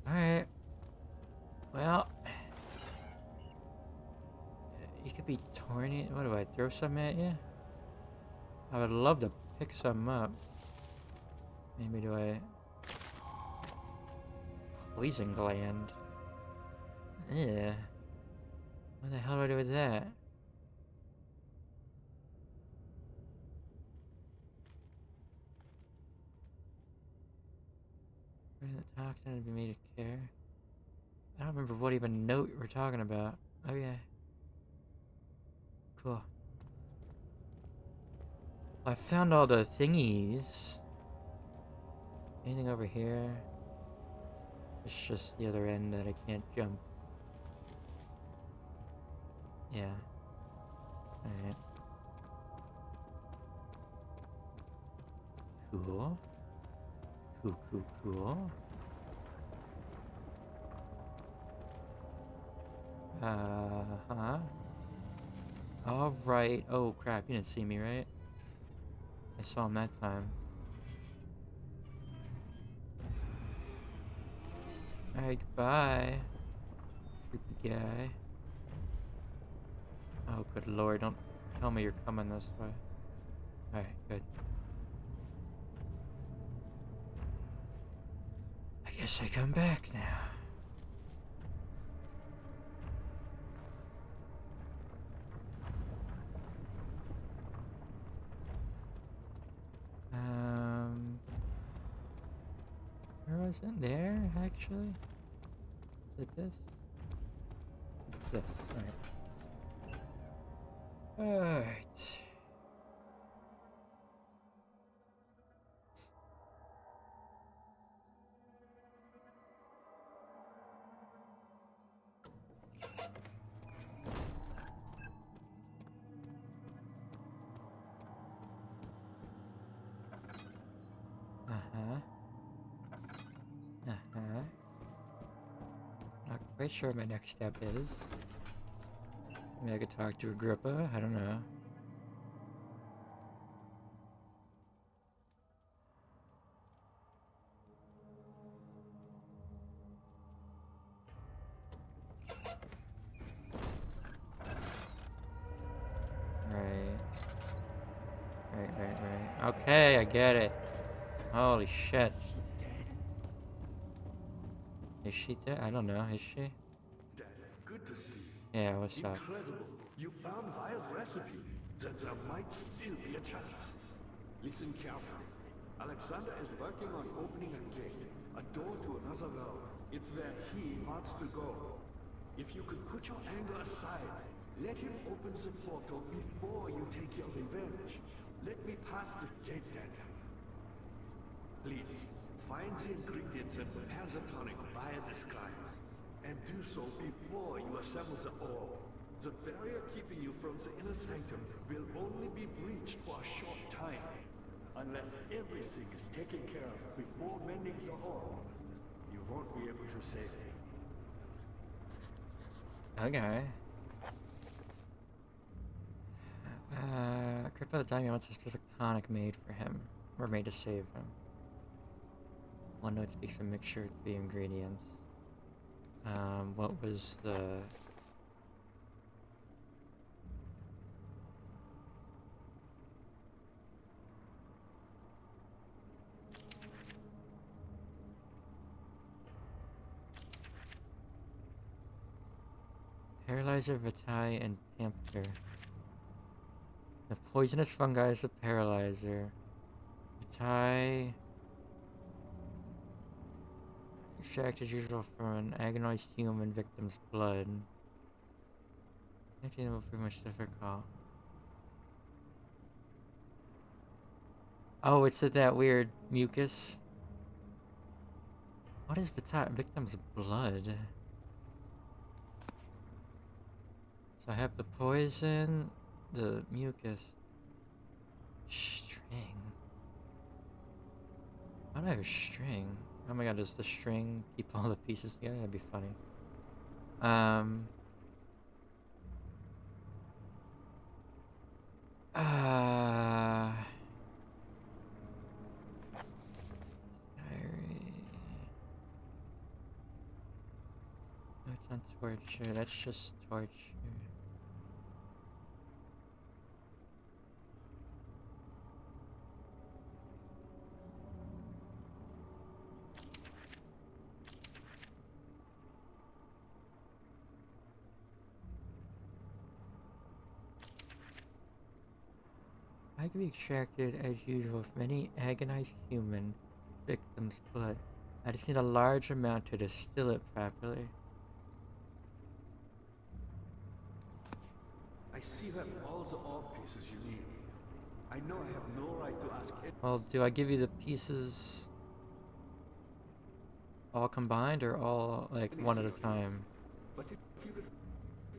Alright. Well. You could be torn. What do I throw some at you? I would love to pick some up. Maybe do I... Poison gland. Yeah. What the hell do I do with that? Where did the toxin be made of care? I don't remember what even note we're talking about. Oh yeah. Cool. I found all the thingies. Anything over here? It's just the other end that I can't jump. Yeah. Alright. Cool. Cool. Uh-huh. Alright. Oh, crap. You didn't see me, right? I saw him that time. Alright, goodbye. Creepy guy. Oh, good lord. Don't tell me you're coming this way. Alright, good. I guess I come back now. Where was it? There, actually? Is it this? Yes, alright. Alright. Quite sure what my next step is. Maybe I could talk to Agrippa. I don't know. Right. Okay, I get it. Holy shit. Is she dead? I don't know. Is she? Dad, good to see you. Yeah, what's up? Incredible. You found Vire's recipe. Then there might still be a chance. Listen carefully. Alexander is working on opening a gate, a door to another world. It's where he wants to go. If you could put your anger aside, let him open the portal before you take your revenge. Let me pass the gate, Daniel. Please, find the ingredients and prepare the tonic via disguise. And do so before you assemble the orb. The barrier keeping you from the inner sanctum will only be breached for a short time. Unless everything is taken care of before mending the orb, you won't be able to save me. Okay. Agrippa the Diamond wants a specific tonic made for him, or made to save him. One note speaks of a mixture of the ingredients. What was the... Paralyzer, Vitae, and Tempter. The poisonous fungi is the paralyzer. Vitae... Extract as usual from an agonized human victim's blood. Making them pretty much difficult. Oh, it's that weird mucus. What is victim's blood? So I have the poison, the mucus, string. Why do I have string? Oh my god, does the string keep all the pieces together? That'd be funny. Diary. No, it's on torture. That's just torture. I can be extracted as usual from any agonized human victim's blood. I just need a large amount to distill it properly. I see you have all the orb pieces you need. I know I have no right to ask it. Well, do I give you the pieces all combined or all like one at a time? But if you could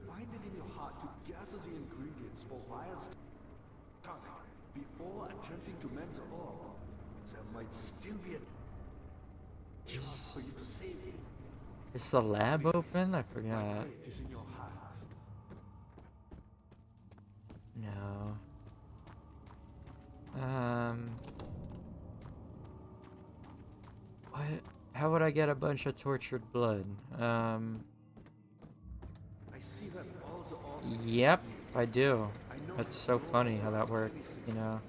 find it in your heart to gather the ingredients for Vire's tonic before attempting to mend the orb, there might still be a chance for you to save him. Is the lab open? I forgot. It is in your hands. No. What? How would I get a bunch of tortured blood? I see you have all the orb. Yep, I do. That's so funny how that works, you know.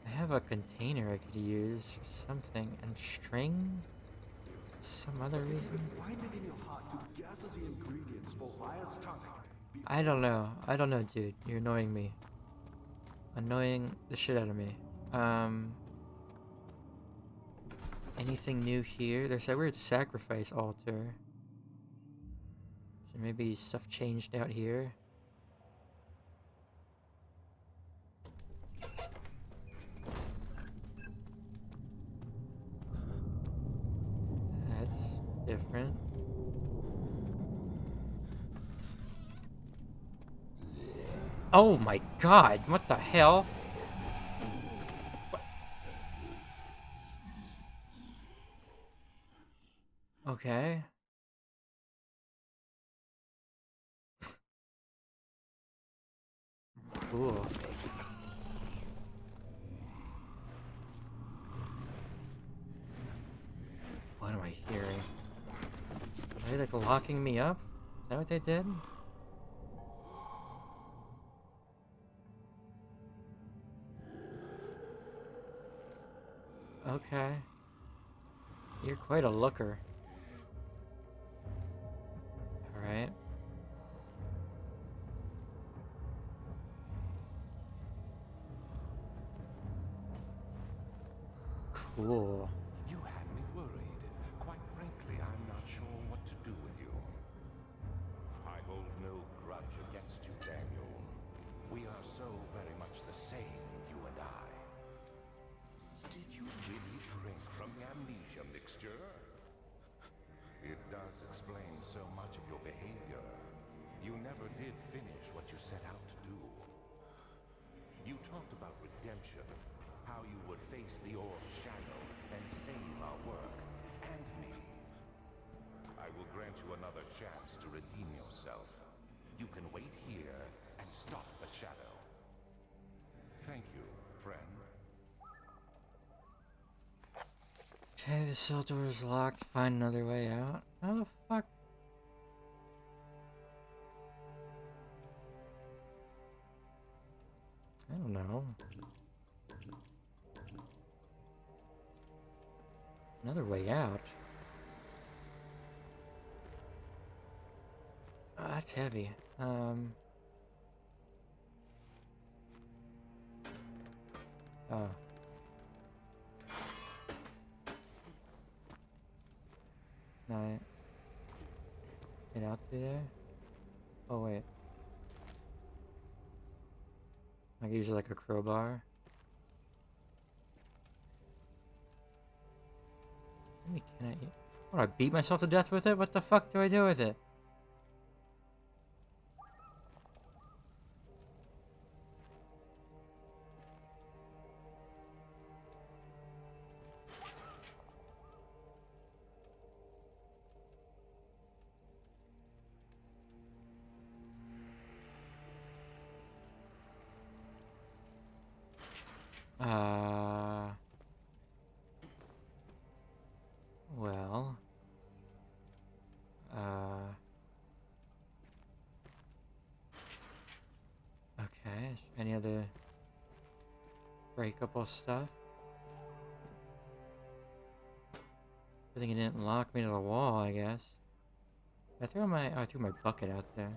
I have a container I could use for something, and string? Some other reason? Find it in your heart to gather the ingredients for Vire's tonic. I don't know, dude. You're annoying me. Annoying the shit out of me. Anything new here? There's that weird sacrifice altar. So maybe stuff changed out here. That's different. Oh my god, what the hell? Okay. Cool. What am I hearing? Are they like locking me up? Is that what they did? Okay. You're quite a looker. Alright. Cool. You had me worried. Quite frankly, I'm not sure what to do with you. I hold no grudge against you, Daniel. We are so very much the same, you and I. Did you really drink from the amnesia mixture? It does explain so much of your behavior. You never did finish what you set out to do. You talked about redemption, how you would face the orb's shadow and save our work, and me. I will grant you another chance to redeem yourself. You can wait here and stop the shadow. Thank you, friend. Okay, the cell door is locked. Find another way out. How the fuck? I don't know. Another way out? Oh, that's heavy. Oh. Can I get out through there? Oh, wait. I can use it like a crowbar. Maybe can I... What, I beat myself to death with it? What the fuck do I do with it? Well... Okay, any other breakable stuff? I think it didn't lock me to the wall, I guess. I threw my bucket out there.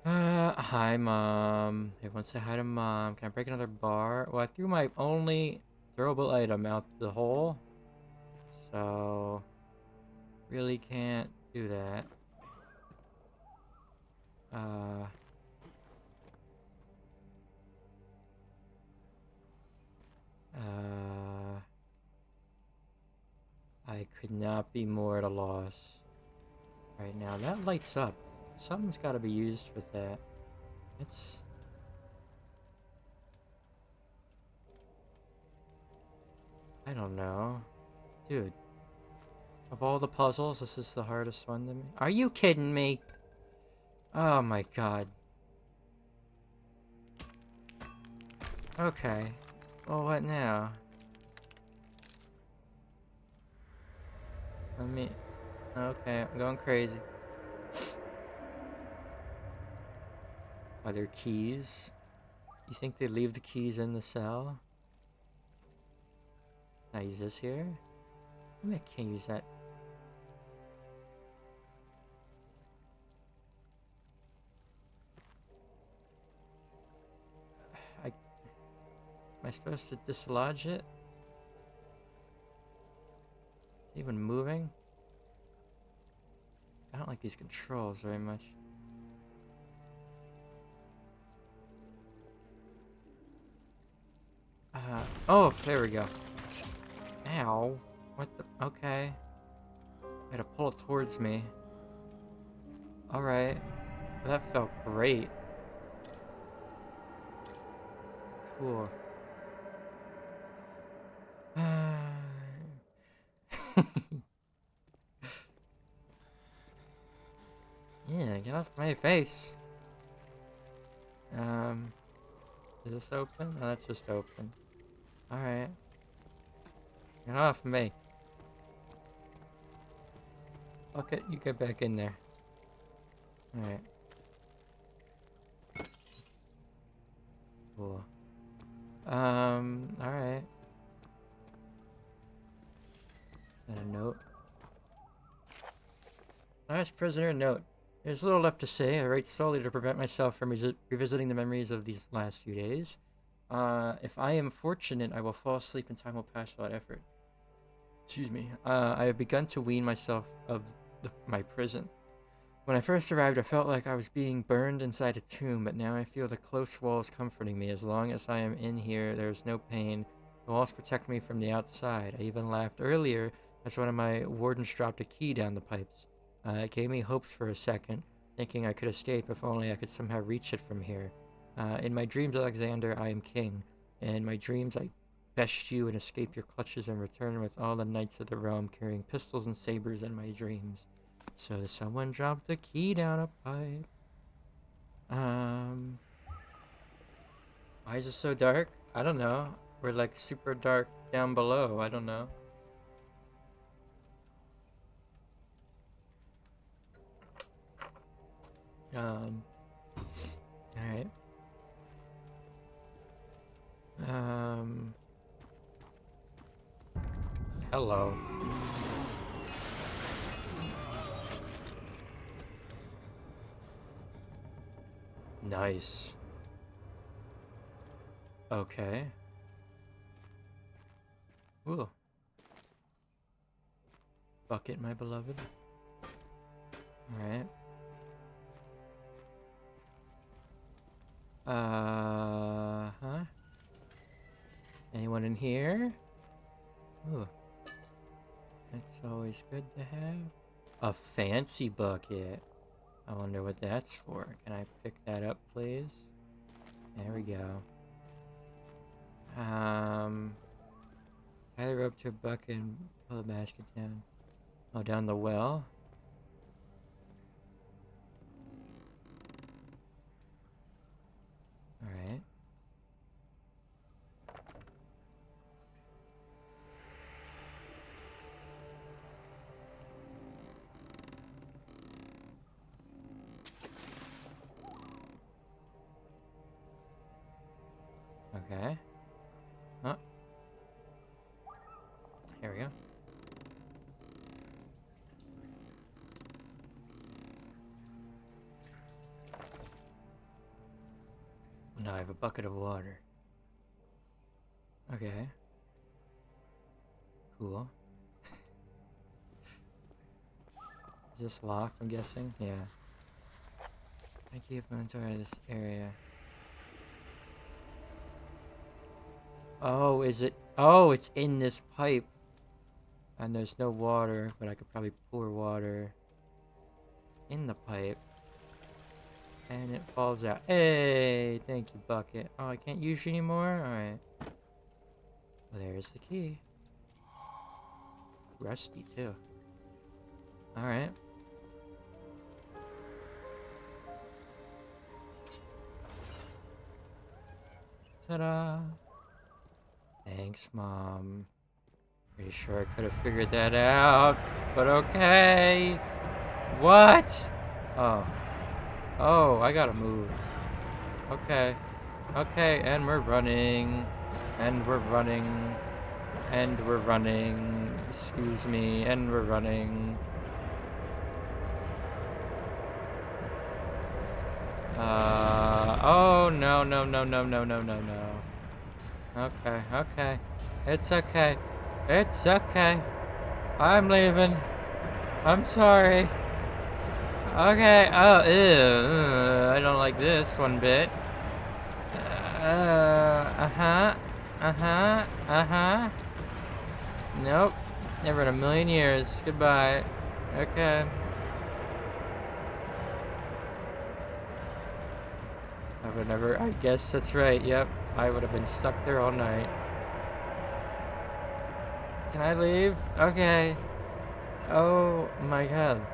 Hi, Mom. Everyone say hi to Mom. Can I break another bar? Well, I threw my only throwable item out the hole. So... really can't do that. I could not be more at a loss right now. That lights up. Something's got to be used with that. It's... I don't know. Dude. Of all the puzzles, this is the hardest one to me. Are you kidding me? Oh my god. Okay. Well, what now? Let me... Okay, I'm going crazy. Are there keys? You think they leave the keys in the cell? Can I use this here? Maybe I can't use that. Am I supposed to dislodge it? Is it even moving? I don't like these controls very much. Oh, there we go. Ow. What the? Okay. I had to pull it towards me. Alright. That felt great. Cool. Yeah, I Get off my face. Is this open? No, that's just open. Alright. Get off me. Okay, you get back in there. Alright. Cool. Alright. And a note. Last prisoner note. There's little left to say. I write solely to prevent myself from revisiting the memories of these last few days. If I am fortunate, I will fall asleep and time will pass without effort. Excuse me. I have begun to wean myself of my prison. When I first arrived, I felt like I was being burned inside a tomb, but now I feel the close walls comforting me. As long as I am in here, there is no pain. The walls protect me from the outside. I even laughed earlier as one of my wardens dropped a key down the pipes. It gave me hopes for a second, thinking I could escape if only I could somehow reach it from here. In my dreams, Alexander, I am king. In my dreams, I best you and escape your clutches and return with all the knights of the realm carrying pistols and sabers in my dreams. So someone dropped the key down a pipe. Why is it so dark? I don't know. We're like super dark down below. I don't know. Alright. Hello. Nice. Okay. Ooh. Bucket, my beloved. Alright. Huh? Anyone in here? Ooh. That's always good to have. A fancy bucket. I wonder what that's for. Can I pick that up, please? There we go. Tie the rope to a bucket and pull the basket down. Oh, down the well? Alright. Okay. Oh. Here we go. Now I have a bucket of water. Okay. Cool. Is this locked, I'm guessing? Yeah. I keep inventory of this area. Oh, is it? Oh, it's in this pipe. And there's no water, but I could probably pour water in the pipe. And it falls out. Hey, thank you, bucket. Oh, I can't use you anymore? Alright. Well, there's the key. Rusty, too. Alright. Ta-da! Thanks, Mom. Pretty sure I could have figured that out, but okay. What? Oh. Oh, I gotta move. Okay. Okay, and we're running. And we're running. And we're running. Excuse me, and we're running. Oh, no, no, no, no, no, no, no, no. Okay, okay. It's okay. It's okay. I'm leaving. I'm sorry. Okay. Oh, ew. I don't like this one bit. Nope. Never in a million years. Goodbye. Okay. I would never. I guess that's right. Yep. I would have been stuck there all night. Can I leave? Okay. Oh my god.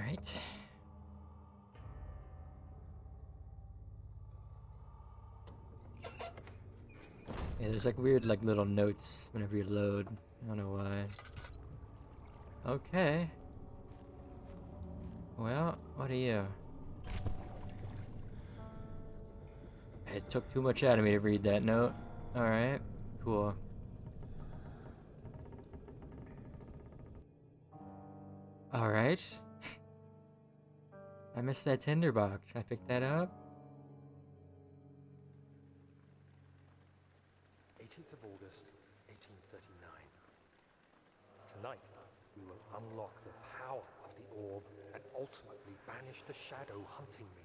Alright. Yeah, there's like weird like little notes whenever you load. I don't know why. Okay. Well, what are you? It took too much out of me to read that note. Alright, cool. Alright. I missed that tinderbox. Can I pick that up? 18th of August, 1839. Tonight, we will unlock the power of the orb and ultimately banish the shadow hunting me.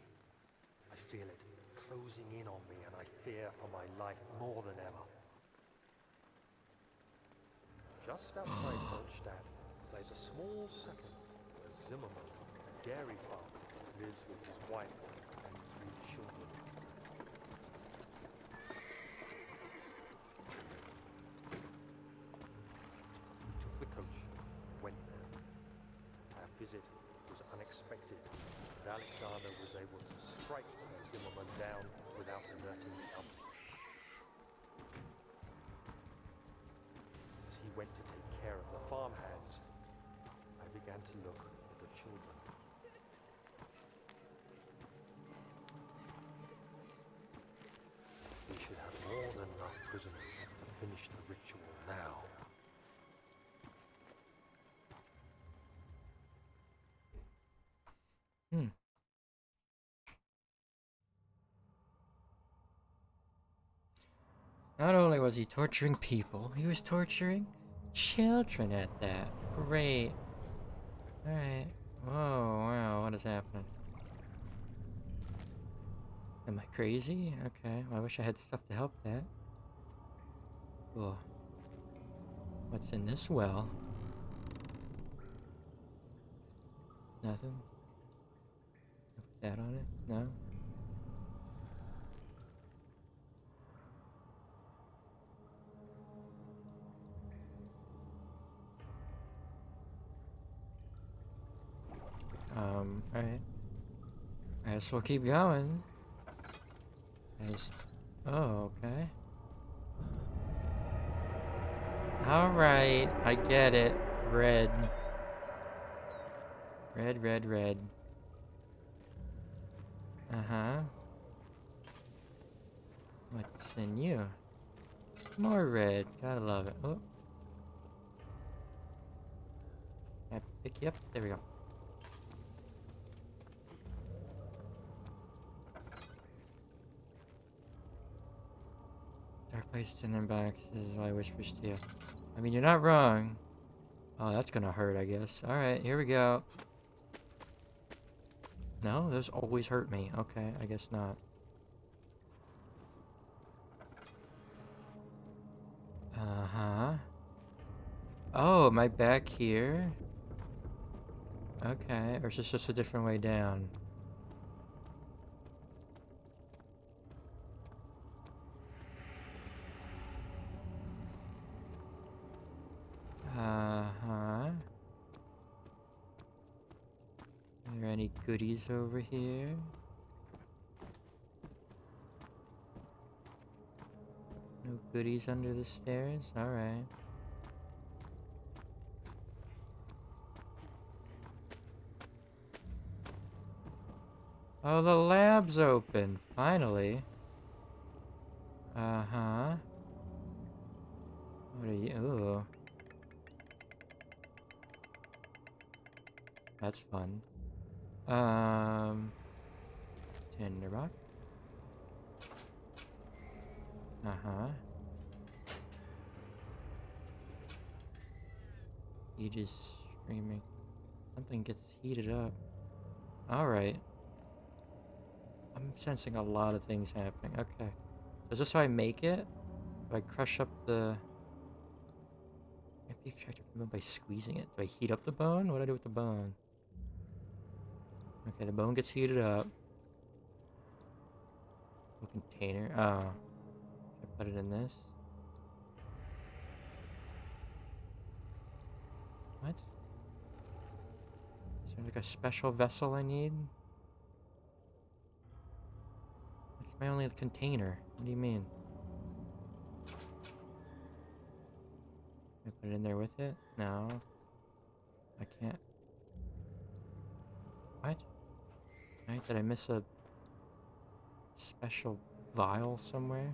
I feel it closing in on me, and I fear for my life more than ever. Just outside Altstadt lies a small settlement where Zimmerman, a dairy farmer, lives with his wife and 3 children. We took the coach, went there. Our visit was unexpected, and Alexander was able to strike Zimmerman down without alerting the others. As he went to take care of the farmhands, I began to look for the children. We should have more than enough prisoners to finish the ritual now. Not only was he torturing people, he was torturing children at that. Great. Alright. Whoa, wow, what is happening? Am I crazy? Okay, well, I wish I had stuff to help that. Cool. What's in this well? Nothing? Put that on it? No? Alright. I guess we'll keep going. Oh, okay. Alright, I get it. Red. Red, red, red. Uh-huh. What's in you? More red. Gotta love it. Oh. Can I pick you up? There we go. Dark place to them back. This is why I whispers to you. I mean, you're not wrong. Oh, that's gonna hurt, I guess. Alright, here we go. No, those always hurt me. Okay, I guess not. Uh-huh. Oh, am I back here? Okay, or is this just a different way down? Uh-huh. Are there any goodies over here? No goodies under the stairs? Alright. Oh, the lab's open. Finally. Uh-huh. What are you? Ooh. That's fun. Tinderbox. Uh-huh. Heat is streaming. Something gets heated up. Alright. I'm sensing a lot of things happening. Okay. Is this how I make it? Do I crush up the... Can't be extracted from the bone by squeezing it. Do I heat up the bone? What do I do with the bone? Okay, the bone gets heated up. Little container. Oh. I put it in this. What? Is Like a special vessel I need? It's my only container. What do you mean? Can I put it in there with it? No. I can't. What? Right, did I miss a special vial somewhere?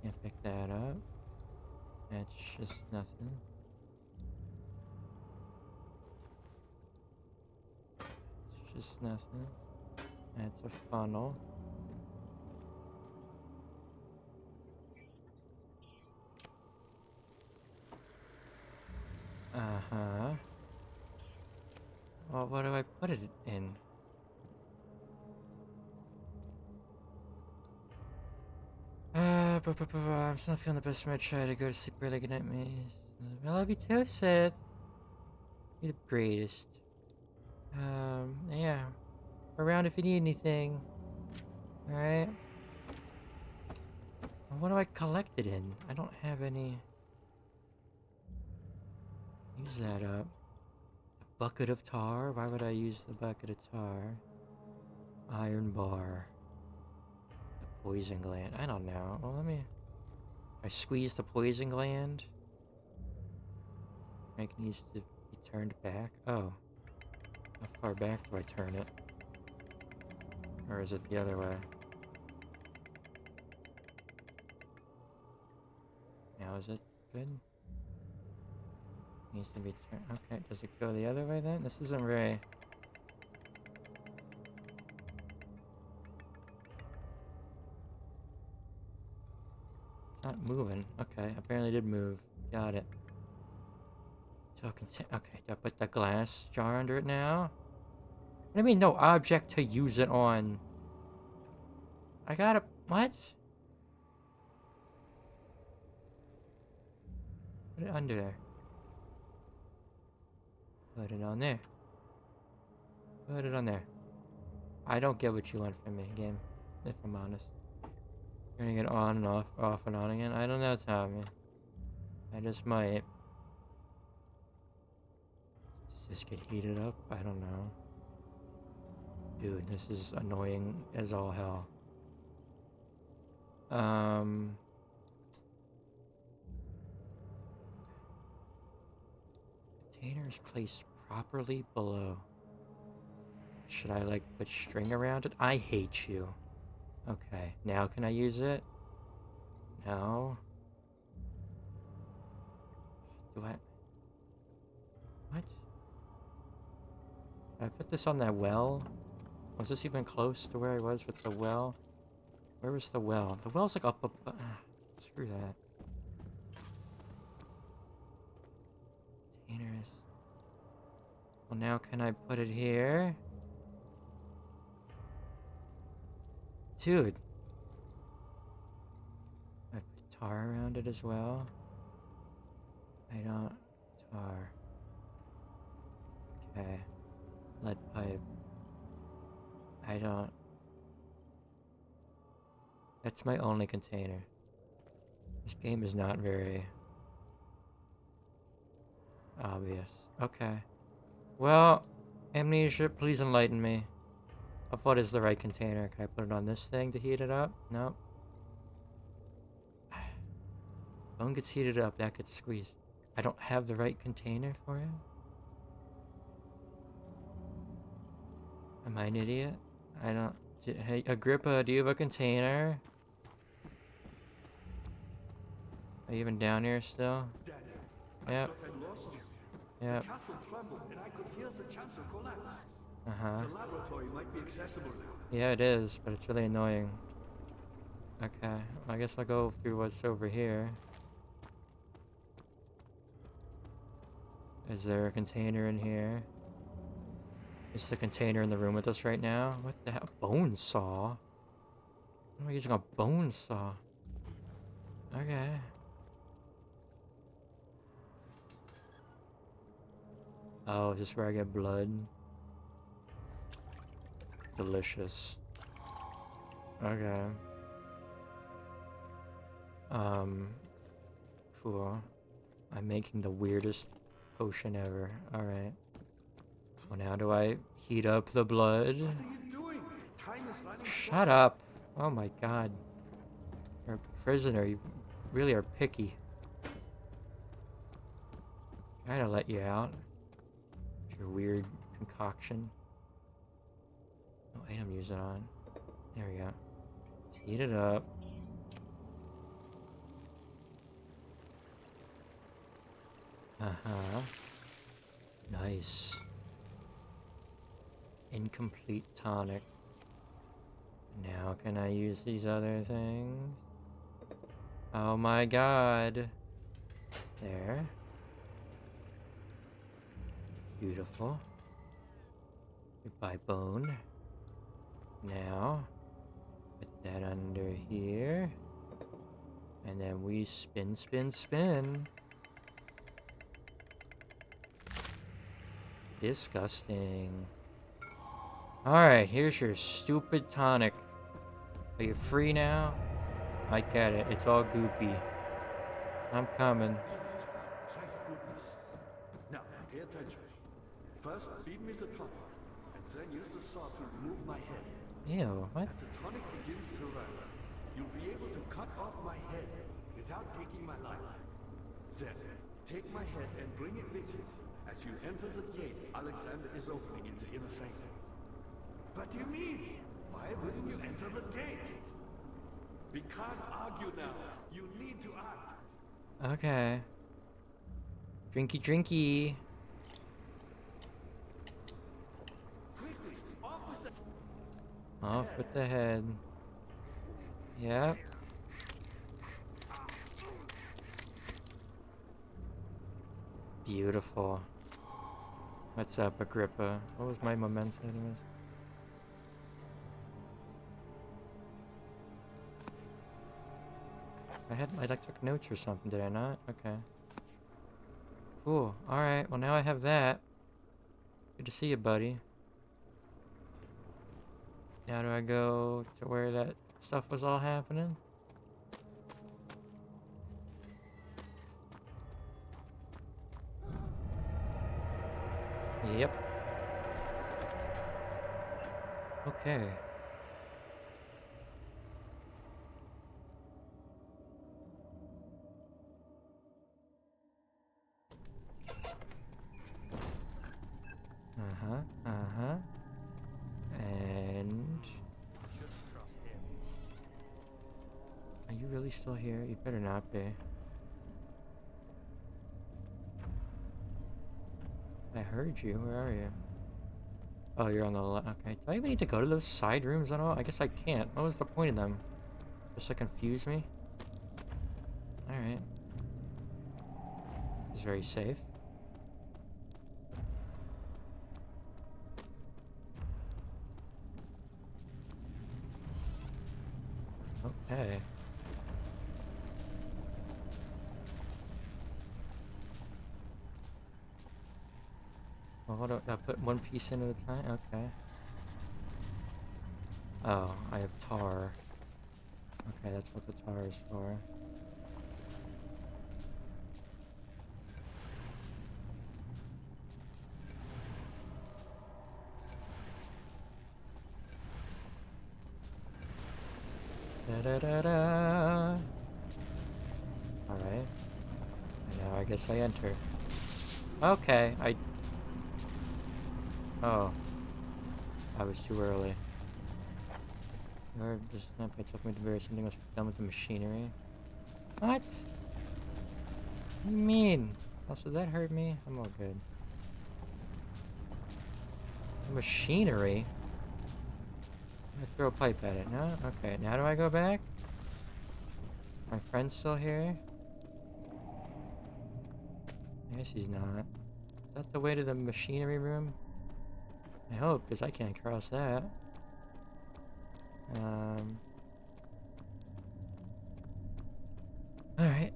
Can't pick that up. That's just nothing. It's just nothing. That's a funnel. Uh-huh. Well, what do I put it in? I'm just not feeling the best. I'm gonna try to go to sleep early. Good night, me. I love you too, Seth. You're the greatest. Yeah. Around if you need anything. Alright. What do I collect it in? I don't have any. Use that up. A bucket of tar? Why would I use the bucket of tar? Iron bar. The poison gland. I don't know. Well, let me. I squeeze the poison gland. It needs to be turned back. Oh. How far back do I turn it? Or is it the other way? Now is it good? Needs to be turned. Okay, does it go the other way then? This isn't very. It's not moving. Okay, apparently it did move. Got it. So okay, do I put the glass jar under it now? What do you mean no object to use it on? I gotta. What? Put it under there. Put it on there. Put it on there. I don't get what you want from me, game. If I'm honest. Turning it on and off and on again. I don't know, Tommy. I just might. Does this get heated up? I don't know. Dude, this is annoying as all hell. Container is placed properly below. Should I like put string around it? I hate you. Okay, now can I use it? No. Do I? What? Did I put this on that well? Was this even close to where I was with the well? Where was the well? The well's like up. Screw that. Containers. Well, now can I put it here? Dude. I put tar around it as well. I don't. Tar. Okay. Lead pipe. I don't. That's my only container. This game is not very obvious. Okay. Well, Amnesia, please enlighten me. Of what is the right container? Can I put it on this thing to heat it up? Nope. Bone gets heated up, that gets squeezed. I don't have the right container for it? Am I an idiot? I don't... Hey, Agrippa, do you have a container? Are you even down here still? Yep. Yep. The castle trembled and I could hear the chancel collapse. Uh-huh. The laboratory might be accessible now. Yeah, it is, but it's really annoying. Okay, I guess I'll go through what's over here. Is there a container in here? Is the container in the room with us right now? What the hell? Bone saw? Am I using a bone saw? Okay. Oh, is this where I get blood? Delicious. Okay. Cool. I'm making the weirdest potion ever. Alright. Well, now do I heat up the blood? What are you doing? Time is running Shut up. Oh my god. You're a prisoner. You really are picky. Trying to let you out. Your weird concoction. No item use it on. There we go. Let's heat it up. Uh-huh. Nice. Incomplete tonic. Now can I use these other things? Oh my god. There. Beautiful. Goodbye, bone. Now, put that under here. And then we spin, spin, spin. Disgusting. Alright, here's your stupid tonic. Are you free now? I get it. It's all goopy. I'm coming. Thank goodness. Now, pay attention. First, beat me the tonic, and then use the saw to remove my head. Ew, what? As the tonic begins to run, you'll be able to cut off my head without taking my life. Then, take my head and bring it with you. As you enter the gate, Alexander is opening in the inner sanctum. What do you mean? Why wouldn't you enter the gate? We can't argue now. You need to act. Okay. Drinky, drinky. Quickly, off with the... Off with the head. Yep. Beautiful. What's up, Agrippa? What was my memento anyways? I took notes or something, did I not? Okay. Cool. Alright, well now I have that. Good to see you, buddy. Now do I go to where that stuff was all happening? Yep. Okay. Uh-huh, uh-huh. And... Are you really still here? You better not be. I heard you. Where are you? Oh, you're on the left. Okay. Do I even need to go to those side rooms at all? I guess I can't. What was the point of them? Just to confuse me? Alright. It's very safe. Okay. Well, hold on. I'll put one piece in at a time? Okay. Oh, I have tar. Okay, that's what the tar is for. Da-da-da-da. Alright. Now I guess I enter. Okay, Oh. I was too early. Or just not by talking with the bear, something was done with the machinery. What? What do you mean? Also, that hurt me? I'm all good. The machinery? I'm gonna throw a pipe at it, no? Okay, now do I go back? My friend's still here? I guess he's not. Is that the way to the machinery room? I hope, because I can't cross that. Alright.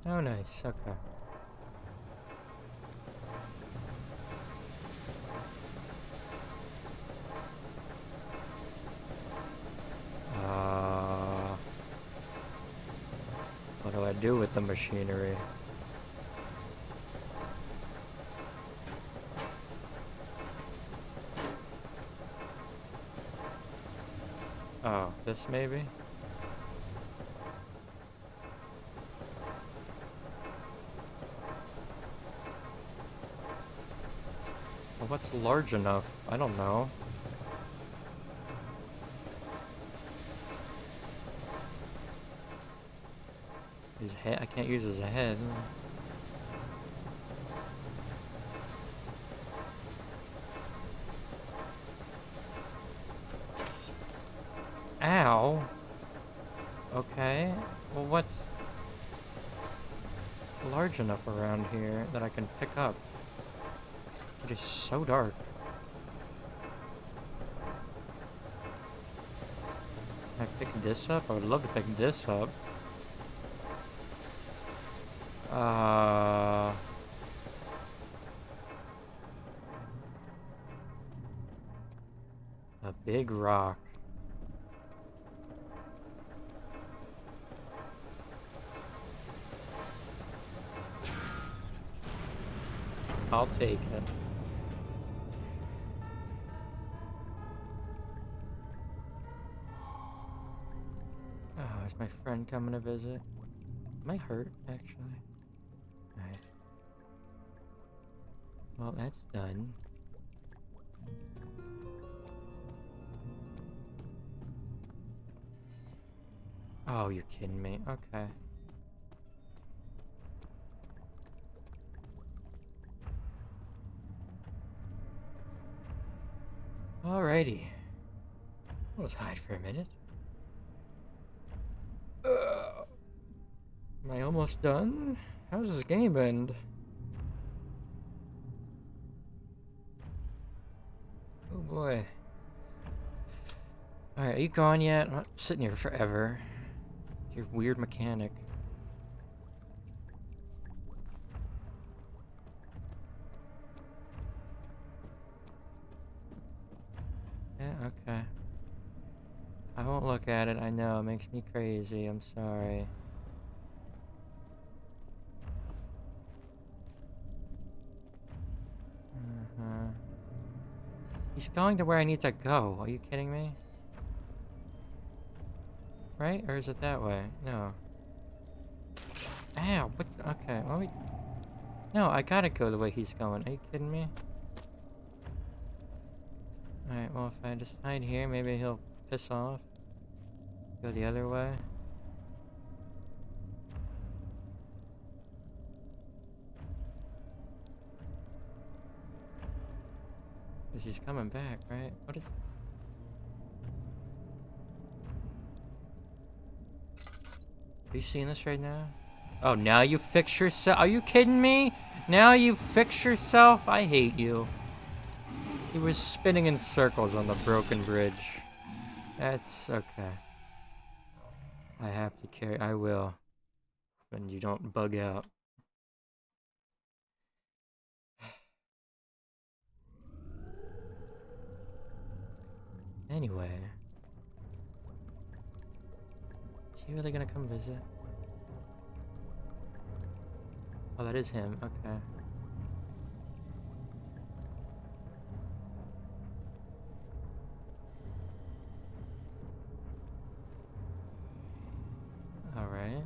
Oh, nice. Okay. do with the machinery. Oh, this maybe? Well, what's large enough? I don't know. His head? I can't use his head. Ow. Okay. Well, what's large enough around here that I can pick up? It is so dark. Can I pick this up? I would love to pick this up. A big rock. I'll take it. Oh, is my friend coming to visit? Am I hurt, actually? Alright. Well, that's done. Oh, you're kidding me. Okay. Alrighty. Let's hide for a minute. Am I almost done? How's this game end? Oh boy. Alright, are you gone yet? I'm not sitting here forever. Your weird mechanic. Yeah, okay. I won't look at it, I know, it makes me crazy, I'm sorry. He's going to where I need to go, are you kidding me? Right? Or is it that way? No. Ow, what the, okay, let me... No, I gotta go the way he's going, are you kidding me? Alright, well if I just hide here, maybe he'll piss off. Go the other way. Because he's coming back, right? What is... Are you seeing this right now? Oh, now you fix yourself? Are you kidding me? Now you fix yourself? I hate you. He was spinning in circles on the broken bridge. That's okay. I have to carry... I will. When you don't bug out. Anyway. Is he really gonna come visit? Oh, that is him. Okay. Alright.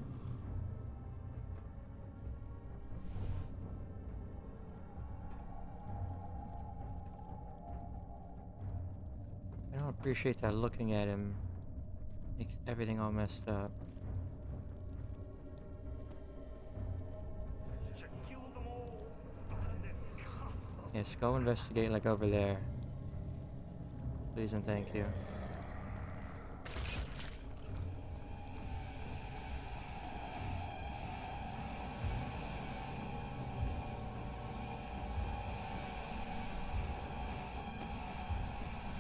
I don't appreciate that looking at him makes everything all messed up. Yes, go investigate like over there. Please and thank you.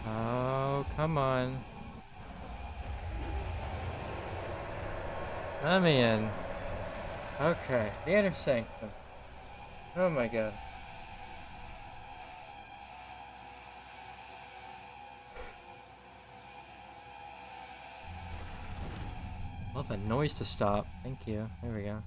Oh, come on. Let me in. Okay, the inner sanctum. Oh my god. Love A noise to stop. Thank you. There we go.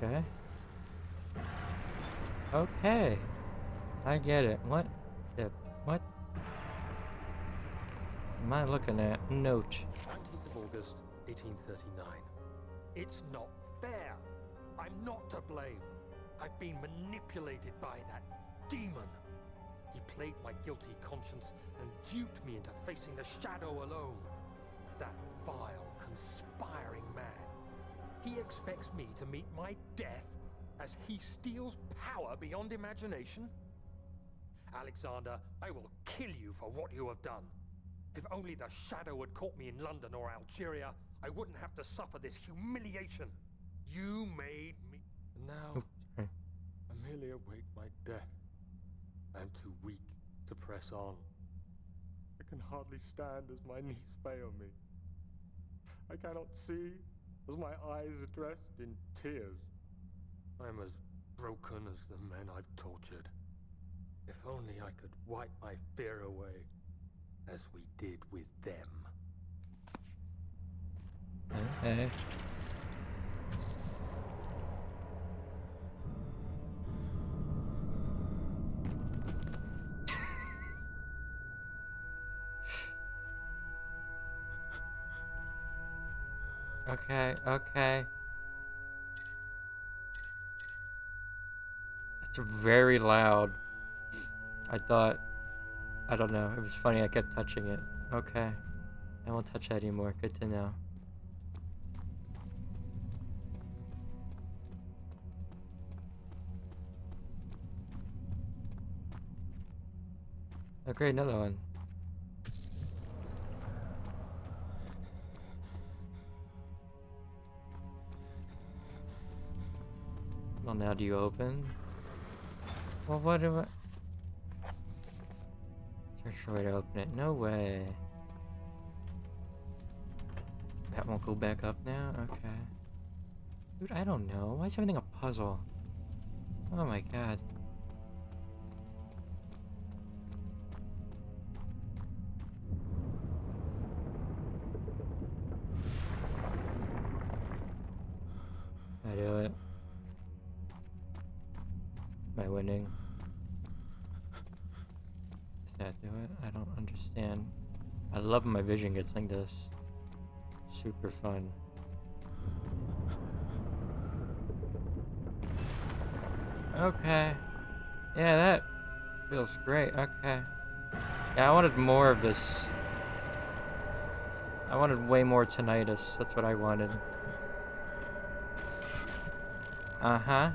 Okay. Okay. I get it. What? What? Am I looking at? Note. 19th of August, 1839. It's not fair. I'm not to blame. I've been manipulated by that demon. He played my guilty conscience and duped me into facing the shadow alone. That vile, conspiring man. He expects me to meet my death as he steals power beyond imagination? Alexander, I will kill you for what you have done. If only the shadow had caught me in London or Algeria, I wouldn't have to suffer this humiliation. You made me... Now, I merely await my death. I am too weak to press on. I can hardly stand as my knees fail me. I cannot see as my eyes are dressed in tears. I am as broken as the men I've tortured. If only I could wipe my fear away, as we did with them. Okay. Okay. It's very loud. I don't know. It was funny. I kept touching it. Okay. I won't touch that anymore. Good to know. Oh, great. Another one. Well, now do you open? Well, what do I... Search for a way to open it. No way. That won't go back up now? Okay. Dude, I don't know. Why is everything a puzzle? Oh my god. I do it. Am I winning? Does that do it? I don't understand. I love when my vision gets like this. Super fun. Okay. Yeah, that feels great. Okay. Yeah, I wanted more of this. I wanted way more tinnitus. That's what I wanted. Uh-huh.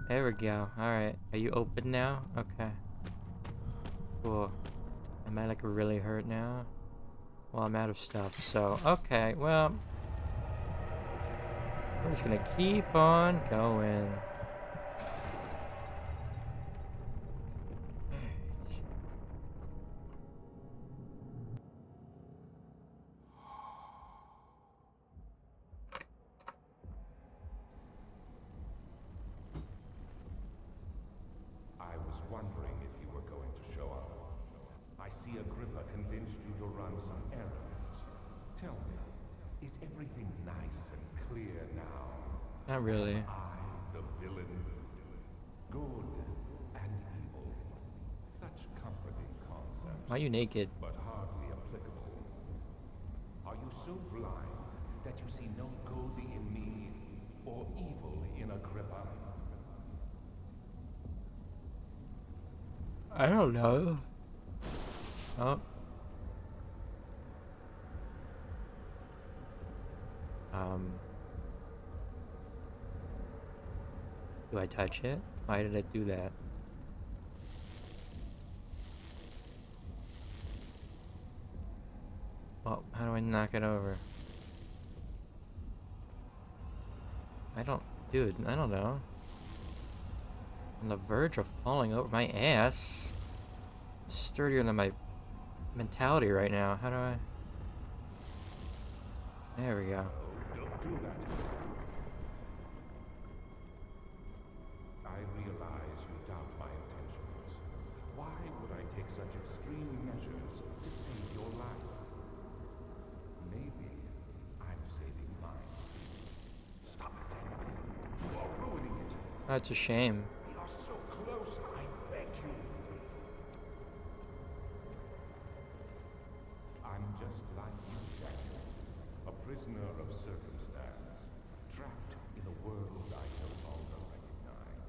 There we go. Alright. Are you open now? Okay. Cool. Am I like really hurt now? Well, I'm out of stuff, so... Okay, well... We're just gonna keep on going. I was wondering if you were going to show up. I see Agrippa convinced you to run some errands. Tell me, is everything nice and clear now? Not really. I, the villain, good and evil. Such comforting concepts. Why are you naked? But hardly applicable. Are you so blind that you see no good in me or evil in Agrippa? I don't know. Oh. Do I touch it? Why did I do that? Well, how do I knock it over? Dude, I don't know. On the verge of falling over my ass. It's sturdier than my mentality right now. How do I... There we go. Oh, don't do that. I realize you doubt my intentions. Why would I take such extreme measures to save your life? Maybe I'm saving mine. Stop it, Daniel. You are ruining it. That's a shame. We are so close, I beg you. I'm just like you, Daniel. A prisoner of circumstance, trapped in a world I no longer recognize.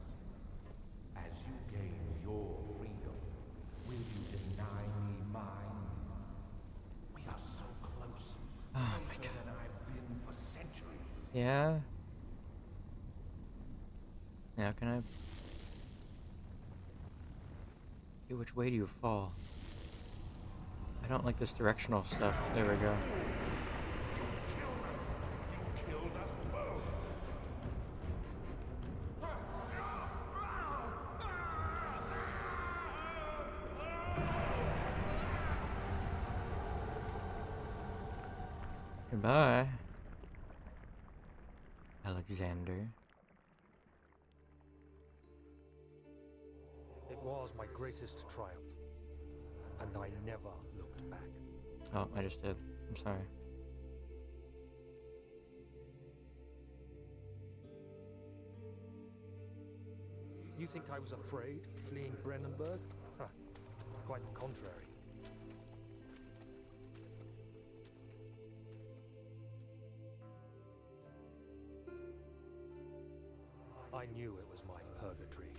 As you gain your freedom, will you deny me mine? We are so close. Oh my Closer God. than I've been for centuries. Yeah. Now can I? Okay, which way do you fall? I don't like this directional stuff. There we go. Killed us. You killed us both. Goodbye, Alexander. It was my greatest triumph, and I never looked back. Oh, I just did. I'm sorry. You think I was afraid, fleeing Brennenburg? Huh. Quite the contrary. I knew it was my purgatory,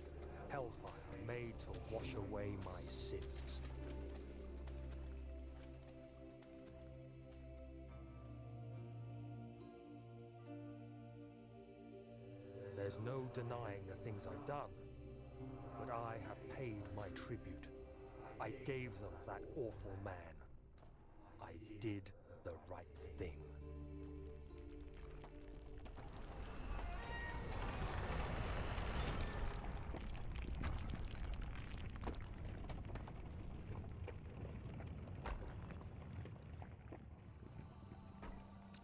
hellfire made to wash away my sins. There's no denying the things I've done, but I have paid my tribute. I gave them that awful man. I did the right thing.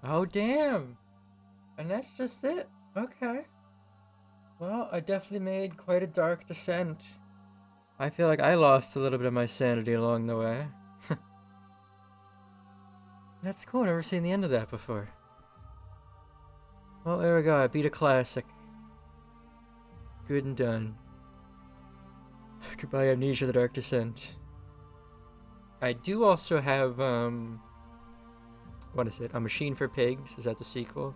Oh, damn. And that's just it. Okay. Well, I definitely made quite a dark descent. I feel like I lost a little bit of my sanity along the way. That's cool. Never seen the end of that before. Well, there we go. I beat a classic. Good and done. Goodbye, Amnesia: The Dark Descent. I do also have, what is it? A Machine for Pigs. Is that the sequel?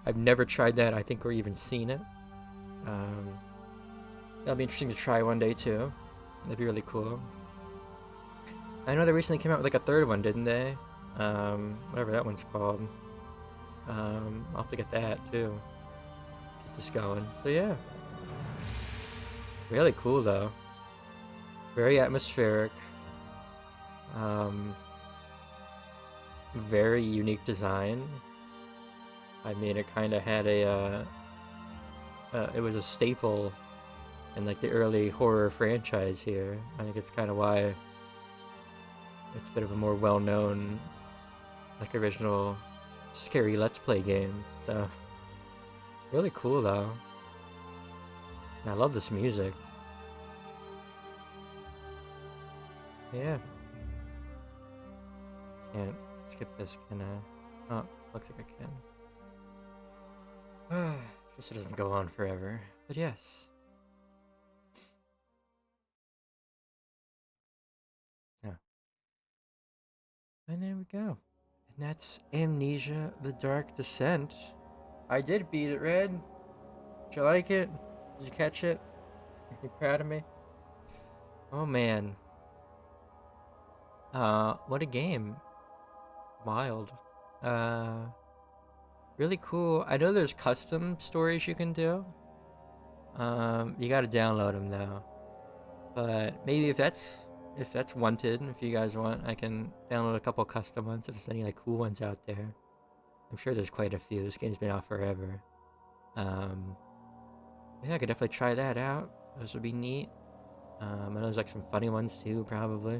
I've never tried that, I think, or even seen it. That'll be interesting to try one day, too. That'd be really cool. I know they recently came out with, like, a third one, didn't they? Whatever that one's called. I'll have to get that, too. Keep this going. So, yeah. Really cool, though. Very atmospheric. Very unique design. I mean, it kind of had a, it was a staple in, like, the early horror franchise here. I think it's kind of why it's a bit of a more well-known, like, original scary Let's Play game. So, really cool, though. And I love this music. Yeah. Can't skip this, can I? Oh, looks like I can. Just so it doesn't go on forever. But yes. Yeah. And there we go. And that's Amnesia: The Dark Descent. I did beat it, Red. Did you like it? Did you catch it? Are you proud of me? Oh man. What a game. Wild. Really cool. I know there's custom stories you can do. You gotta download them though. But maybe if that's wanted, if you guys want, I can download a couple custom ones if there's any like cool ones out there. I'm sure there's quite a few. This game's been out forever. Yeah, I could definitely try that out. Those would be neat. I know there's like some funny ones too, probably.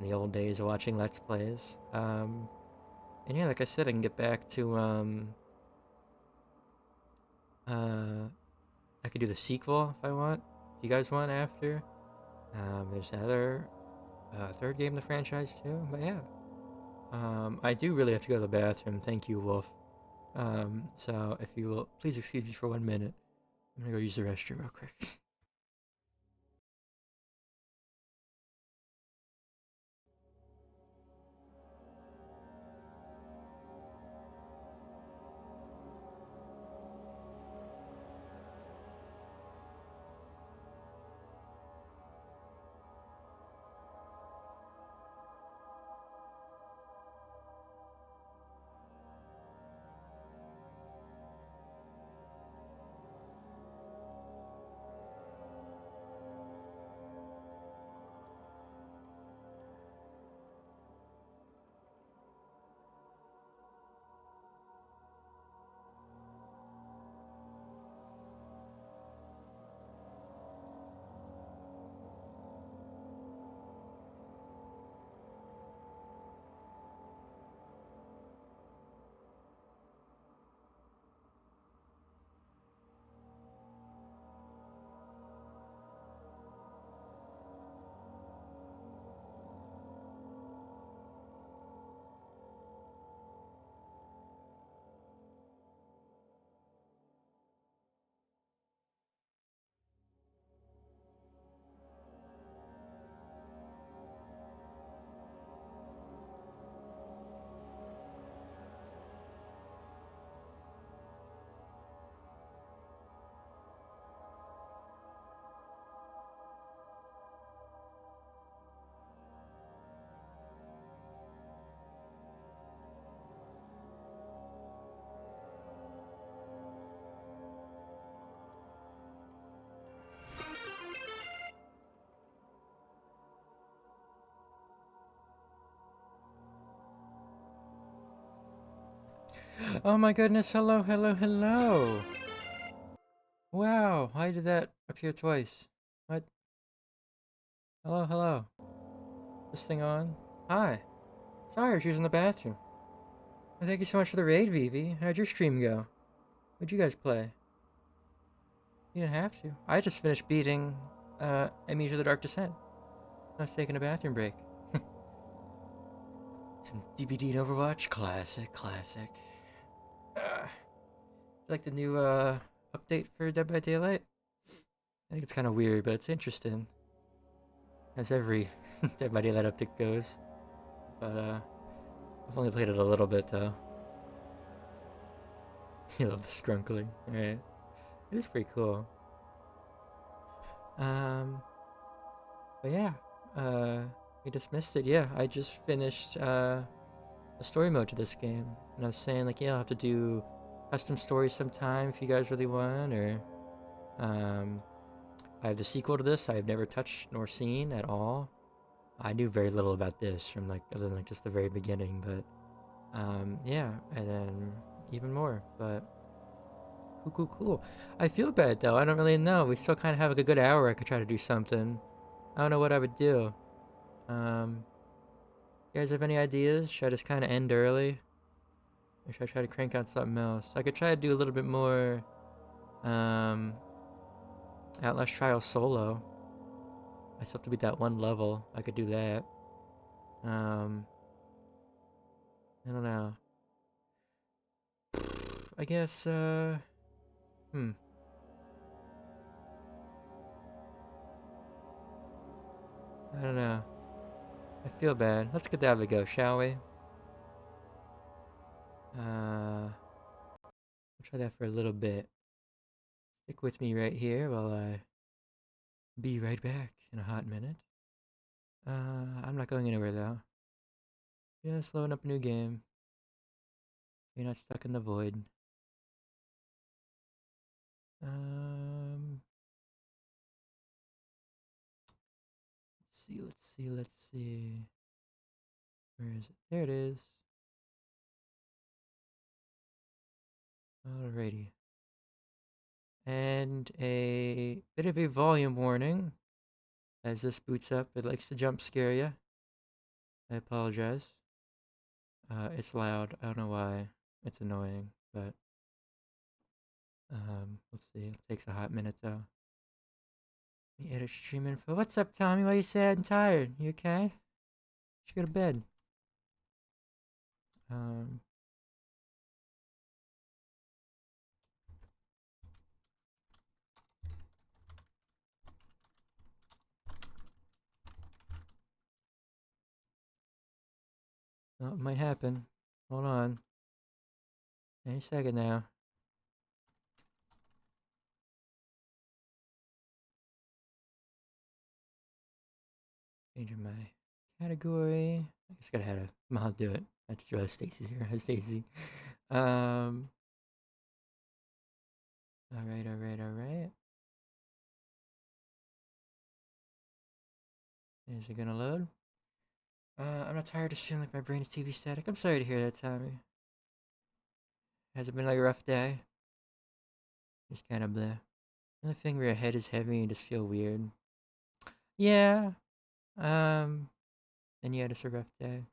In the old days of watching Let's Plays. And yeah, like I said, I can get back to I could do the sequel if I want. If you guys want after. There's another third game in the franchise too. But yeah. I do really have to go to the bathroom. Thank you, Wolf. So if you will, please excuse me for 1 minute. I'm gonna go use the restroom real quick. Oh my goodness, hello, hello, hello. Wow, why did that appear twice? What? Hello, hello. This thing on? Hi. Sorry, she was in the bathroom. Well, thank you so much for the raid, Vivi. How'd your stream go? What'd you guys play? You didn't have to. I just finished beating Amnesia the Dark Descent. I was taking a bathroom break. Some DBD and Overwatch? Classic, classic. Like the new update for Dead by Daylight? I think it's kind of weird, but it's interesting. As every Dead by Daylight update goes. But I've only played it a little bit though. You love the scrunkling, right? It is pretty cool. But yeah, we dismissed it. Yeah, I just finished the story mode to this game, and I was saying like, yeah, I'll have to do custom stories sometime if you guys really want, or I have the sequel to this I've never touched nor seen at all. I knew very little about this from like other than like just the very beginning, but yeah, and then even more, but cool, cool, cool. I feel bad though. I don't really know. We still kind of have like a good hour. I could try to do something. I don't know what I would do. You guys have any ideas? Should I just kind of end early? Or should I try to crank out something else? I could try to do a little bit more, um, Outlast Trial solo. I still have to beat that one level. I could do that. I don't know. I guess, I don't know. I feel bad. Let's get that a go, shall we? We'll try that for a little bit. Stick with me right here while I be right back in a hot minute. I'm not going anywhere though. Just loading up a new game. You're not stuck in the void. Let's see, let's see, let's see. Where is it? There it is. Alrighty. And a bit of a volume warning. As this boots up, it likes to jump scare you. I apologize. It's loud. I don't know why. It's annoying, but Let's see. It takes a hot minute though. Let me edit stream info. What's up, Tommy? Why you sad and tired? You okay? Should go to bed. Um. Oh, it might happen. Hold on. Any second now. Changing my category. I just gotta have a. I'll do it. I just realized Stacy's here. Hi, Stacy. Um. All right. All right. All right. Is it gonna load? I'm not tired of feeling like my brain is TV static. I'm sorry to hear that, Tommy. Has it been like a rough day? Just kind of bleh. Another thing where your head is heavy and just feel weird. Yeah. Um. And yeah, just a rough day.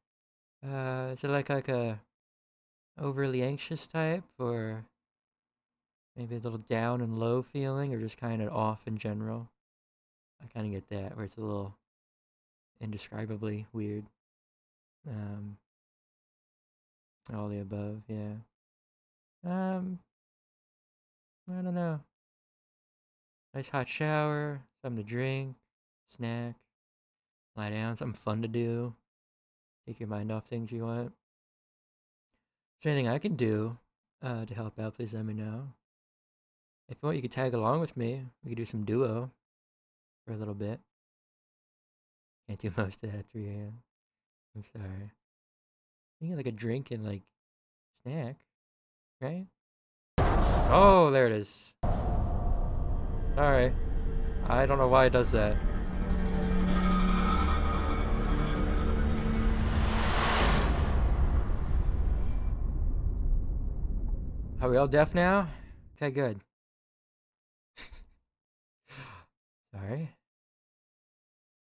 Is it like a overly anxious type, or maybe a little down and low feeling, or just kind of off in general? I kind of get that, where it's a little indescribably weird. Um. All the above, yeah. Um. I don't know. Nice hot shower, something to drink, snack, lie down, something fun to do, take your mind off things you want. Is there anything I can do to help out, please let me know. If you want, you could tag along with me. We could do some duo for a little bit. Can't do most of that at 3 a.m. I'm sorry. You get like a drink and like snack, right? Oh, there it is. Sorry. I don't know why it does that. Are we all deaf now? Okay, good. Sorry.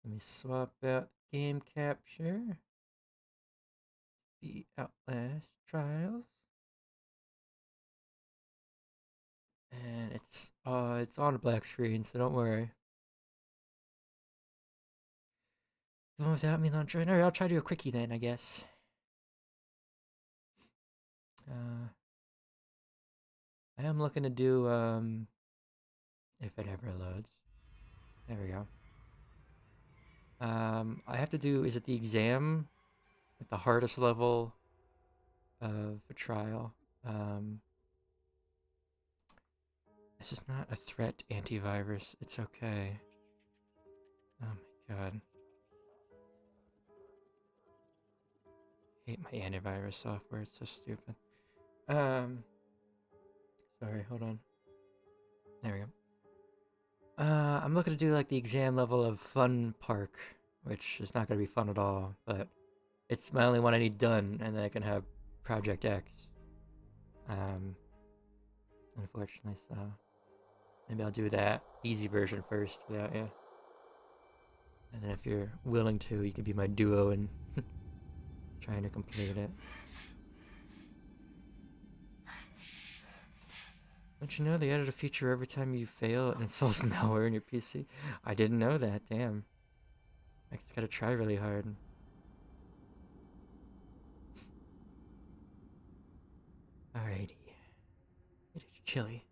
Let me swap out game capture. The Outlast Trials. And it's on a black screen, so don't worry. Going without me launcher. Alright, I'll try to do a quickie then, I guess. I am looking to do if it ever loads. There we go. I have to do, is it the exam? Like the hardest level of a trial. This is not a threat antivirus. It's okay. Oh my god. Hate my antivirus software. It's so stupid. Sorry, hold on. There we go. I'm looking to do like the exam level of Fun Park, which is not gonna be fun at all, but it's my only one I need done, and then I can have Project X. Unfortunately, so maybe I'll do that easy version first without you. And then if you're willing to, you can be my duo in trying to complete it. Don't you know they added a feature every time you fail it installs malware in your PC? I didn't know that, damn. I just gotta try really hard. Alrighty. It is chilly.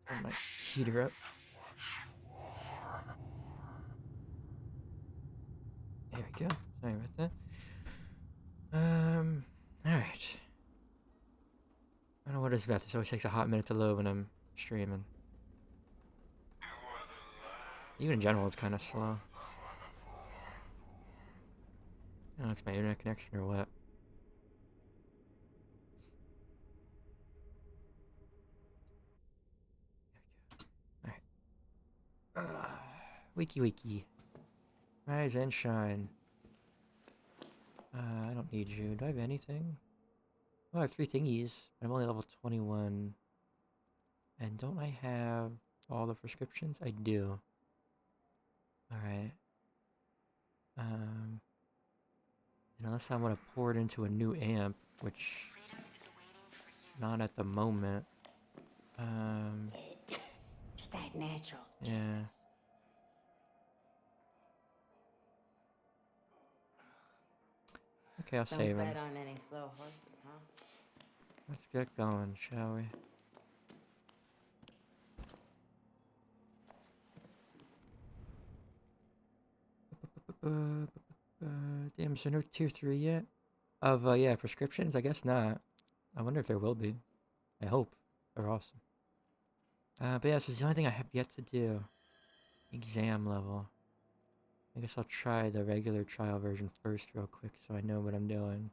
Turn my heater up. There we go. Sorry about that. Alright. I don't know what it's about. This always takes a hot minute to load when I'm streaming. Even in general, it's kind of slow. I don't know if it's my internet connection or what. Alright. Wiki. Rise and shine. I don't need you. Do I have anything? Oh, I have 3 thingies. I'm only level 21. And don't I have all the prescriptions? I do. Alright. Unless I want to pour it into a new amp, which not at the moment. Just act natural, Yeah. Jesus. Okay, I'll Don't save him. bet on any slow horses, huh? Let's get going, shall we? Damn, is there no tier 3 yet? Of, yeah, prescriptions? I guess not. I wonder if there will be. I hope. They're awesome. But yeah, this is the only thing I have yet to do. Exam level. I guess I'll try the regular trial version first real quick so I know what I'm doing.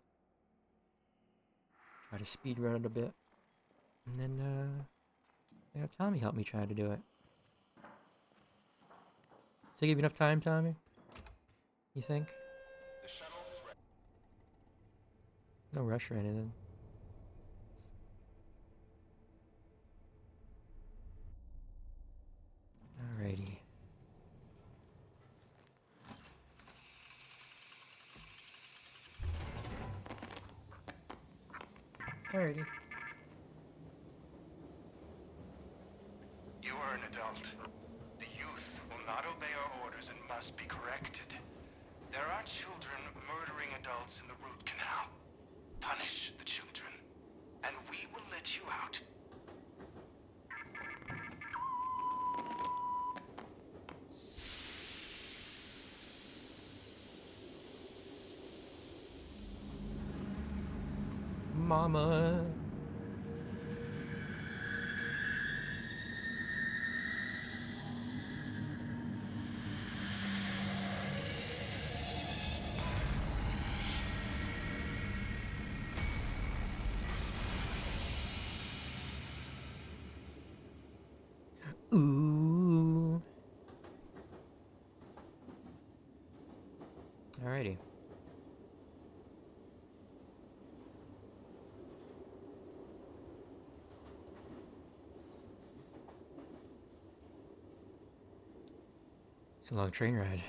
Try to speed run it a bit. And then, Tommy helped me try to do it. Does it give you enough time, Tommy? You think? The shuttle is ready. No rush or anything. Alrighty. Alrighty. You are an adult. The youth will not obey our orders and must be corrected. There are children murdering adults in the root canal. Punish the children, and we will let you out. Mama. Ooh. Alrighty. It's a long train ride.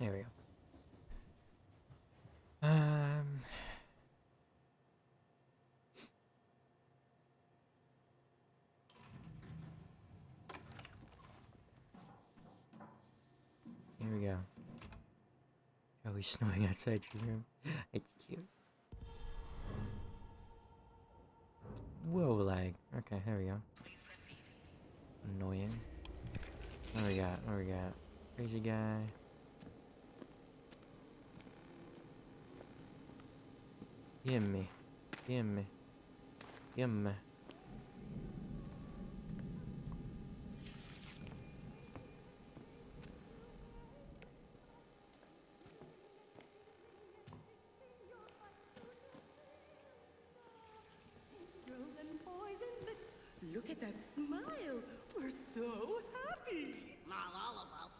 There we go. Here we go. Probably snowing outside your room. It's cute. Whoa, lag. Okay, here we go. Please proceed. Annoying. What do we got? What do we got? Crazy guy. Gimme. Gimme. Gimme. Frozen poison, but look at that smile. We're so happy. Not all of us.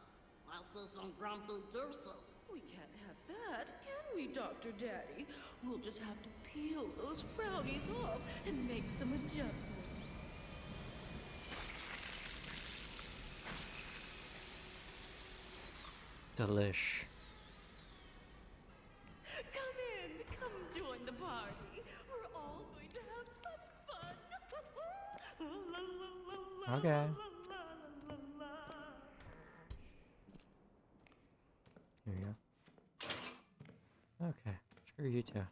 I see some grumpy gooses. We can't have that, can we, Dr. Daddy? We'll just have to peel those frownies off and make some adjustments. Delish. Come in, come join the party. We're all going to have such fun. La, la, la, la, Okay. la, la, la, la. Here we go. Okay. Screw you two.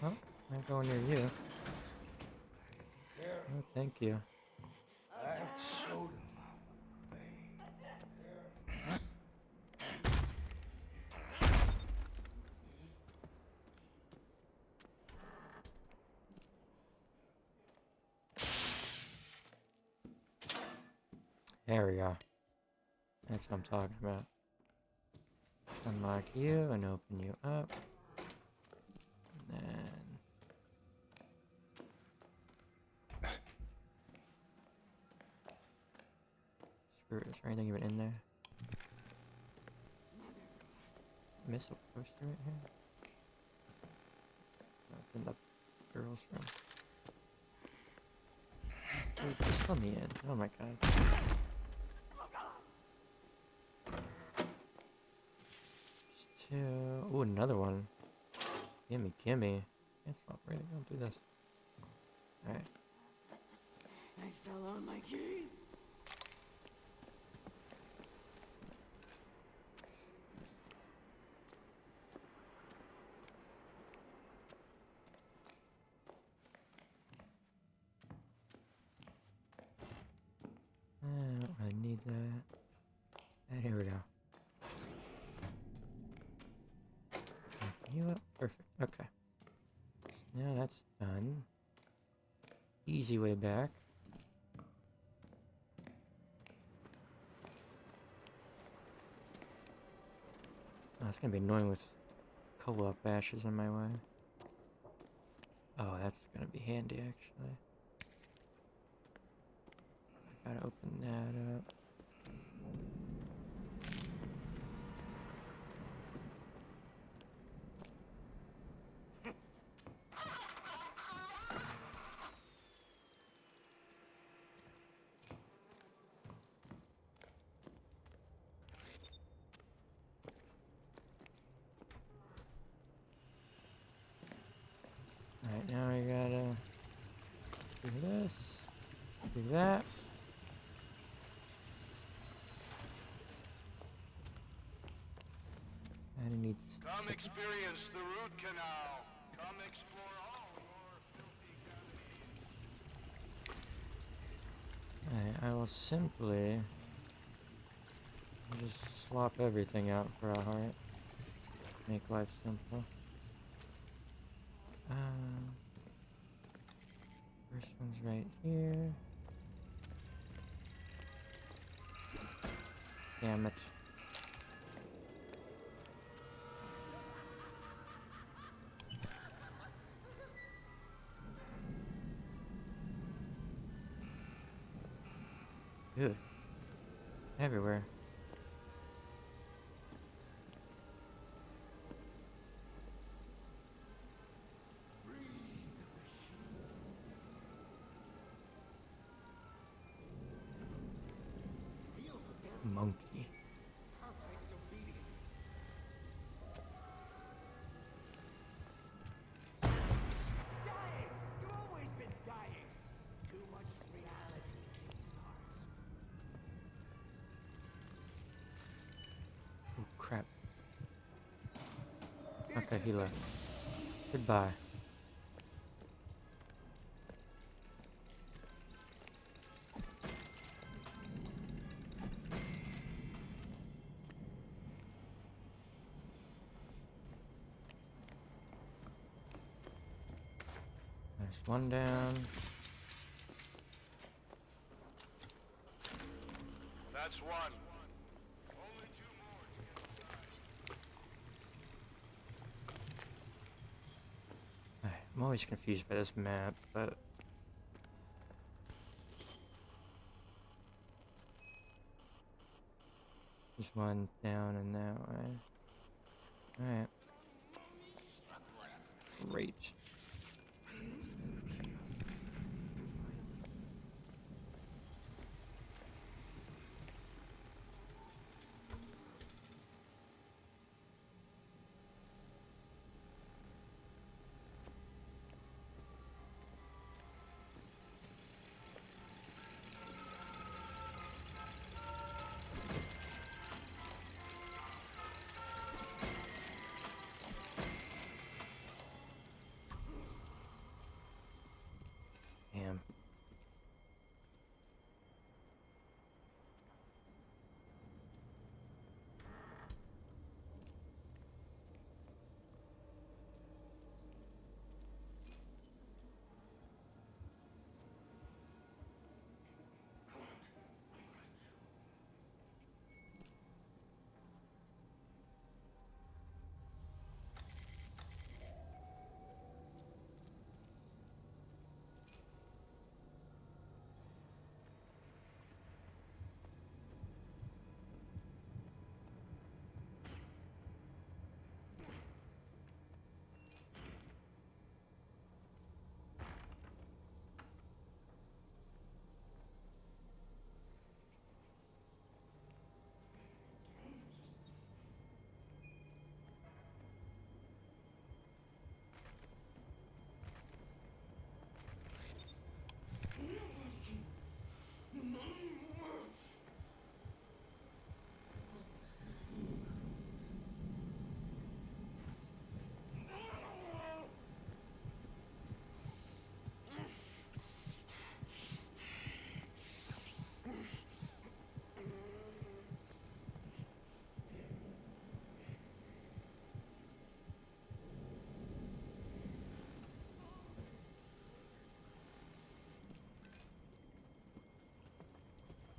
Oh, I'm going near you. Oh, thank you. I have to show them. There we go. That's what I'm talking about. Unlock you and open you up. And then... Screw it. Is there anything even in there? Missile poster right here? No, it's in the girl's room. Dude, just let me in. Oh my god. Just two. Ooh, another one. Gimme, gimme. Can't stop breathing. Don't do this. Alright. I fell on my keys. I don't really need that. And here we go. Open you up. Perfect. Okay. Now that's done. Easy way back. Oh, it's gonna be annoying with co-op bashes in my way. Oh, that's gonna be handy actually. I gotta open that up. Alright, now I gotta do this, do that. And it needs to Come experience the root canal. Come explore all your filthy cavities. Alright, I will simply just swap everything out for a heart. Make life simple. First one's right here. Damn it. Good. Everywhere. Monkey. Dying! You've always been dying! Too much reality in these hearts. Oh crap. Okay, he left. Goodbye. There's one down. That's one. Only two more to get inside. I'm always confused by this map, but there's one down and that way. Alright. Great.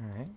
Alright.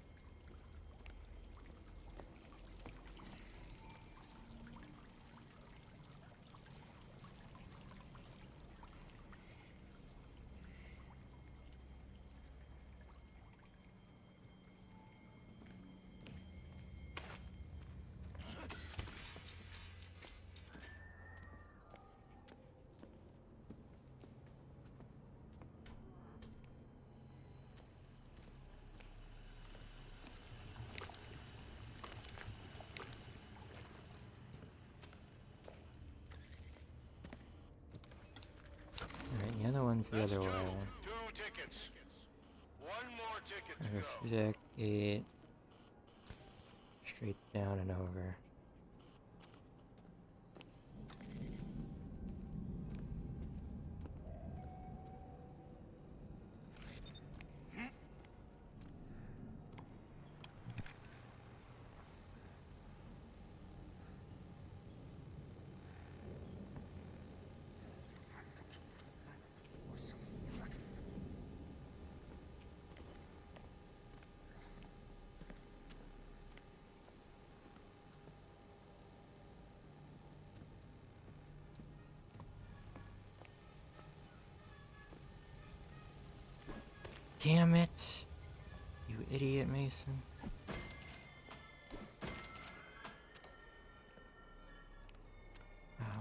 Alright, the other one's the other way. Two tickets. One more ticket to There's go. through that gate. Straight down and over. Damn it! You idiot, Mason.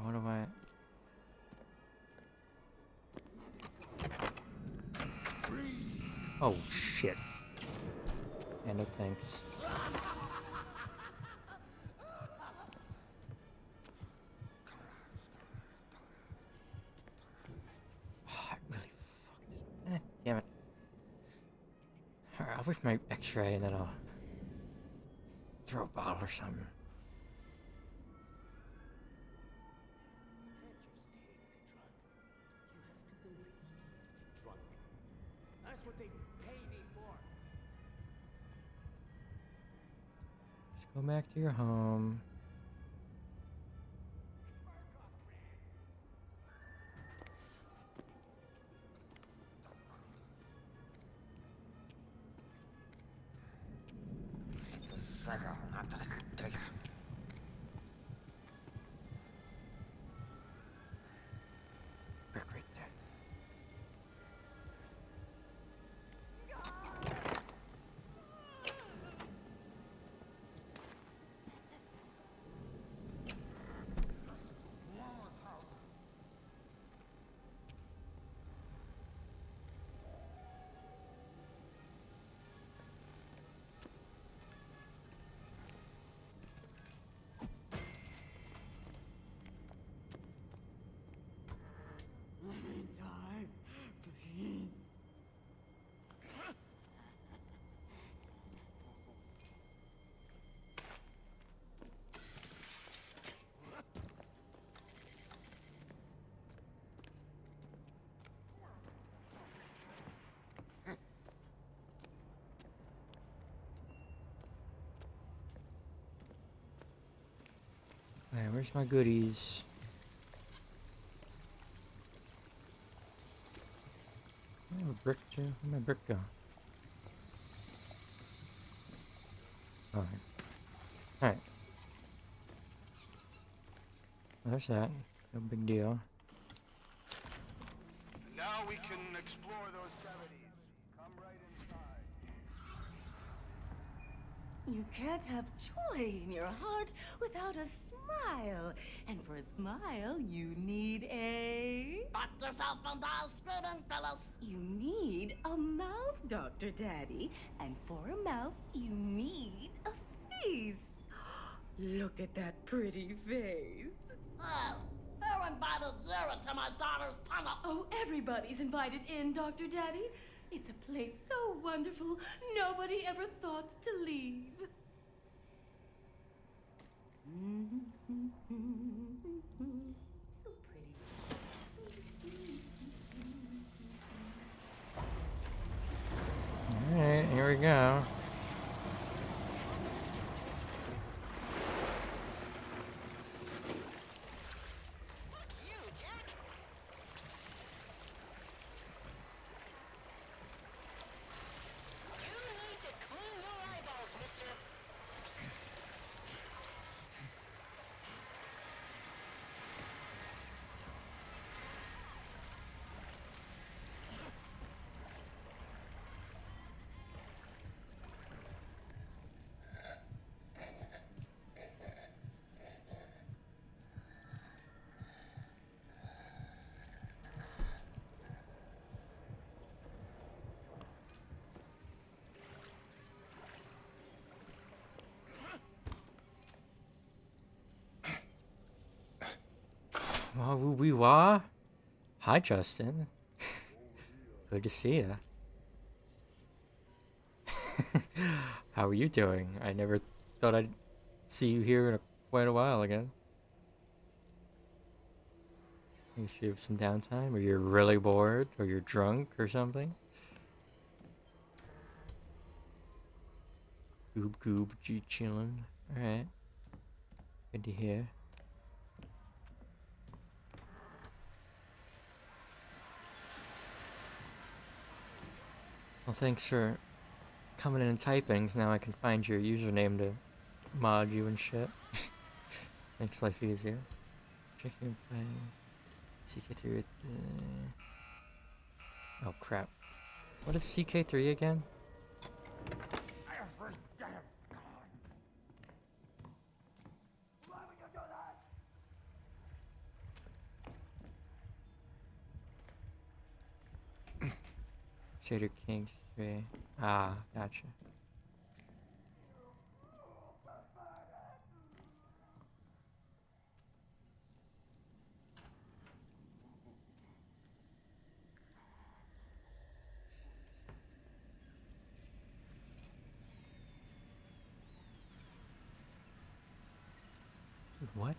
What do I... Oh, shit. Yeah, no thanks. Oh, I really fucked it. Damn it. Alright, I'll wait for my x-ray and then I'll throw a bottle or something. That's what they pay me for. Just go back to your home. Brick right there. Die, please. Alright, where's my goodies? Oh, a brick too? Where'd my brick go? Alright. Alright. Well, there's that. No big deal. Now we can explore those cavities. Come right inside. You can't have joy in your heart without a smile. And for a smile, you need a... Back yourself and die screaming, fellas. You need a mouth, Dr. Daddy. And for a mouth, you need a face. Look at that pretty face. Oh, who invited you to my daughter's tunnel? Oh, everybody's invited in, Dr. Daddy. It's a place so wonderful, nobody ever thought to leave. So pretty. Alright, here we go. You need to clean Wah woo wee wah. Hi, Justin. Good to see ya. How are you doing? I never thought I'd see you here in quite a while again. You should have some downtime, or you're really bored, or you're drunk, or something. Goob goob, G chillin'. Alright. Good to hear. Well, thanks for coming in and typing, 'cause now I can find your username to mod you and shit. Makes life easier. Checking playing. CK3 oh crap. What is CK3 again? Every damn time. Why would you do that? Shader Kings 3. Ah, gotcha. What?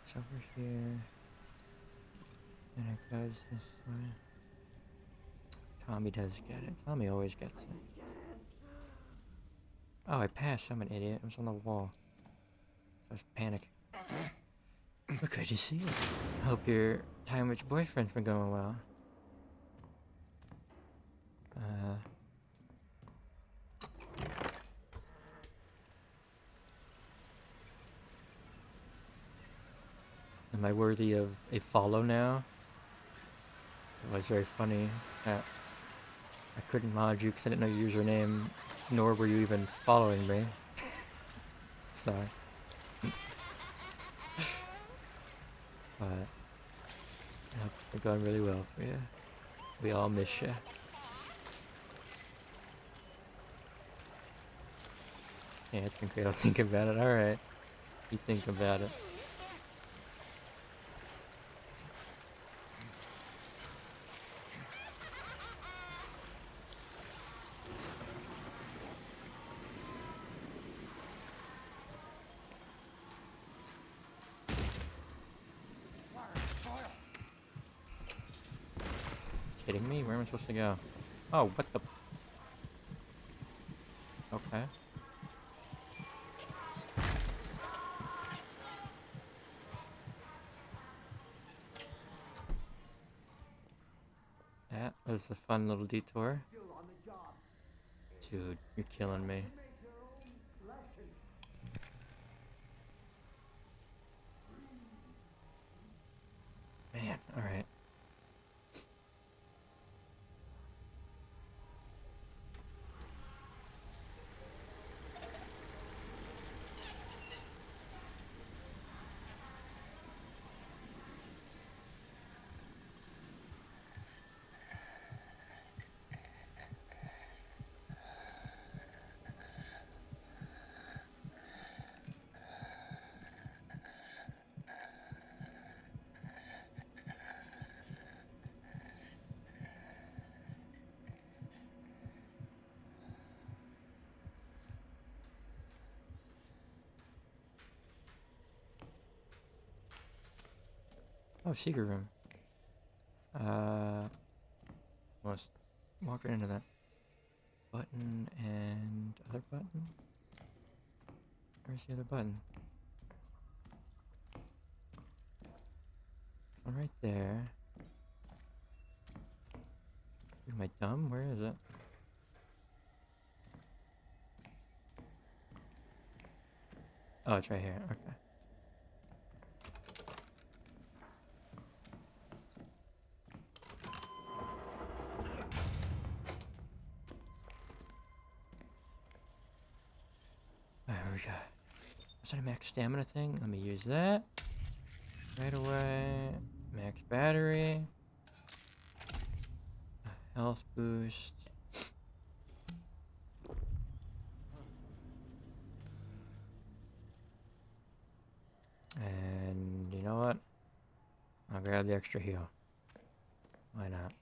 It's over here. And it goes this way. Tommy does get it. Tommy always gets it. Oh, I passed. I'm an idiot. It was on the wall. I was panicking. Well, good to see you. Hope your time with your boyfriend's been going well. Am I worthy of a follow now? It was very funny that I couldn't mod you because I didn't know your username, nor were you even following me. Sorry. But I hope it's going really well for you. We all miss you. Yeah, I think I'll think about it. Alright. You think about it. Kidding me? Where am I supposed to go? Oh, what the? Okay. That was a fun little detour. Dude, you're killing me. Man, alright. Oh, secret room. Almost walked right into that. Button and other button? Where's the other button? one right there. Am I dumb? Where is it? Oh, it's right here. Okay. There we go. Is that a max stamina thing? Let me use that. Right away. Max battery. A health boost. And you know what? I'll grab the extra heal. Why not?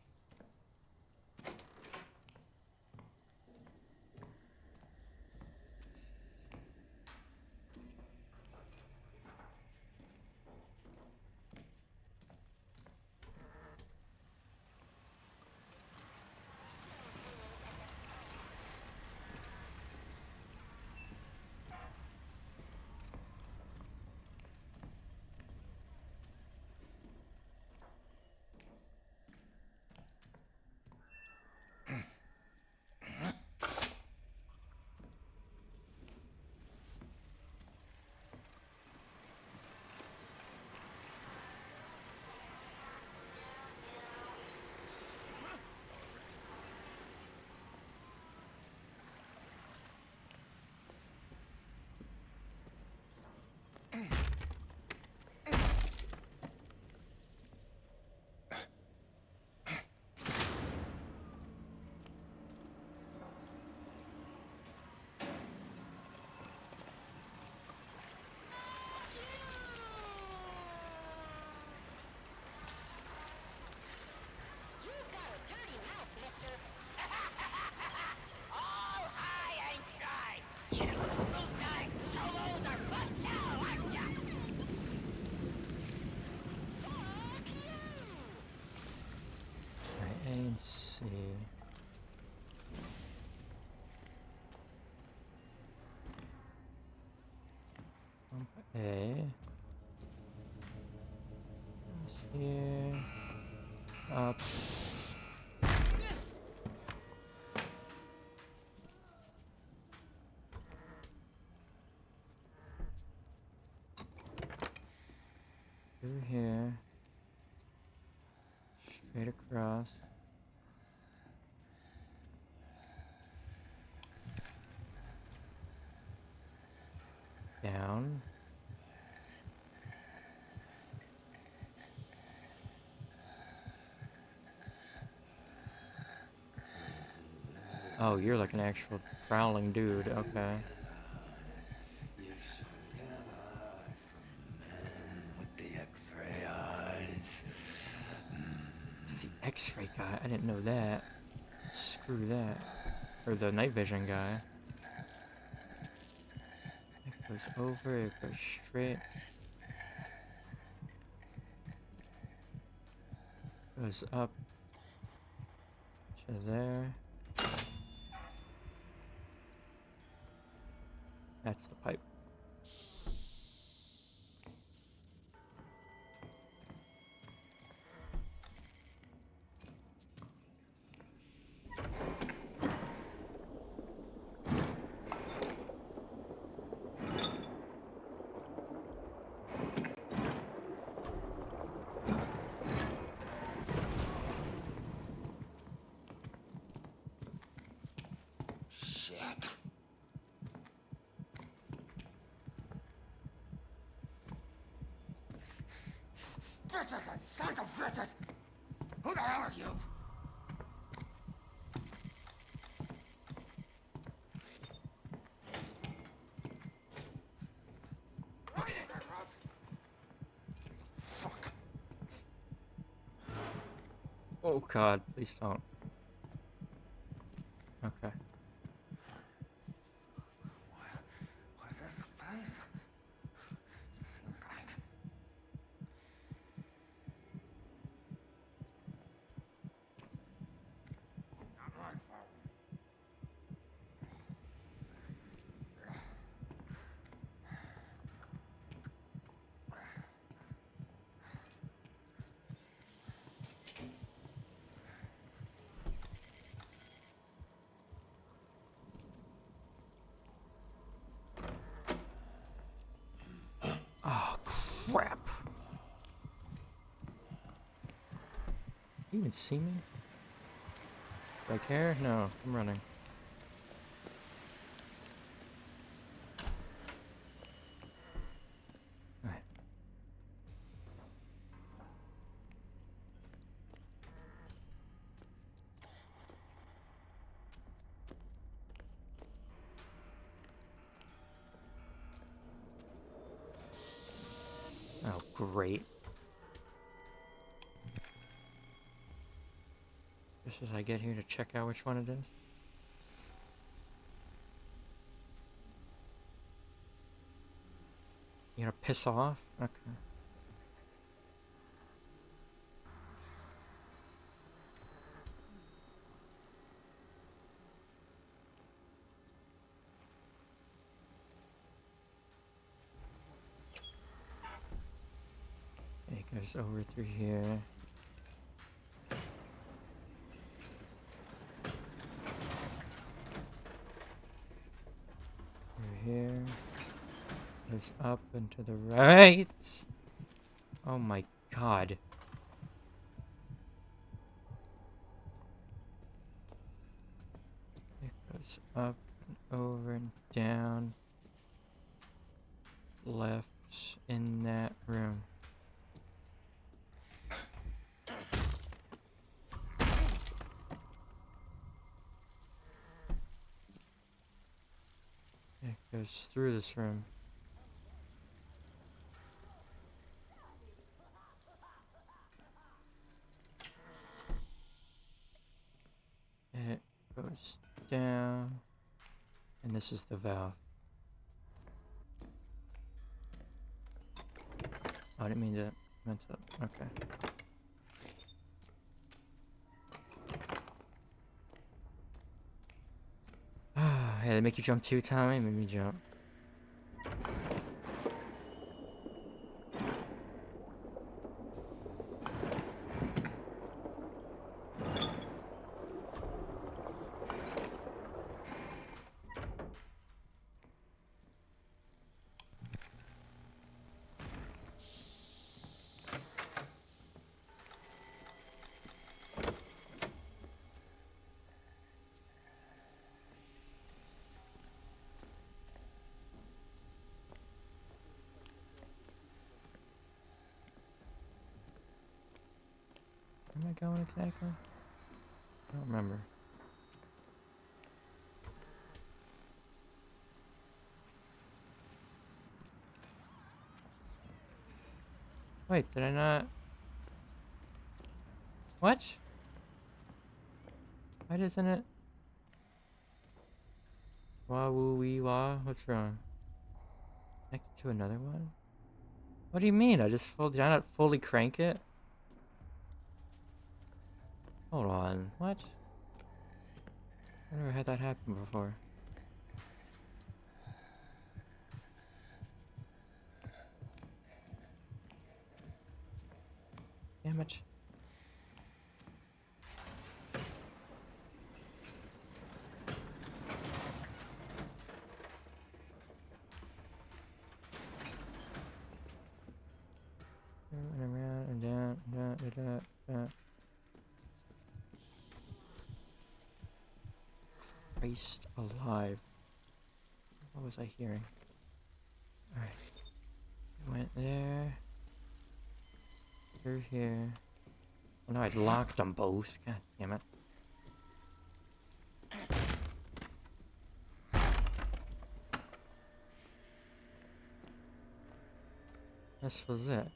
You've got a dirty mouth, mister. All high and dry. You poolside cholos are fun too, aren't ya? Fuck you! Alright, A and C. Pump A. This here. Up. Through here. Straight across. Down. Oh, you're like an actual prowling dude. Okay. With the X-ray eyes. It's the X-ray guy. I didn't know that. Screw that. Or the night vision guy. It goes over, it goes straight. Goes up to there. That's the pipe. Shit. Bitches and sons of bitches! Who the hell are you? Okay. Oh god, please don't. Okay. What is this place? Seems like... Not my fault. you even see me? Do I care? No, I'm running. Alright. Oh, great. Just as I get here to check out which one it is. You gonna piss off? Okay. It goes over through here. Through here. Goes up and to the right. Oh my god. It goes up and over and down. Left in that room. It goes through this room. It goes down. And this is the valve. Oh, I didn't mean to. Meant to. Okay. Hey, they make you jump too, Tommy? Made me jump. Where am I going exactly? I don't remember. Wait, did I not? What? Why doesn't it? Wah woo wee wah. What's wrong? Connected to another one? What do you mean? Did I not fully crank it? Hold on. What? I never had that happen before. Damn it. And around and down, down, down, down. Christ alive. What was I hearing? Alright. Went there. Through here. Oh no, I'd locked them both. God damn it. This was it.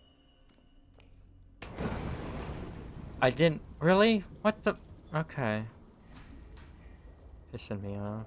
I didn't... Really? What the... Okay. Pissing me off.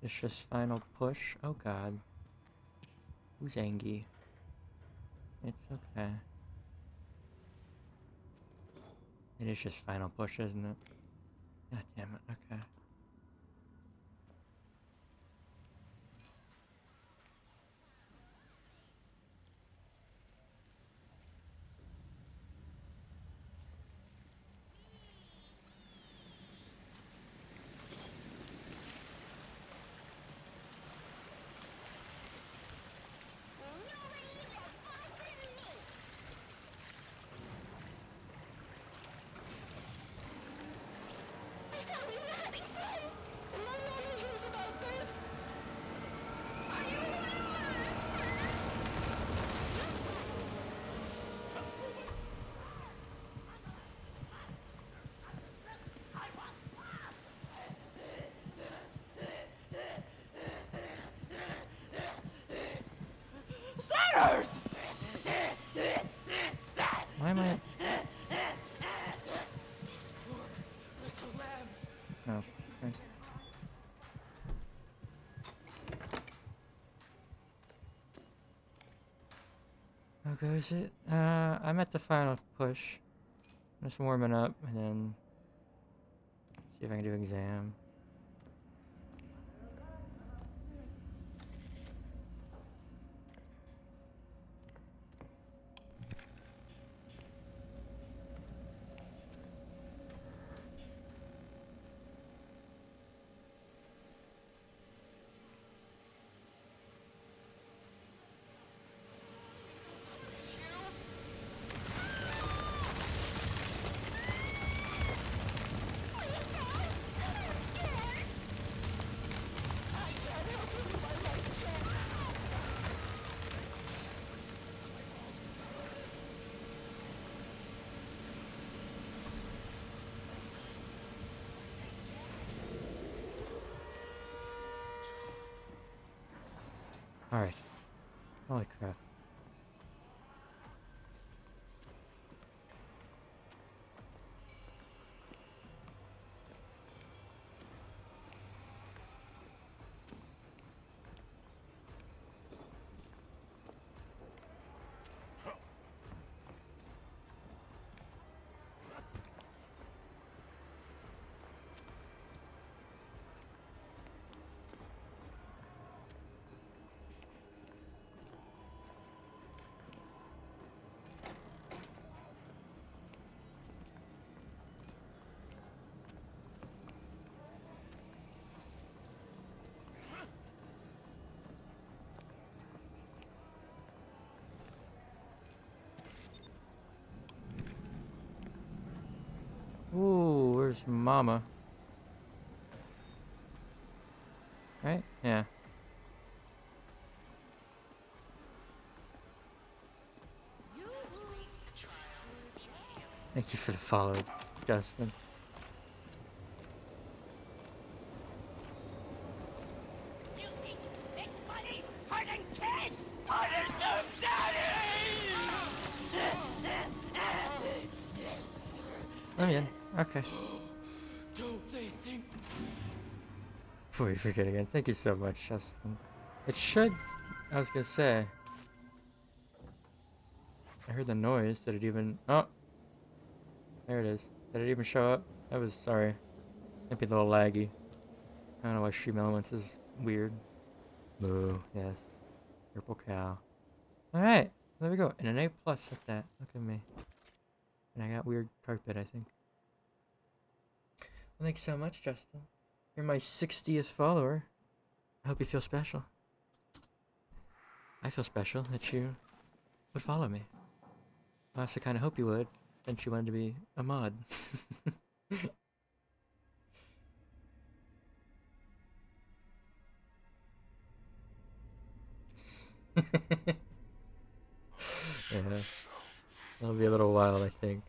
It's just final push. Oh god. Who's Angie? It's okay. It is just final push, isn't it? God damn it. Okay. Why am I? Oh, Christ. How goes it? I'm at the final push. Just warming up, and then see if I can do exam. Alright. Holy crap. Ooh, where's Mama? Right? Yeah. Thank you for the follow, Justin. I'm in. Okay. Don't they think? Before we forget again, thank you so much, Justin. It should. I was gonna say. I heard the noise. Did it even? Oh, there it is. Did it even show up? That was sorry. Might be a little laggy. I don't know why Stream Elements is weird. Boo. Yes. Purple cow. All right. There we go. And an A plus at that. Look at me. And I got weird carpet, I think. Well, thanks so much, Justin. You're my 60th follower. I hope you feel special. I feel special that you would follow me. I also kind of hope you would, since you wanted to be a mod. Yeah. It'll be a little while, I think.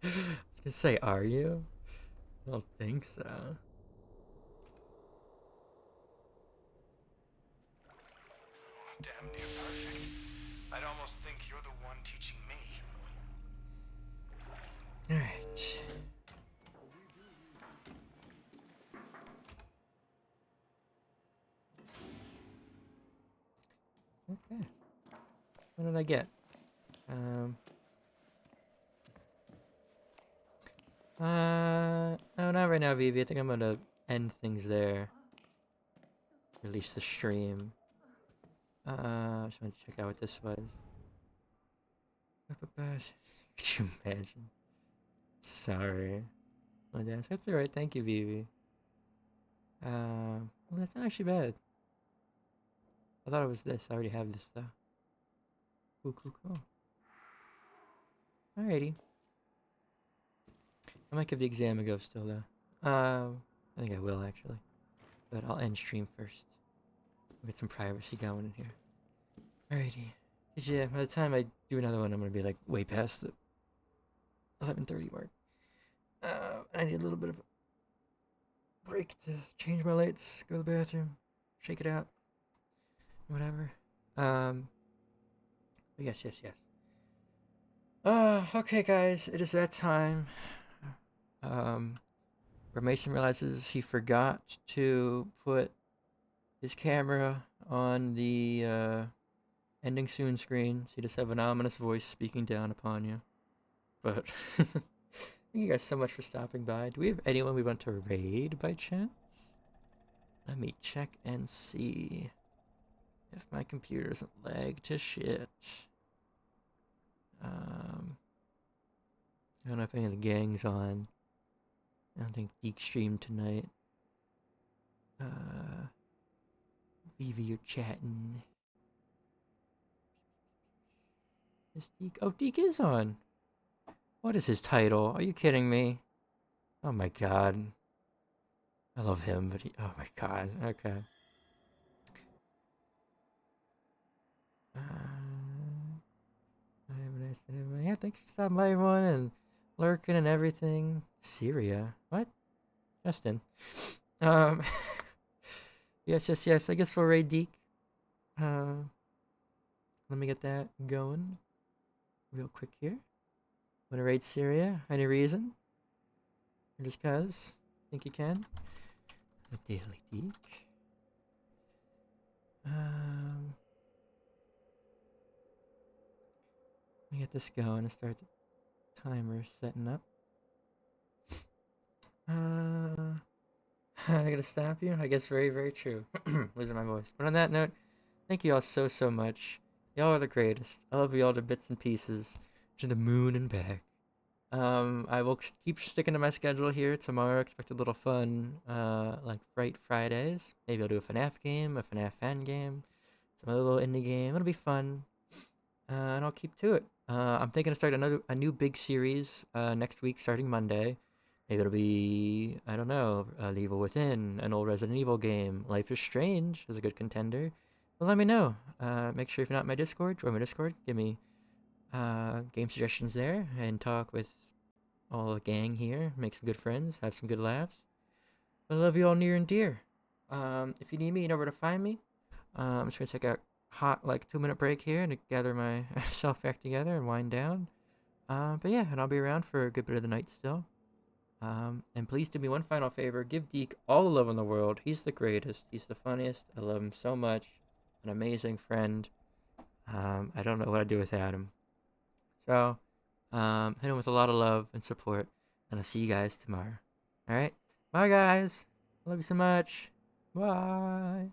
I was Just say, are you? I don't think so. Damn near perfect. I'd almost think you're the one teaching me. Alright. Okay. What did I get? No, not right now, Vivi. I think I'm gonna end things there. Release the stream. I just want to check out what this was. Could you imagine? Sorry. Oh, that's alright. Thank you, Vivi. Well, that's not actually bad. I thought it was this. I already have this, though. Cool. Alrighty. I might give the exam a go still, though. I think I will, actually. But I'll end stream first. We'll get some privacy going in here. Alrighty. 'Cause yeah, by the time I do another one, I'm gonna be like way past the 11:30 mark. I need a little bit of a break to change my lights, go to the bathroom, shake it out, whatever. Yes. Okay, guys, it is that time. Where Mason realizes he forgot to put his camera on the ending soon screen, so you just have an ominous voice speaking down upon you. But thank you guys so much for stopping by. Do we have anyone we want to raid by chance? Let me check and see if my computer doesn't lag to shit. I don't know if any of the gang's on. I don't think Geek streamed tonight. Vivi, you're chatting. Is Deke? Oh, Deke is on. What is his title? Are you kidding me? Oh my god. I love him, but he... Oh my god. Okay. Yeah, thanks for stopping by, everyone, and lurking and everything. Syria? What? Justin. Yes. I guess we'll raid Deke. Let me get that going real quick here. Wanna raid Syria? Any reason? Or just cause? Think you can? A daily Deke. Let me get this going and start the timer setting up. I gotta stop you? I guess very true. Losing my voice. But on that note, thank you all so much. Y'all are the greatest. I love you all to bits and pieces. To the moon and back. I will keep sticking to my schedule here. Tomorrow, expect a little fun, like Fright Fridays. Maybe I'll do a FNAF game, a FNAF fan game, some other little indie game. It'll be fun. And I'll keep to it. I'm thinking to start a new big series next week, starting Monday. Maybe it'll be, I don't know, The Evil Within, an old Resident Evil game. Life is Strange is a good contender. But let me know. Make sure if you're not in my Discord, join my Discord. Give me game suggestions there and talk with all the gang here. Make some good friends. Have some good laughs. I love you all near and dear. If you need me, you know where to find me. I'm just going to take a hot, 2-minute break here to gather myself back together and wind down. But yeah, and I'll be around for a good bit of the night still. And please do me one final favor. Give Deke all the love in the world. He's the greatest. He's the funniest. I love him so much. An amazing friend. I don't know what I'd do without him. So, hit him with a lot of love and support. And I'll see you guys tomorrow. Alright? Bye, guys. Love you so much. Bye.